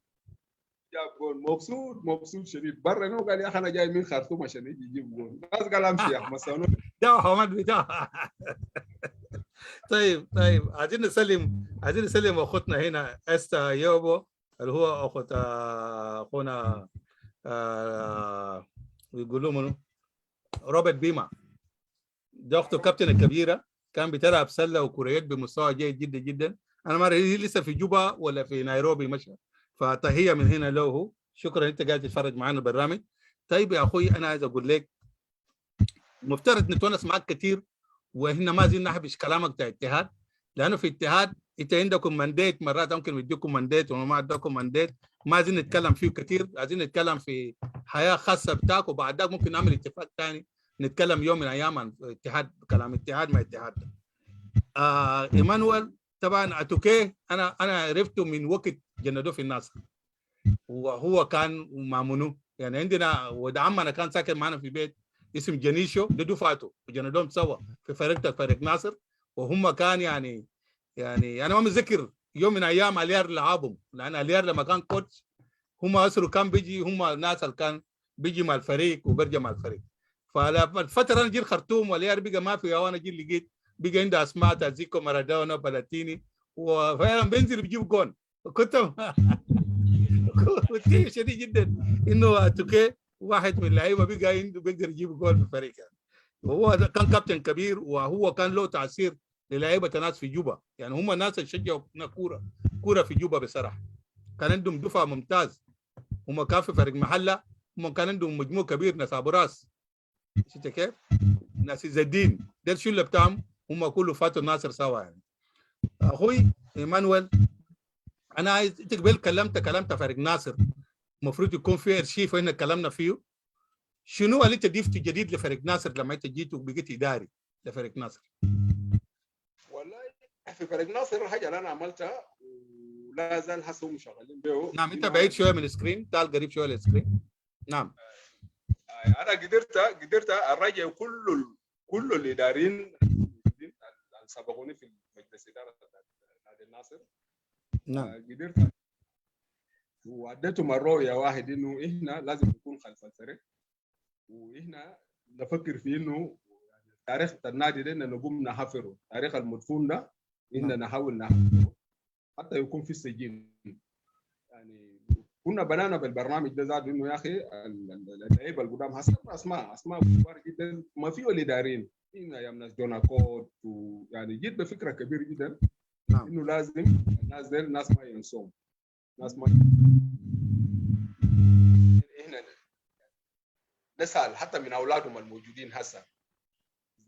جاب جول مبسوط شديد. برا انه قال يا اخي انا جاي من خرطوم عشان يجي يجيب جول، الناس قال امشي يا اخي مسانو ده اوهامات بتاع. طيب عايزين نسلم اخوتنا هنا استا يوبو اللي هو اخوت اخونا بيقولوا منه روبرت بيما، ده اخته الكابتن الكبيره، كان بتلعب سله وكوريات بمستوى جيد جدا جدا. انا ما هي لسه في جوبا ولا في نيروبي مشى، فتحيه من هنا له. شكرا انت قاعد تتفرج معنا البرنامج. طيب يا اخوي انا عايز اقول لك مفترض نتونس معك كثير، وهنا ما زلنا نحبش كلامك بتاع اتحاد، لانه في اتحاد انت عندكم منديت، مرات ممكن يديكم منديت وما عندكم منديت، ما عايزين نتكلم فيه كثير، عايزين نتكلم في حياه خاصه بتاعك، وبعد ذاك ممكن نعمل اتفاق ثاني نتكلم يوم من الايام عن اتحاد، كلام اتحاد مع اتحاد. ايمانويل طبعا اتوكي انا عرفته من وقت جندوه في الناصر، وهو كان مع منو يعني عندنا ود عمنا كان ساكن معنا في بيت اسم جنيشو، ده دفعته وجندوهم سوا في فريق ناصر، وهم كان يعني انا ما متذكر يوم من ايام اليار لعبهم، لان اليار لما كان كوتش هم اسروا كان بيجي، هم الناس اللي كان بيجي مع الفريق وبرجع مع الفريق. فالفتره انا جيت الخرطوم واليار بقى ما في، وانا جيت لقيت بقى عنده اسماء تازيكو مارادونا بلاتيني، وفعلا بينزل بيجيب جون. كنت كنت شديد جدا انه اتوكي واحد من اللعيبه بقى عنده بيقدر يجيب جول في الفريق يعني. وهو كان كابتن كبير، وهو كان له تاثير للعيبه الناس في جوبا، يعني هم الناس اللي شجعوا كوره في جوبا بصراحه. كان عندهم دفاع ممتاز، هم كان في فريق محله، هم كان عندهم مجموع كبير، ناس ابو راس شفت كيف؟ ناس عز الدين ده الشله بتاعهم هم كله فاتوا الناصر سوا يعني. اخوي ايمانويل انا عايز انت قبل كلمت فريق ناصر، المفروض يكون في ارشيف هنا كلامنا فيه. شنو اللي انت ضفته جديد لفريق ناصر لما انت جيت وبقيت اداري لفريق ناصر؟ والله في فريق ناصر حاجه اللي انا عملتها ولا زال هسه هم شغالين به. نعم انت بعيد شويه من السكرين، تعال قريب شويه للسكرين. نعم انا قدرت اراجع كل الاداريين اللي سبقوني في مجلس اداره نادي الناصر. نعم قدرت واديتهم الرؤيه واحد انه احنا لازم نكون خلف الفريق، واحنا نفكر في انه تاريخ النادي ده نقوم نحفره، تاريخ المدفون ده إننا نحاول نحفره حتى يكون في السجين. يعني كنا بنانا بالبرنامج ده زاد انه يا اخي اللعيبه القدام هسه اسماء كبار جدا ما فيه الاداريين هنا يا ناس جونا كود، ويعني جيت بفكره كبيره جدا انه لازم الناس دي ناس ما ينسون، ناس ما هنا نسال حتى من اولادهم الموجودين هسه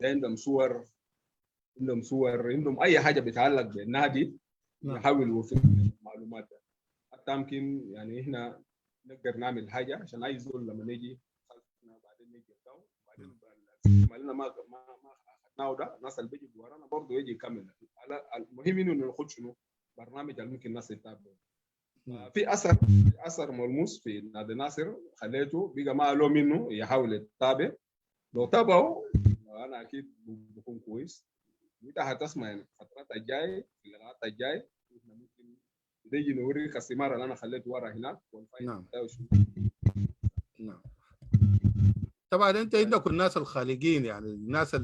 عندهم صور عندهم اي حاجه بتتعلق بالنادي نحاول نوفر المعلومات ده. حتى يمكن يعني احنا نقدر نعمل حاجه عشان اي زول لما نيجي بعدين نيجي نقدم بعدين مالنا ما اخذناه ده الناس اللي بيجي ورانا برضه يجي يكمل. المهم انه ناخذ شنو برنامج اللي ممكن الناس يتابعوا. في اثر ملموس في نادي ناصر خليته بقى ما له منه يحاول يتابع، لو تابعوا انا اكيد بكون كويس. انت هتسمع يعني الفترات الجايه في اللقاءات الجايه احنا ممكن نيجي نوريك الثمار اللي انا خليته ورا هناك والفايده بتاعه شنو. نعم طبعا انت عندك الناس الخالدين، يعني الناس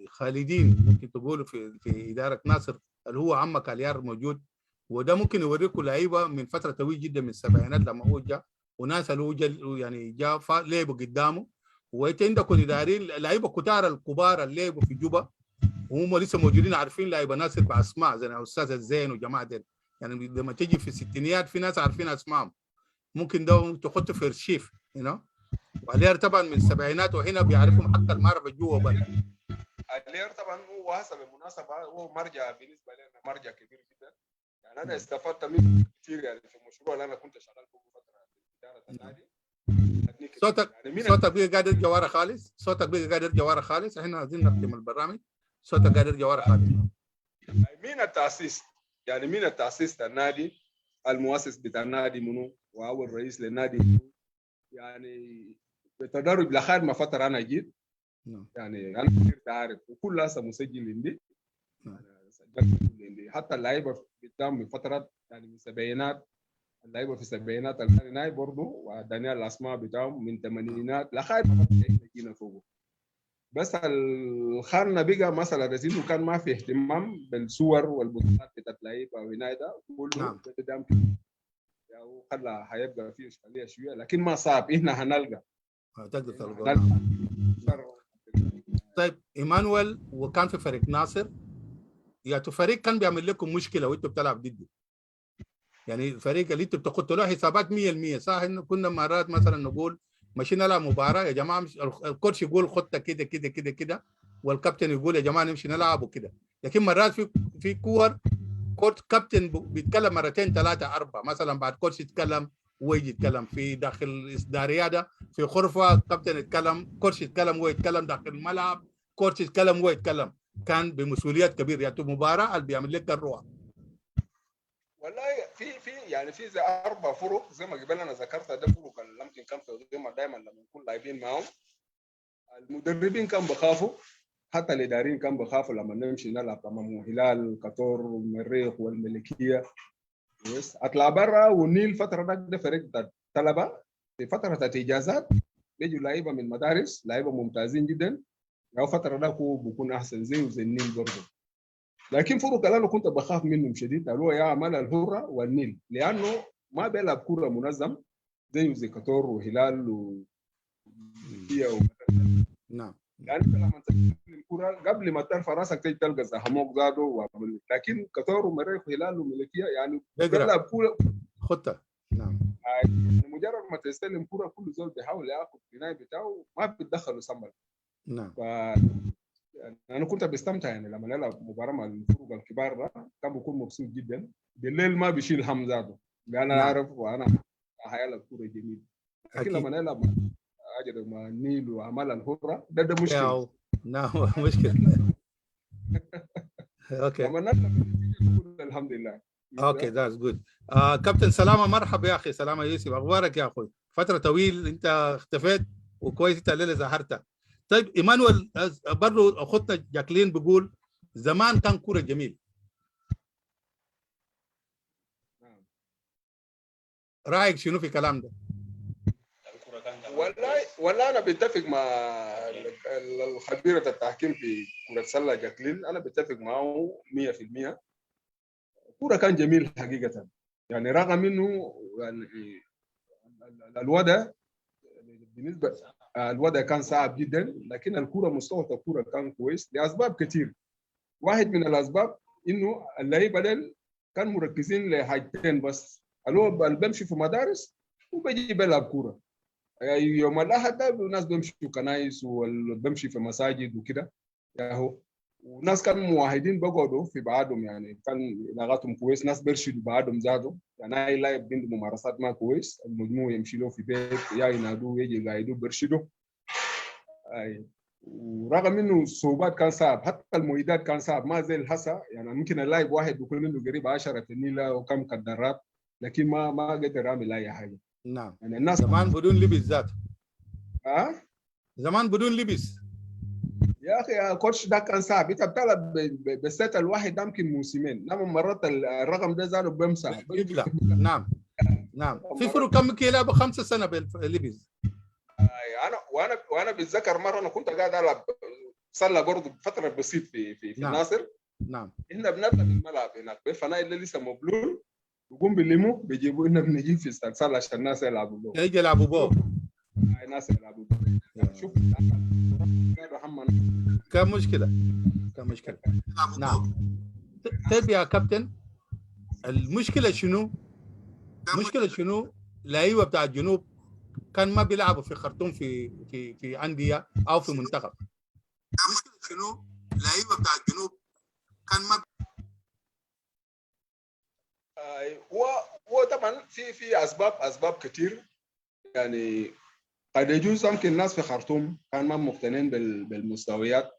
الخالدين ممكن تقولوا في اداره ناصر اللي هو عمك اليار موجود، وده ممكن يوريكم لعيبه من فتره طويله جدا من السبعينات لما هو جاء، وناس اللي هو يعني جاء لعبوا قدامه. وانت عندكم اداريين لعيبه كتار الكبار اللي لعبوا في جوبا وهم لسه موجودين، عارفين لعيبه ناس باسماء زي استاذ الزين وجماعه دي. يعني لما تيجي في الستينيات في ناس عارفين اسمائهم، ممكن ده تحطه في ارشيف واليار طبعا من السبعينات وهنا بيعرفهم حتى المعرفه جوا بس. اليار طبعا هو هسه بالمناسبه هو مرجع بالنسبه لنا، مرجع كبير جدا. يعني انا استفدت منه كثير يعني في المشروع اللي انا كنت شغال فيه فتره في اداره النادي. صوتك بقى قادر يرجع ورا خالص، صوتك بقى قادر يرجع ورا خالص. احنا عايزين نختم البرنامج، صوتك قادر يرجع ورا خالص. مين التاسيس؟ يعني مين التاسيس النادي؟ المؤسس بتاع النادي منو؟ واول رئيس للنادي منو؟ يعني بتدرج لحد ما فتره انا جيت. يعني انا كنت عارف وكل هسه مسجل عندي. حتى اللعيبه قدام من فترات يعني من السبعينات، اللعيبه في السبعينات اللي كان نايب برضه ودانيال الاسماء بتاعهم من الثمانينات لحد ما جينا فوقه. بس الخانه بقى مثلا رزينو كان ما في اهتمام بالصور والبطولات بتاعت اللعيبه وهنا ده كله قدام يعني خلى هيبقى فيه اشكاليه شويه، لكن ما صعب، احنا هنلقى تقدر تلقى. طيب ايمانويل وكان في فريق ناصر، يعني فريق كان بيعمل لكم مشكله وانتوا بتلعب ضده. يعني الفريق اللي انتوا بتقتلوه حسابات 100%، صح؟ انه كنا مرات مثلا نقول مشينا نلعب مباراه يا جماعه، الكوتش يقول خطه كده كده كده كده، والكابتن يقول يا جماعه نمشي نلعب وكده. لكن مرات في كور كابتن بيتكلم مرتين ثلاثه اربعه، مثلا بعد كوتش يتكلم ويجي يتكلم في داخل رياضه، في غرفه كابتن يتكلم، كوتش يتكلم ويتكلم داخل الملعب، كوتش يتكلم ويتكلم. كان بمسؤوليات كبيره، يعني مباراه اللي بيعمل لك الروح. والله في يعني في زي 4 فرق زي ما قبل انا ذكرتها، ده فرق اللي ممكن كان في القمه دائما لما نكون لاعبين معهم. المدربين كانوا بخافوا، حتى الاداريين كانوا بخافوا لما نمشي نلعب امام هلال كاتور والمريخ والملكيه. بس اطلع برا والنيل فتره ده فريق طلبه في فتره الاجازات بيجوا لعيبه من مدارس، لعيبه ممتازين جدا، او فتره ده هو بيكون احسن زي النيل برضه. لكن فرق اللي انا كنت بخاف منهم شديد اللي هو يا عمل الهره والنيل، لانه ما بيلعب كره منظم زي كاتور وهلال نعم. يعني انت لما تستلم الكره قبل ما ترفع راسك تيجي تلقى زهموك زادوا، لكن كاتور ومريخ وهلال وملكيه يعني بيلعب كره خطه. نعم. يعني مجرد ما تستلم كره كل زول بيحاول ياخذ البناء بتاعه، ما بتدخله سمر. نعم. يعني انا كنت بستمتع يعني لما نلعب مباراه مع الفرق الكبار ده، كان بكون مبسوط جدا. بالليل ما بيشيل هم ذاته لان انا عارف وانا هيلعب كوره جميل. لكن لما نلعب مع النيل وعمل الهره ده مشكله. نعم مشكله. اوكي لما نلعب الحمد لله. اوكي ذاتس جود. كابتن سلامه، مرحبا يا اخي. سلامه يوسف، اخبارك يا اخوي؟ فتره طويل انت اختفيت وكويس انت الليله ظهرت. طيب ايمانويل برضه اخوتنا جاكلين بيقول زمان كان كوره جميل. رايك شنو في الكلام ده؟ والله انا بتفق مع الخبيره التحكيم في كره السله جاكلين، انا بتفق معه 100%. الكوره كان جميل حقيقه، يعني رغم انه يعني الوضع بالنسبه الوضع كان صعب جدا، لكن الكوره مستوى الكوره كان كويس لاسباب كثير. واحد من الاسباب انه اللعيبه دول كانوا مركزين لحاجتين بس، اللي بيمشي في مدارس وبيجي بيلعب كوره. يعني يوم الاحد ده الناس بيمشوا كنايس وبيمشي في مساجد وكده ياهو، وناس كانوا مواهدين بيقعدوا في بعضهم، يعني كان علاقاتهم كويس، ناس بيرشدوا بعضهم زادوا. يعني اي لاعب عنده ممارسات ما كويس المجموع يمشي له في بيت يا ينادوه يجي يقعدوه بيرشدوا. اي ورغم انه الصعوبات كان صعب، حتى المعدات كان صعب ما زي الهسه. يعني ممكن اللاعب واحد بيكون عنده قريب 10 فنيله وكم كدرات، لكن ما قدر يعمل اي حاجه. نعم. يعني الناس زمان بدون لبس ذات. زمان بدون لبس يا اخي. الكوتش ده كان صعب، انت بتلعب بالست الواحد ده يمكن موسمين، لما مرات الرقم ده زاد بمسح. نعم نعم. في فرق كم يلعبوا 5 سنة باللبس. وانا بتذكر مره انا كنت قاعد العب سله برضه فتره بسيط في نعم. الناصر. نعم. احنا بنبدا بالملعب هناك بالفناء اللي لسه مبلول يقوم بيلموا بيجيبوا لنا بنجيب في استقصال عشان الناس يلعبوا به. يجي يلعبوا بو. الناس يلعبوا به. شوف كان مشكلة. نعم. طيب يا كابتن، المشكلة شنو؟ لعيبة بتاع الجنوب كان ما بيلعبوا في خرطوم في أندية أو في منتخب. المشكلة شنو؟ لعيبة بتاع الجنوب كان ما وطبعا في اسباب كثير يعني. قد يجوز يمكن الناس في خرطوم كان ما مقتنعين بالمستويات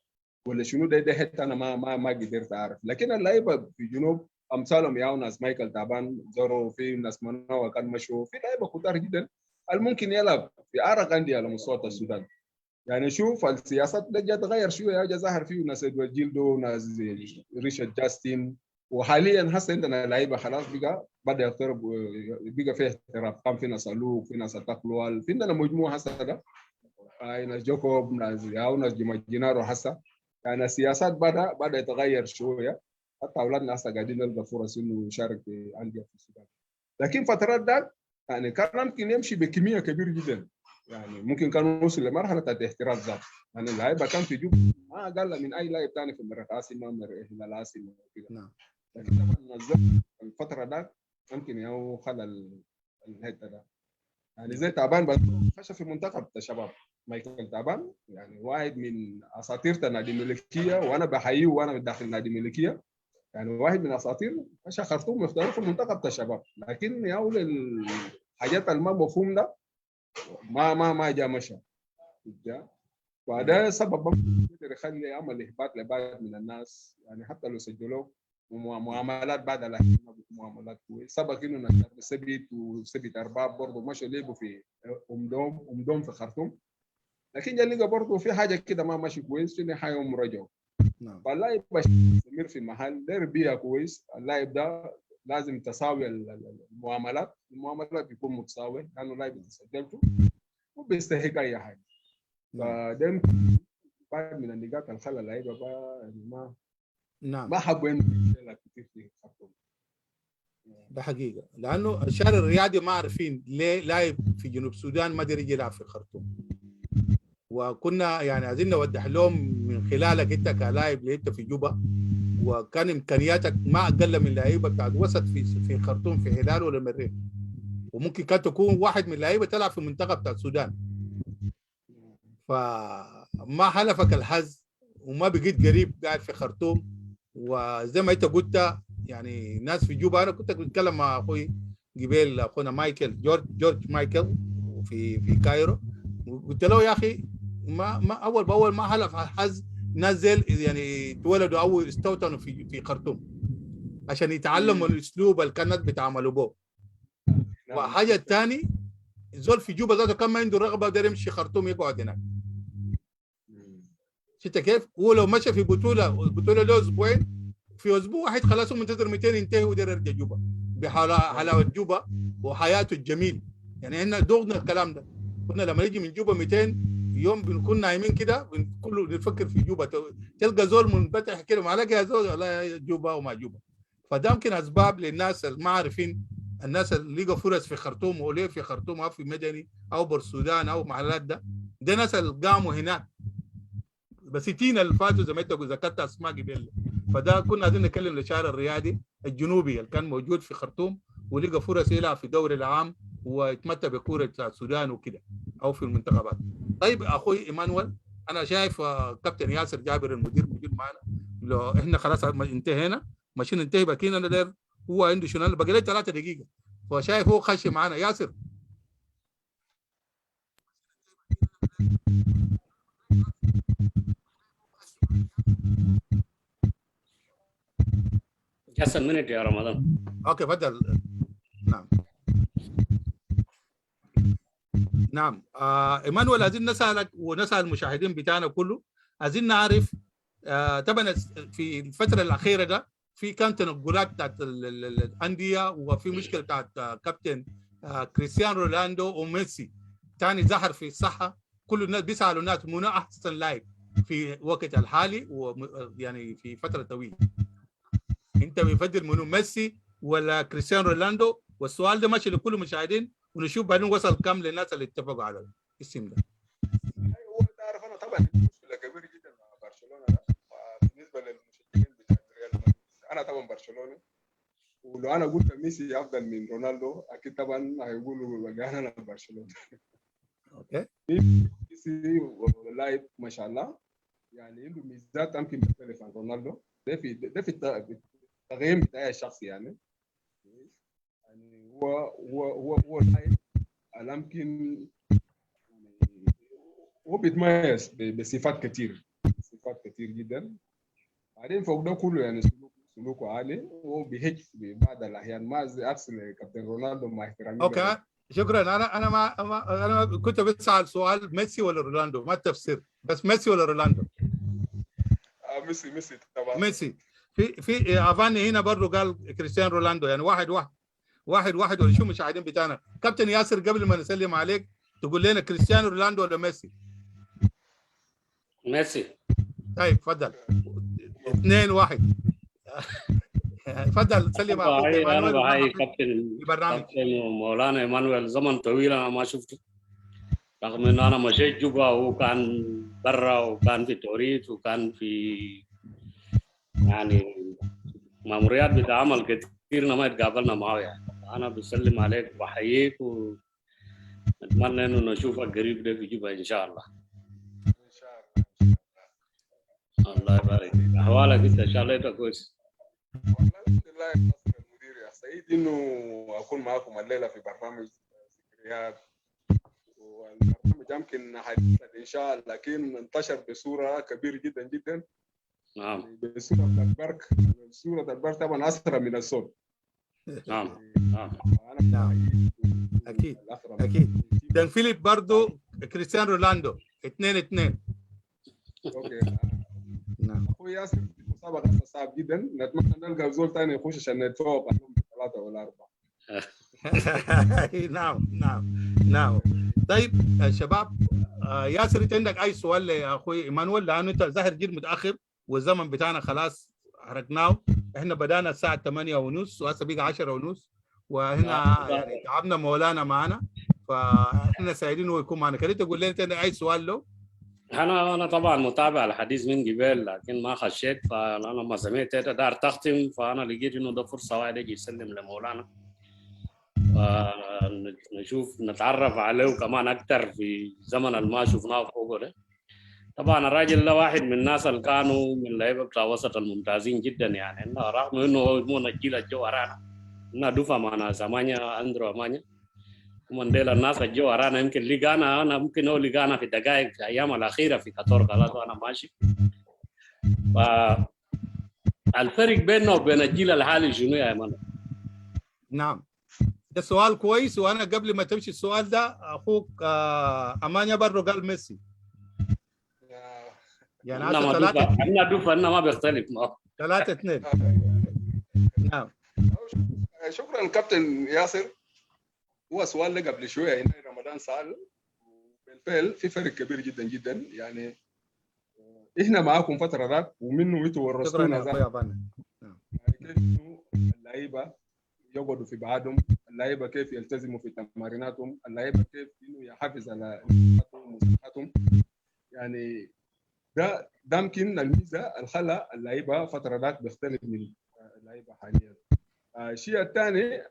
ولا شنو. ده حتى انا ما قدرت اعرف. لكن اللعيبه في الجنوب امثالهم ياو ناس مايكل تابان زورو، في ناس منوى كان مشوا، في لعيبه كتار جدا الممكن يلعب في ارق انديه على مستوى السودان. يعني شوف السياسات ده جا تغير شويه، جا ظهر فيه ناس ادوارد جيلدو، ناس ريشارد جاستن، وحاليا هسه عندنا لعيبه خلاص بقى بدا يقترب، بقى فيه احتراف. كان في ناس الوك، في ناس تقلوال، في عندنا مجموعه هسه ده ناس جوكوب، ناس ياو، ناس جينارو هسه. يعني السياسات بدا يتغير شويه، حتى اولادنا هسه قاعدين نلقى فرص انه يشارك في انديه في السودان. لكن فترات ده يعني كان ممكن يمشي بكميه كبيره جدا، يعني ممكن كان وصل لمرحله الاحتراف ذات. يعني اللعيبه كان في جوب ما اقل من اي لاعب ثاني في المركز عاصمه هلال عاصمه وكذا. نعم. لكن طبعا الفتره ده ممكن يو خلى الهيدا ده. يعني زي تعبان بس خش في منتخب الشباب مايكل تعبان، يعني واحد من اساطير النادي الملكيه، وانا بحييه وانا داخل النادي الملكيه. يعني واحد من اساطير خش خرطوم يختاروا في منتخب الشباب. لكن يا الحاجات الما مفهوم ده ما جاء مشى. فده سبب يقدر يخلي يعمل احباط لبعض من الناس. يعني حتى لو سجلوا معاملات بعد معاملات كويس. سبق انه نشاط سبيت وسبيت ارباب برضه مشوا لعبوا في امدوم في خرطوم، لكن جا لقى برضه في حاجه كده ما ماشي كويس، في النهايه هم رجعوا. نعم. فاللاعب يستمر في محل دير بيها كويس. اللاعب ده لازم تساوي المعاملات بيكون متساوي، لانه اللاعب اللي سجلته وبيستحق اي حاجه. فده بعد من النقاط اللي خلى اللعيبه يعني ما حبوا ينزلوا كثير في خرطوم. ده حقيقه، لانه الشارع الرياضي ما عارفين ليه لاعب في جنوب السودان ما يقدر يلعب في الخرطوم. وكنا يعني عايزين نوضح لهم من خلالك انت كلاعب لعبت في جوبا، وكان امكانياتك ما اقل من لعيبه بتاعت وسط في خرطوم في هلال ولا مريخ، وممكن كان تكون واحد من اللعيبه تلعب في المنتخب بتاع السودان. فما حلفك الحظ وما بقيت قريب قاعد في خرطوم. وزي ما انت قلت يعني ناس في جوبا، انا كنت بتكلم مع اخوي قبيل، اخونا مايكل جورج مايكل في كايرو، وقلت له يا اخي ما اول باول ما حلف الحظ نزل يعني اتولدوا او استوطنوا في خرطوم عشان يتعلموا الاسلوب اللي كانت بتعملوا به. وحاجه الثاني زول في جوبا ذاته كان ما عنده رغبه يقدر يمشي خرطوم يقعد هناك. شفت كيف؟ هو لو مشى في بطوله له اسبوعين، في اسبوع واحد خلاص منتظر 200 ينتهي ويقدر يرجع جوبا بحلاوه جوبا وحياته الجميل. يعني احنا ذوقنا الكلام ده. كنا لما نيجي من جوبا 200 يوم بنكون نايمين كده كله نفكر في جوبا. تلقى زول منفتح كده معلق يا زول والله جوبا وما جوبا. فده يمكن اسباب للناس اللي ما عارفين، الناس اللي لقوا فرص في خرطوم وليه في خرطوم او في مدني او بالسودان او محلات ده ناس اللي قاموا هناك بس 60 اللي فاتوا زي ما انت ذكرت اسماء قبل. فده كنا عايزين نتكلم للشارع الرياضي الجنوبي اللي كان موجود في خرطوم ولقى فرص يلعب في الدوري العام ويتمتع بكوره السودان وكده او في المنتخبات. طيب اخوي ايمانويل، انا شايف كابتن ياسر جابر المدير موجود معنا. لو احنا خلاص انتهينا ماشيين ننتهي باكين انا داير هو عنده شنو باقي له 3 دقيقه، فشايف هو خش معنا. ياسر just a minute يا رمضان. اوكي تفضل. نعم ايمانويل، عايزين نسالك ونسال المشاهدين بتاعنا كله، عايزين نعرف طبعا في الفتره الاخيره ده في كانت تنقلات بتاعت الانديه وفي مشكله بتاعت كابتن كريستيانو رونالدو وميسي ثاني ظهر في الصحه. كل الناس بيسالوا الناس منو احسن لاعب في وقت الحالي ويعني في فتره طويله. انت بيفضل منو ميسي ولا كريستيانو رونالدو؟ والسؤال ده ماشي لكل المشاهدين ونشوف بعدين وصل كم للناس اللي اتفقوا على الاسم ده. هو تعرف انا طبعا مشكله كبيره جدا مع برشلونه ده. بالنسبه للمشجعين بتاع ريال مدريد، انا طبعا برشلوني، ولو انا قلت ميسي افضل من رونالدو اكيد طبعا هيقولوا بقى انا برشلونه. اوكي. ميسي لاعب ما شاء الله، يعني عنده ميزات يمكن تختلف عن رونالدو. ده في التقييم بتاعي الشخصي يعني. هو لاعب يمكن هو بيتميز بصفات كتير، صفات كتير جدا. بعدين فوق ده كله يعني سلوكه عالي، وهو بيهج في بعض الاحيان ما زي عكس كابتن رونالدو مع احترامي. اوكي شكرا. انا كنت بسأل سؤال ميسي ولا رونالدو، ما التفسير، بس ميسي ولا رونالدو؟ ميسي طبعا. ميسي. في افاني هنا برضه قال كريستيانو رونالدو، يعني واحد ولا شو مشاهدين بتاعنا. كابتن ياسر قبل ما نسلم عليك تقول لنا كريستيانو رونالدو ولا ميسي؟ ميسي. طيب تفضل. 2-1. تفضل سلم على اخوك انا ايمانويل بهاي في برنامج. كابتن مولانا ايمانويل زمن طويل انا ما شفته، رغم انه انا مشيت جوبا وكان برا وكان في توريت وكان في يعني ماموريات بتاع عمل كثير ما اتقابلنا معه. يعني انا بسلم عليك وبحييك ونتمنى انه نشوفك قريب ده في جوبا ان شاء الله. ان شاء الله. الله يبارك فيك. احوالك انت ان شاء الله انت كويس؟ والله الحمد لله يا ناصر المدير، يا سعيد انه اكون معكم الليله في برنامج ذكريات. والبرنامج يمكن حديثا ان شاء الله لكن انتشر بصوره كبيره جدا جدا. نعم. بصوره البرك، صوره البرك طبعا اسرع من الصوت. نعم. نعم. اكيد. دان فيليب برضه كريستيانو رونالدو 2-2. اوكي. نعم. اخوي ياسر المسابقه صعب جدا، نتمنى نلقى زول ثاني يخش عشان نتفوق عليهم ب3 ولا 4. نعم. طيب يا شباب، ياسر انت عندك اي سؤال يا اخوي ايمانويل؟ لانه انت ظاهر جيت متاخر والزمن بتاعنا خلاص حرقناه. احنا بدانا الساعه 8:30 وهسه بقى 10:30، وهنا يعني تعبنا مولانا معنا، فاحنا سعيدين انه يكون معنا. كنت تقول لنا انت اي سؤال له؟ انا طبعا متابع الحديث من قبل لكن ما خشيت، فانا لما سمعت انت دار تختم فانا لقيت انه ده فرصه واحده يجي يسلم لمولانا، نشوف نتعرف عليه كمان اكثر في زمن اللي ما شفناه فوقه ده. طبعا الراجل ده واحد من الناس اللي كانوا من اللعيبه بتاع وسط الممتازين جدا، يعني رغم انه مو نجيل الجو ورانا، انه دفع مع ناس امانيا اندرو امانيا ومن ديل الناس الجو ورانا. يمكن لقانا انا ممكن هو لقانا في دقائق في ايام الاخيره في كاتور خلاص وانا ماشي. فالفرق بيننا وبين الجيل الحالي شنو يا ايمن؟ نعم ده سؤال كويس، وانا قبل ما تمشي السؤال ده اخوك امانيا برضه قال ميسي. يعني انا دفع انا ما بيختلف 3-2. نعم. شكرا كابتن ياسر. هو سؤال اللي قبل شويه هنا رمضان سال، بالفعل في فرق كبير جدا جدا. يعني احنا معاكم فتره ذات ومنه انتوا ورثتونا ذات. كيف اللعيبه يقعدوا في بعادهم، اللعيبه كيف يلتزموا في تماريناتهم، اللعيبه كيف انه يحافظ على مصلحتهم. يعني ده يمكن الميزه اللي خلى اللعيبه فتره ذات بيختلف من اللعيبه حاليا. الشيء الثاني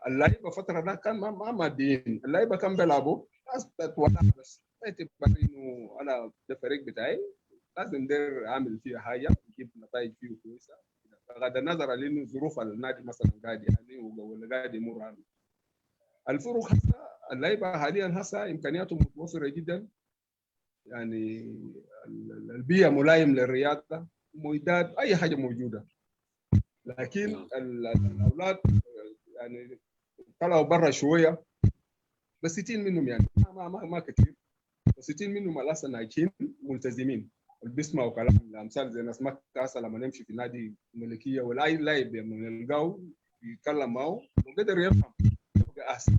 اللعيبه فتره ذات كان ما ماديين، اللعيبه كان بيلعبوا ناس بتتولع بس اعتبر انه انا ده الفريق بتاعي لازم دير اعمل فيه حاجه يجيب نتائج فيه كويسه، بغض النظر لانه ظروف النادي مثلا قاعد يعني ولا قاعد يمر عنه. الفرق هسه اللعيبه حاليا هسه امكانياتهم متوفره جدا، يعني البيئه ملائم للرياضه، معدات اي حاجه موجوده. لكن الاولاد يعني طلعوا برا شويه، بس 60 منهم يعني ما كثير، بس 60 منهم الاساسا ناجحين ملتزمين، بيسمعوا كلام الامثال زي ناس مكه هسه لما نمشي في نادي الملكيه ولا اي لاعب نلقاه يتكلم معه وقدر يفهم يبقى احسن.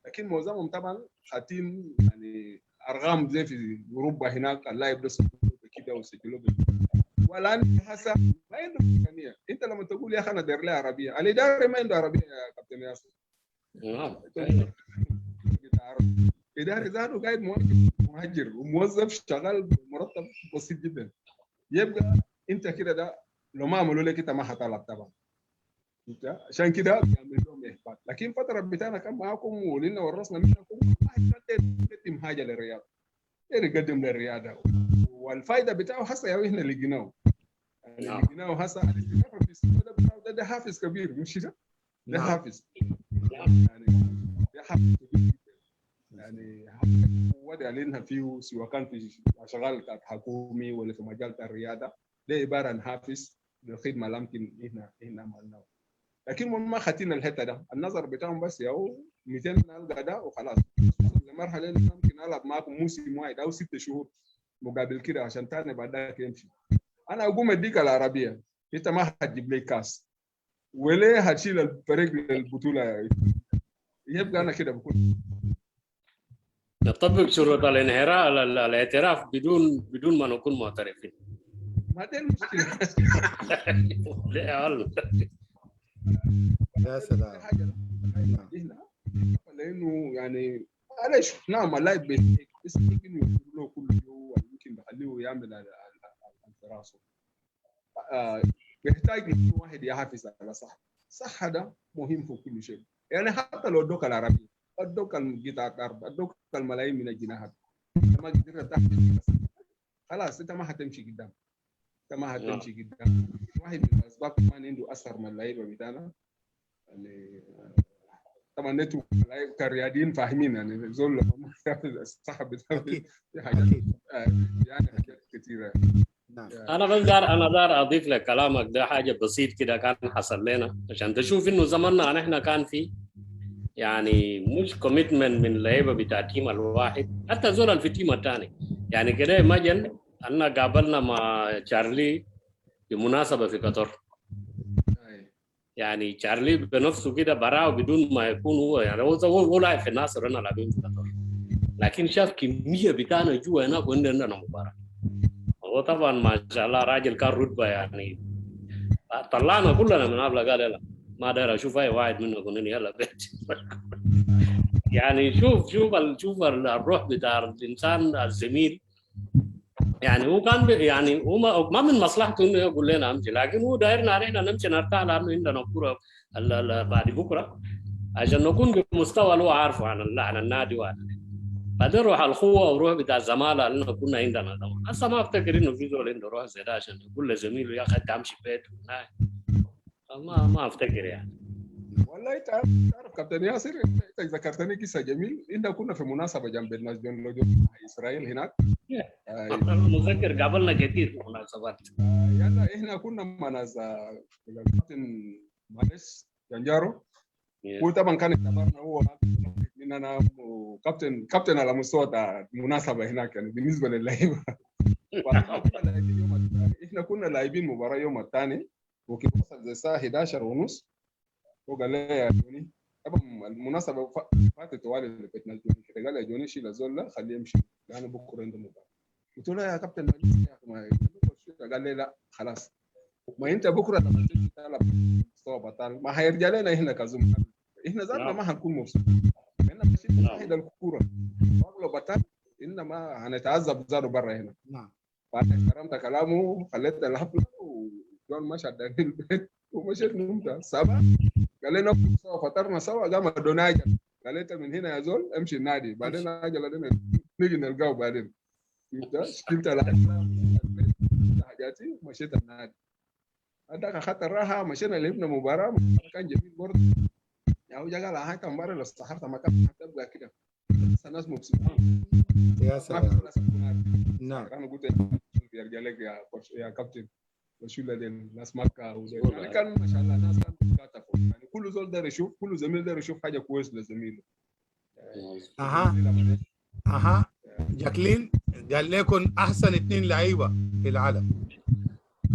لكن معظمهم طبعا حاطين يعني ارقام زي في اوروبا هناك، اللاعب ده كده وسجلوه والان هسه ما عنده امكانيه. انت لما تقول يا اخي انا داير لي عربيه، الاداري ما عنده عربيه يا كابتن ياسر. الاداري ذاته قاعد مهجر وموظف شغال بمرتب بسيط جدا. يبقى انت كده ده لو ما عملوا لك انت ما حطلب طبعا. انت عشان كده بيعمل لهم احباط. لكن الفتره بتاعنا كان معاكم ولنا ورثنا منكم ما يقدم حاجه للرياضه. يقدم للرياضه والفائده بتاعه هسه يا احنا لقيناه. لقيناه هسه الاستثمار في السوق ده حافز كبير مش كده؟ ده حافز. يعني ده حافز كبير. يعني وضع لنا فيه سواء كان في شغال حكومي ولا في مجال الرياضه، ده عباره عن حافز للخدمه اللي يمكن احنا عملناه. لكن ما خدين الحته ده، النظر بتاعهم بس يا 200 نلقى ده وخلاص. المرحله اللي ممكن العب معكم موسم واحد او 6 شهور مقابل كده عشان تاني بعد ذاك يمشي. انا اقوم اديك العربيه، انت ما هتجيب لي كاس وليه هتشيل الفريق للبطوله؟ يبقى انا كده بكون نطبق شروط الاعتراف بدون ما نكون معترفين. ما دي المشكله. يا سلام. لانه يعني معلش نعم اللاعب بيستحق انه يقول له كل يوم يمكن بخليه يعمل على راسه. بيحتاج لكل واحد يحافظ على صح ده مهم في كل شيء. يعني حتى لو ادوك العربيه، ادوك القطع ارض، ادوك الملايين من الجنيهات، ما قدرت تحفظ خلاص انت ما هتمشي قدام. واحد من الاسباب كمان عنده اثر من اللعيبه بتاعنا. يعني طبعا انتوا كرياضيين فاهمين يعني زول لما الصحه بتاعه في حاجات يعني حاجات كثيره. انا بس دار اضيف لك كلامك ده حاجه بسيط كده كان حصل لنا عشان تشوف انه زماننا نحن كان في يعني مش كوميتمنت من اللعيبه بتاع تيم الواحد، حتى زول في التيم الثاني. يعني كده مجن أننا قابلنا مع تشارلي بمناسبة في قطر. يعني تشارلي بنفسه كده براه بدون ما يكون هو يعني هو لاعب في الناصر أنا لاعبين في قطر، لكن شاف كمية بتاعنا جوا هناك وعندنا مباراة. هو طبعا ما شاء الله راجل كان رتبة يعني طلعنا كلنا من قبل قال لا ما داير اشوف اي واحد منكم يلا بيت. يعني شوف الروح بتاع الانسان الزميل. يعني هو كان يعني هو ما من مصلحته انه يقول لنا امشي، لكن هو دايرنا علينا نمشي نرتاح لانه عندنا كوره بعد بكره عشان نكون بمستوى اللي هو عارفه عن النادي بعدين روح القوه وروح بتاع الزماله اللي كنا عندنا زمان. هسه ما افتكر انه في زول عنده روح زي ده عشان يقول لزميله يا اخي انت امشي بيت. ما افتكر يعني. والله تعرف كابتن ياسر انت ذكرتني قصه جميل. انت كنا في مناسبه جنب الناس بين اسرائيل هناك. متذكر قابلنا كثير في مناسبات. يلا احنا كنا مع ناس الكابتن مالس جنجارو. هو طبعا كان اعتبرنا هو مننا كابتن على مستوى المناسبه هناك يعني بالنسبه للعيبه. احنا كنا لاعبين مباراه يوم الثاني وكيف وصل زي الساعه 11:30 وقال لي يا جوني طبعا المناسبه فاتت طوال اللي فتنا جوني كده. قال لي يا جوني شيل الزول ده خليه يمشي لانه بكره عنده مباراه. قلت له يا كابتن قال لي لا خلاص ما انت بكره لما تيجي تلعب مستوى بطال ما هيرجع لنا هنا كزوم. احنا ذاتنا ما هنكون مبسوطين. احنا ماشيين ناحيه الكوره لو بطال انما هنتعذب زاروا برا هنا. نعم. بعد احترمت كلامه خليت الحفله وجون مشى اداني البيت ومشيت نمت 7 قال لي ناكل سوا فطرنا سوا قام ادوني اجل قال لي انت من هنا يا زول امشي النادي بعدين اجل نيجي نلقاه بعدين. شلت حاجاتي ومشيت النادي. هذاك اخذت الراحه مشينا لعبنا مباراه كان جميل برضه. يا جا قال هاي كان مباراه لو استحرت ما كان تبقى كده الناس مبسوطين. يا سلام. نعم انا قلت يرجع لك يا كابتن وشو الناس مكه يعني كان ما شاء الله الناس كانوا بيتكاتفوا يعني كل زول داير يشوف كل زميل داير يشوف حاجه كويس لزميله. اها جاكلين قال لكم احسن 2 لعيبه في العالم.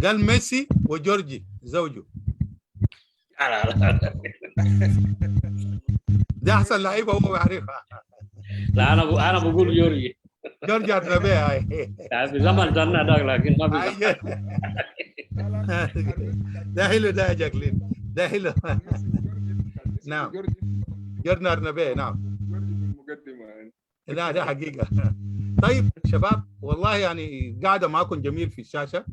قال ميسي وجورجي زوجه. ده احسن لعيبه هو بيعرفها. لا انا بقول جورجي. جورج أرنبي هاي يعني في زمن تنا ده لكن ما في زمن. ده حلو ده يا جاكلين، ده حلو. نعم جورج أرنبي نعم. المقدمة يعني. لا ده حقيقة. طيب شباب والله يعني قاعدة معكم جميل في الشاشة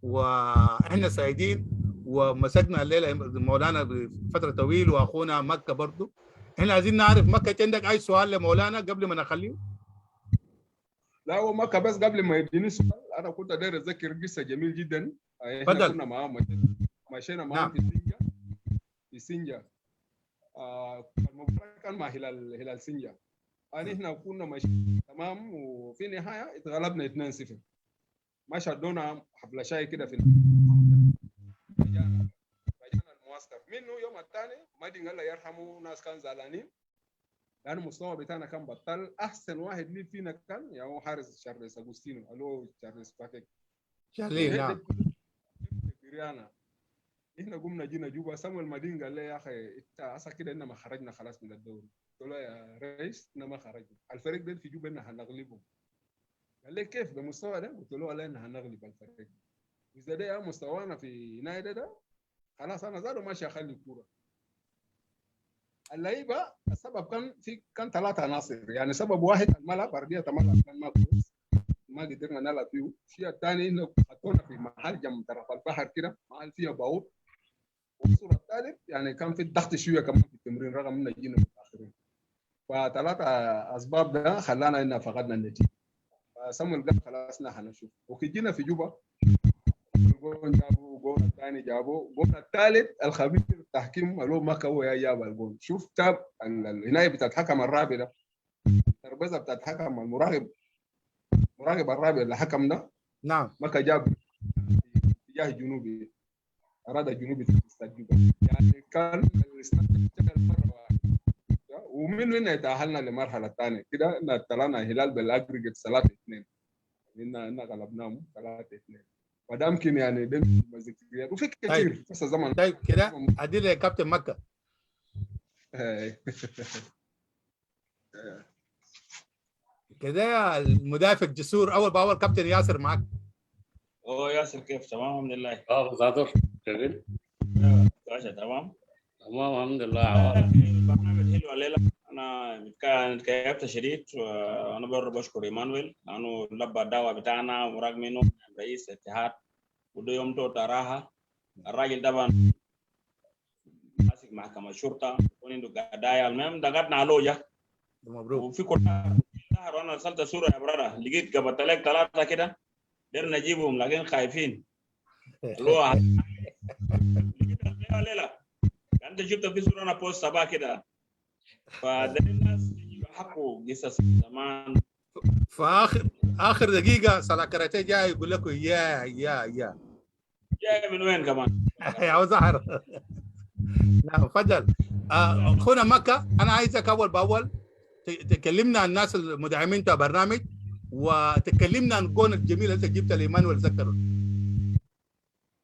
واحنا سعيدين، ومسكنا الليلة مولانا بفترة طويل واخونا مكة برضو. احنا عايزين نعرف مكة عندك اي سؤال لمولانا قبل ما نخليه؟ لا هو مكة بس قبل ما يديني سؤال انا كنت داير اتذكر قصة جميل جدا. احنا تفضل. كنا معاهم مشينا معاهم نعم. في سنجا. المباراة كان مع هلال سنجا. احنا كنا ماشيين تمام وفي النهاية اتغلبنا 2-0. ما شدونا حفلة شاي كده في رجعنا المعسكر منه. يوم الثاني مادين الله يرحمه ناس كان زعلانين لأن المستوى بتاعنا كان بطل. أحسن واحد لي فينا كان يا هو حارس شارلز أغوستينو. ألو شارلز باكيك شغالين. نعم. احنا قمنا جينا جوبا. سامويل مادين قال لي يا اخي انت اسا كده انما خرجنا خلاص من الدوري. قلت له يا رئيس انما خرجنا الفريق ده في جوبا اننا هنغلبهم. قال لي كيف بمستوى ده؟ قلت له لا احنا هنغلب الفريق. اذا ده مستوانا في نايدا ده خلاص انا زادوا ماشي اخلي الكوره. اللعيبه السبب كان 3 عناصر يعني. سبب واحد الملعب ارضيه الملعب كان ما كويس ما قدرنا نلعب فيه. الشيء الثاني انه حطونا في محل جنب طرف البحر كده محل فيها باور. والصوره الثالث يعني كان في الضغط شويه كمان في التمرين رغم ان جينا متاخرين. ف3 اسباب ده خلانا ان فقدنا النتيجه. فسموا قال خلاص نحن نشوف. وكجينا في جوبا الجون جابوا جون الثاني جابوا جون الثالث الخبير التحكيم قالوا ما هو يا جاب الجون. شوف تاب العنايه بتاعت الحكم الرابع ده الترابيزه بتاعت الحكم المراقب الرابع الحكم ده نعم. ما جاب اتجاه الجنوبي. اراد الجنوبي تستاد جوبا يعني كان الاستاد مره واحده. ومن هنا تاهلنا للمرحله الثانيه كده ان طلعنا الهلال بالاجريجيت 3-2. ان غلبناهم 3-2. وده يمكن يعني ده ذكريات وفي كثير بس زمان. طيب كده ادي لي كابتن مكة. كده المدافع جسور اول باول كابتن ياسر معك. ياسر كيف؟ تمام الحمد لله. بخاطر شغل باشا تمام الحمد لله. البرنامج حلو الليله. انا تكيفت شديد وانا برضه بشكر ايمانويل لانه لبى الدعوه بتاعنا ورغم منه رئيس الاتحاد وده يوم تو تراها الراجل طبعا ماسك محكمه الشرطه وعنده قضايا. المهم ضغطنا على مبروك. وفي كل شهر وانا ارسلت صوره يا برادة لقيت قبضت لك 3 كده قدرنا نجيبهم لكن خايفين. اللي ليله انت شفت في صوره انا بوست صباح كده فده الناس حقوا قصص زمان. فاخر دقيقه صلاح كراتيه جاي يقول لكم يا جاي من وين كمان؟ يا زهر. نعم تفضل اخونا مكة. انا عايزك اول باول تكلمنا عن الناس المدعمين بتاع برنامج وتكلمنا عن الجون الجميل اللي انت جبته لايمانويل ذكره.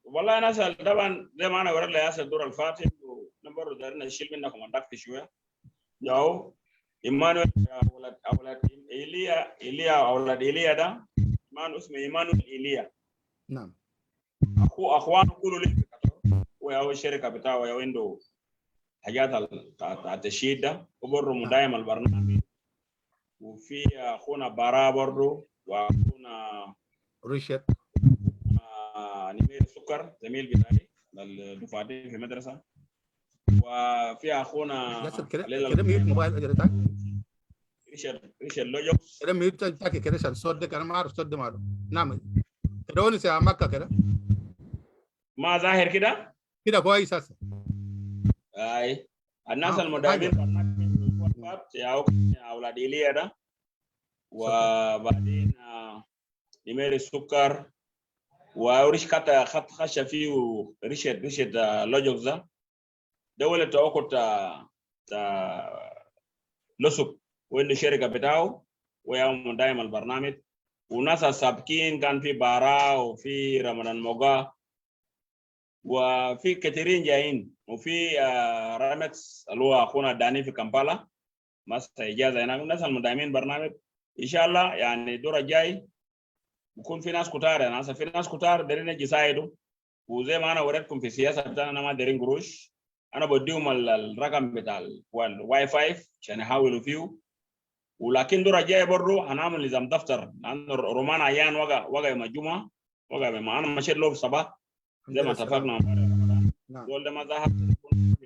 والله ناس طبعا زي ما انا ورد لي ياسر الدور الفاتح ونمبر دارنا نشيل منكم الضغط شويه. جاو ايمانويل اولاد ايليا اولاد ايليا ده ايمانويل اسمه ايمانويل ايليا. نعم. اخوانه كله لي ويا الشركه بتاعه ويا عنده حاجات التشييد ده وبرضه مدايم البرنامج. وفي اخونا بارا برضه واخونا رشد نمير سكر زميل بتاعي الدفعتين في المدرسه. وفي اخونا كده ميوت موبايل اجرتك رشد لوجو كده ميوت تاكي كده عشان الصوت ده انا ما اعرف الصوت ده ماله. نعم كده ونس يا مكة كده ما ظاهر كده كويس هسه. اي الناس المدايمين يا اولاد ايليا ده وبعدين نمير السكر وريش كاتا خش فيه رشد لوجوكس ده دولة توقت لسوك وين الشركة بتاعه ويوم دايما البرنامج. وناس السابقين كان في بارا وفي رمضان موغا وفي كثيرين جايين وفي رامكس اللي هو اخونا داني في كامبالا ماسك اجازه هناك. الناس المدعمين برنامج ان شاء الله يعني الدور الجاي بكون في ناس كتار. يعني هسه في ناس كتار دايرين يجي يساعدوا، وزي ما انا وريتكم في السياسه بتاعنا انا ما دايرين قروش، انا بديهم الرقم بتاع الواي فاي عشان يحاولوا فيه. ولكن دور الجاي برضه هنعمل نظام دفتر، لانه رومان عيان وقع يوم الجمعه، وقع ما انا مشيت له في الصباح زي ما اتفقنا. نعم. دول ده ما ظهر،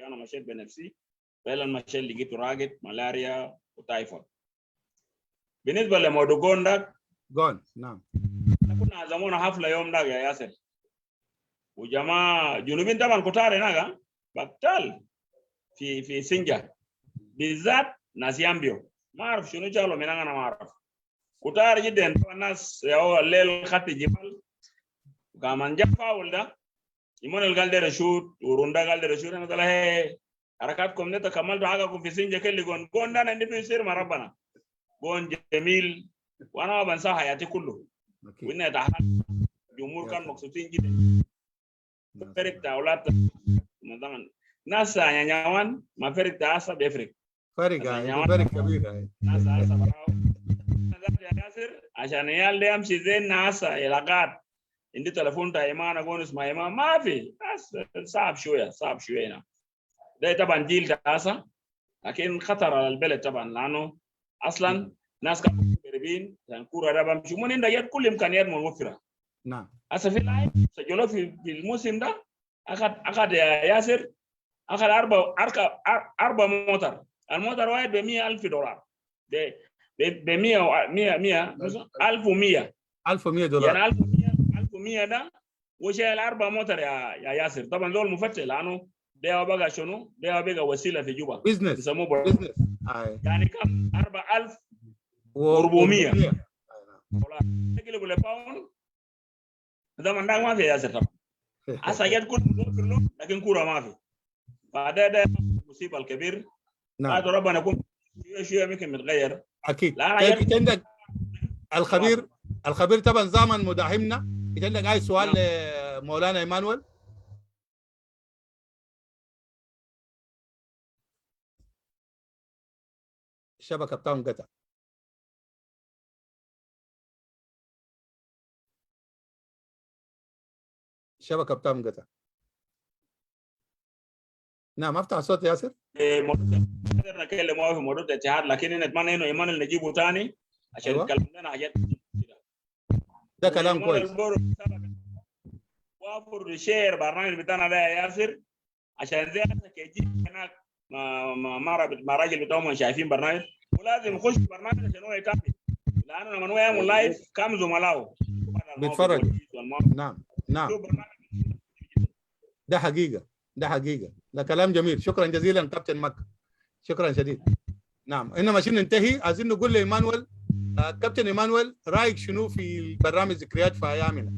انا مشيت بنفسي فعلا، مشيت لقيته راقد ملاريا وتايفود. بالنسبه لمودوغون ده جون. نعم. كنا عزمونا حفله يوم ده يا ياسر، وجماعه جنوبين طبعا كتار هناك بطال في سنجا بالذات، ناس يامبيو ما اعرف شنو جالوا من انا ما اعرف، كتار جدا. الناس يا الليل خط جبال كمان جا فاول ده يمون القال ده شوت وروندا قال ده شوت. انا قال هي حركاتكم دي كملتوا حقكم في سنجا كل جون ده عندي في سير ما ربنا جون جميل، وانا ما بنسى حياتي كله. وإنه يتحدث الجمهور كان مبسوطين جدا. فرق تاولات مثلا ناس نيوان ما فرق تاسا بيفرق فرق كبير. ناس هسه براو يا ياسر عشان يال ده يمشي زي الناس علاقات. عندي تليفون تا ايمان اقول اسمع ايمان ما في ناس، صعب شويه هنا. ده طبعا جيل تاسا، لكن خطر على البلد طبعا، لانه اصلا ناس كانوا مدربين كان كوره ده بمشي من عندها كل امكانيات موفره. نعم. هسه في لاعب سجلوه في الموسم ده اخذ يا ياسر، اخذ اربع موتر. الموتر واحد ب $100,000 ب 1100 $1100 يعني 1100 ده وشايل 4 موتر يا ياسر. طبعا دول مفتش، لانه ده بقى شنو؟ ده بقى وسيله في جوبا بزنس بيسموه بزنس. يعني كم 4400 دولار تقلبوا لباوند. ده من ما في ياسر طبعا. عساجات كله لكن كوره ما في. فده المصيبه الكبير. نعم. هذا ربنا يكون شويه ممكن متغير اكيد. لا طيب عندك الخبير طبعا زمن مداهمنا. عندك اي سؤال لمولانا ايمانويل؟ الشبكه بتاعهم قطع. الشبكه بتاعهم قطع. نعم. افتح الصوت ياسر. قدرنا نتكلم في موضوع الاتحاد، لكن نتمنى انه ايمان نجيبه ثاني عشان يتكلم لنا حاجات ده كلام كويس. وافر شير برنامج بتاعنا ده يا ياسر عشان زي كيجي هناك ما راجل بتاعهم شايفين برنامج، ولازم يخش برنامج عشان هو يتابع، لانه لما هو يعمل لايف كم زملائه بيتفرج. نعم. ده حقيقه ده كلام جميل. شكرا جزيلا كابتن مكة، شكرا شديد. نعم. انما عشان ننتهي عايزين نقول لايمانويل، كابتن ايمانويل رايك شنو في برنامج ذكريات في ايامنا؟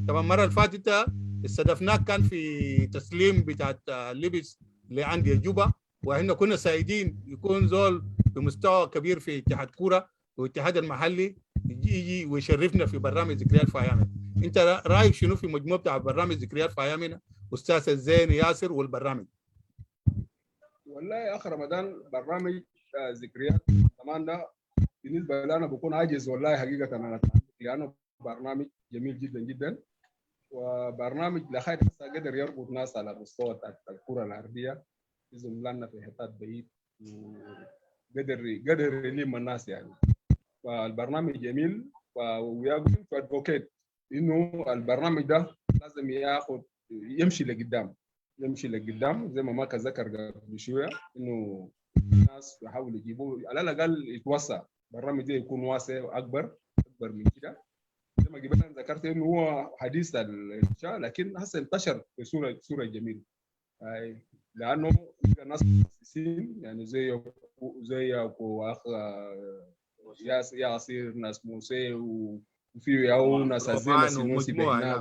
طبعا المره اللي فاتت استضفناك كان في تسليم بتاعت لبس لانديه جوبا، واحنا كنا سعيدين يكون زول بمستوى كبير في اتحاد كوره والاتحاد المحلي يجي ويشرفنا في برنامج ذكريات في ايامنا. انت رايك شنو في مجموعه بتاع برنامج ذكريات في ايامنا استاذ الزين ياسر والبرنامج؟ والله يا اخ رمضان برنامج ذكريات كمان ده بالنسبه لي انا بكون عاجز والله حقيقه انا لانه برنامج جميل جدا جدا، وبرنامج لخير قدر يربط ناس على مستوى الكره العربيه، يزم لنا في حتات بعيد وقدر يلم الناس يعني. فالبرنامج جميل، ويقول ادفوكيت انه البرنامج ده لازم ياخذ يمشي لقدام زي ما ماكا ذكر قبل شويه، انه الناس يحاولوا يجيبوه على الاقل يتوسع، البرنامج ده يكون واسع اكبر من كده. زي ما قبل ذكرت انه هو حديث الانشاء، لكن هسه انتشر في صوره جميله، لانه الناس مؤسسين يعني زيك واخ ياسر، ناس موسى وفي او ناس زي سينوسي بهناك.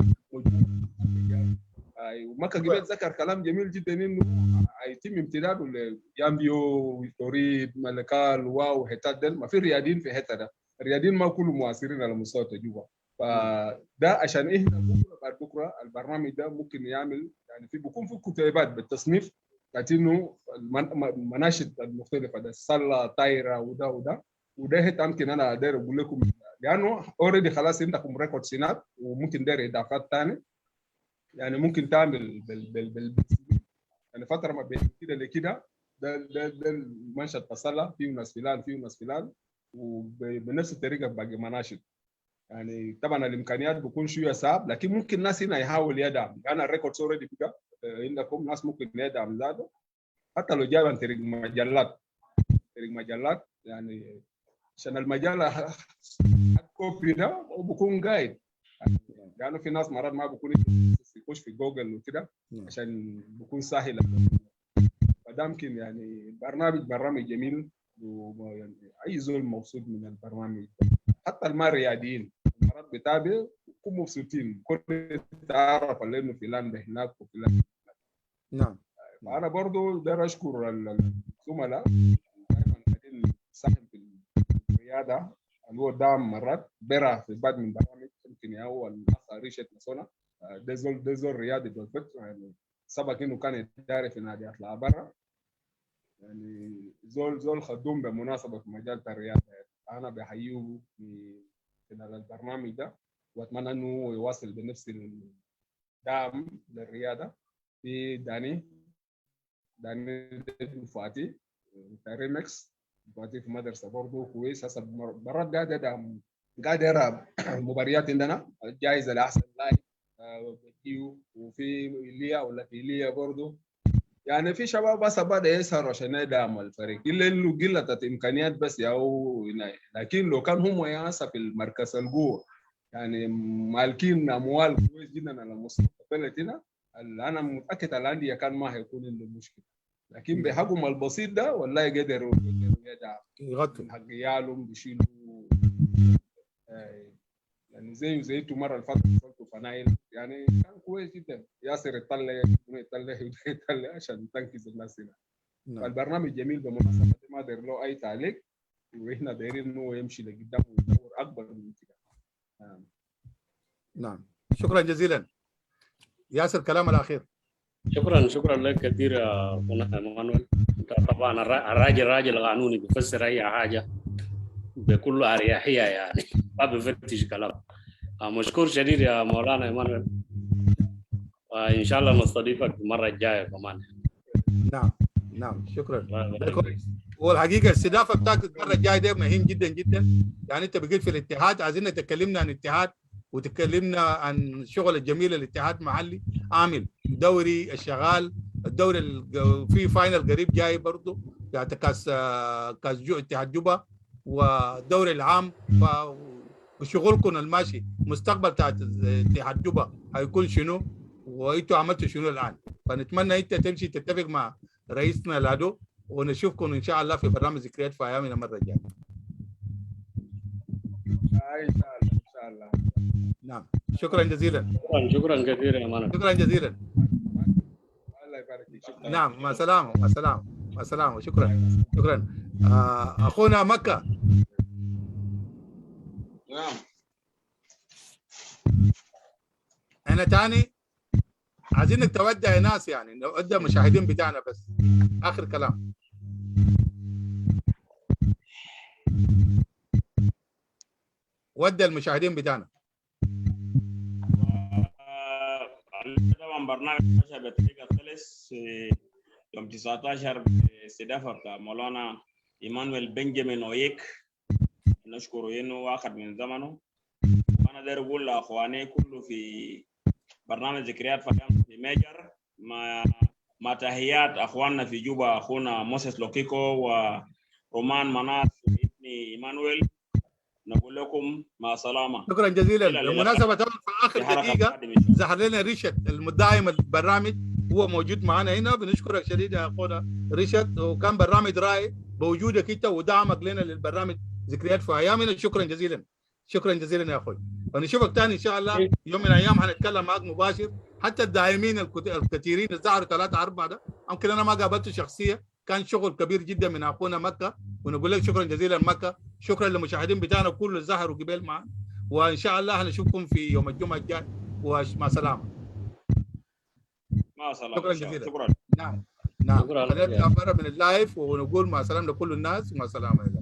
ومكة قبل ذكر كلام جميل جدا انه هيتم امتداده ليامبيو توريد ملكال واو حتات دل، ما في رياضيين في حته ده، الرياضيين ما كلهم مؤثرين على مستوى التجربه. فده عشان ايه بعد بكره البرنامج ده ممكن يعمل يعني بيكون في كتيبات بالتصنيف، لكنه المناشد المختلفه ده السله طايره وده وده يمكن انا داير اقول لكم لانه اوريدي خلاص عندكم ريكورد سينات وممكن داير اضافات ثانيه يعني ممكن تعمل يعني فتره ما بين كده لكده ده المنشأ اتصل فيه ناس فلان وبنفس الطريقه باقي مناشد يعني طبعا الامكانيات بيكون شويه صعب لكن ممكن الناس هنا يحاول يدعم انا الريكورد اوريدي بقى عندكم ناس ممكن يدعم ذاته حتى لو جايب عن طريق مجلات يعني عشان المجله كوبي ده وبكون قايد يعني في ناس مرات ما بكون يخش في جوجل وكده عشان بكون سهل فده يمكن يعني برنامج جميل ويعني اي زول مبسوط من البرنامج حتى رياديين مرات بتابع بكون مبسوطين كل تعرف انه فلان ده هناك وفلان نعم. انا برضو داير اشكر الزملاء دائما قاعدين ساهم في الرياده اللي هو دعم مرات برا في بعض من برامج يمكن هو الاخ ريشت مسونا ده زول ريادي بالفكر يعني سبق انه كان يداري في نادي اطلع برا يعني زول خدوم بمناسبه في مجال الرياده انا بحييه في البرنامج ده واتمنى انه يواصل بنفس الدعم للرياده في داني فاتي ريمكس فاتي في مدرسه برضه كويس هسه مرات قاعد يلعب مباريات عندنا الجائزه لاحسن لاعب وفي ليا ولا في ليا برضه يعني في شباب بس بدا يسهر عشان يدعم الفريق الا انه قله امكانيات بس او لكن لو كان هم يا في المركز القوه يعني مالكين اموال كويس جدا على مستوى بلدنا انا متاكد الانديه كان ما هيكون عنده مشكله لكن بحقهم البسيط ده والله قدروا يغطوا حق عيالهم بيشيلوا يعني زي مره الفتره وصلتوا فنايل يعني كان كويس جدا ياسر يطلع عشان تنقذ الناس هنا فالبرنامج جميل بالمناسبه ما داير له اي تعليق واحنا دايرين انه يمشي لقدام ويدور اكبر من كده. نعم شكرا جزيلا ياسر كلام الاخير. شكرا لك كثير يا اخونا مانويل. طبعا الراجل قانوني بيفسر اي حاجه بكل اريحيه يعني ما بيفتش كلام. مشكور شديد يا مولانا مانويل وان شاء الله نستضيفك المره الجايه كمان. نعم شكرا. والحقيقه الاستضافه بتاعتك المره الجايه ده مهم جدا جدا يعني انت بقيت في الاتحاد عايزين تكلمنا عن الاتحاد وتكلمنا عن الشغل الجميل الاتحاد محلي عامل دوري الشغال الدوري في فاينل قريب جاي برضه يعني كاس اتحاد جوبا والدوري العام وشغلكم الماشي مستقبل بتاعت اتحاد جوبا هيكون شنو وانتوا عملتوا شنو الان فنتمنى انت تمشي تتفق مع رئيسنا لادو ونشوفكم ان شاء الله في برنامج ذكريات في ايامنا المره الجايه. ان شاء الله. نعم شكرا جزيلا. شكرا كثيرا يا مان. شكرا جزيلا. الله يبارك فيك. نعم مع السلامه شكرا. اخونا مكه. نعم انا تاني عايزينك تودع ناس يعني نودع المشاهدين بتاعنا بس اخر كلام. ودع المشاهدين بتاعنا. طبعا برنامج ماشي بطريقه سلس يوم 19 باستضافه بتاع مولانا ايمانويل بنجامين اويك نشكره انه واخد من زمنه. وانا داير اقول لاخواني كله في برنامج ذكريات في ميجر مع تحيات اخواننا في جوبا اخونا موسيس لوكيكو ورومان مناس وابني ايمانويل نقول لكم مع سلامه. شكرا جزيلا. بالمناسبه طبعا في اخر دقيقه ظهر لنا ريشد المدعم البرنامج هو موجود معنا هنا بنشكرك شديد يا اخونا ريشد وكان برنامج رائع بوجودك انت ودعمك لنا للبرنامج ذكريات في ايامنا. شكرا جزيلا يا اخوي ونشوفك ثاني ان شاء الله يوم من الايام هنتكلم معك مباشر. حتى الداعمين الكثيرين اللي ظهروا 3-4 ده يمكن انا ما قابلته شخصيا كان شغل كبير جدا من اخونا مكه ونقول لك شكرا جزيلا مكه. شكرا للمشاهدين بتاعنا كل اللي ظهروا قبل معنا وان شاء الله هنشوفكم في يوم الجمعه الجاي ومع سلامه. مع سلامه. شكرا جزيلا. شكرا. نعم خلينا نطلع برا من اللايف ونقول مع سلامه لكل الناس ومع سلامه.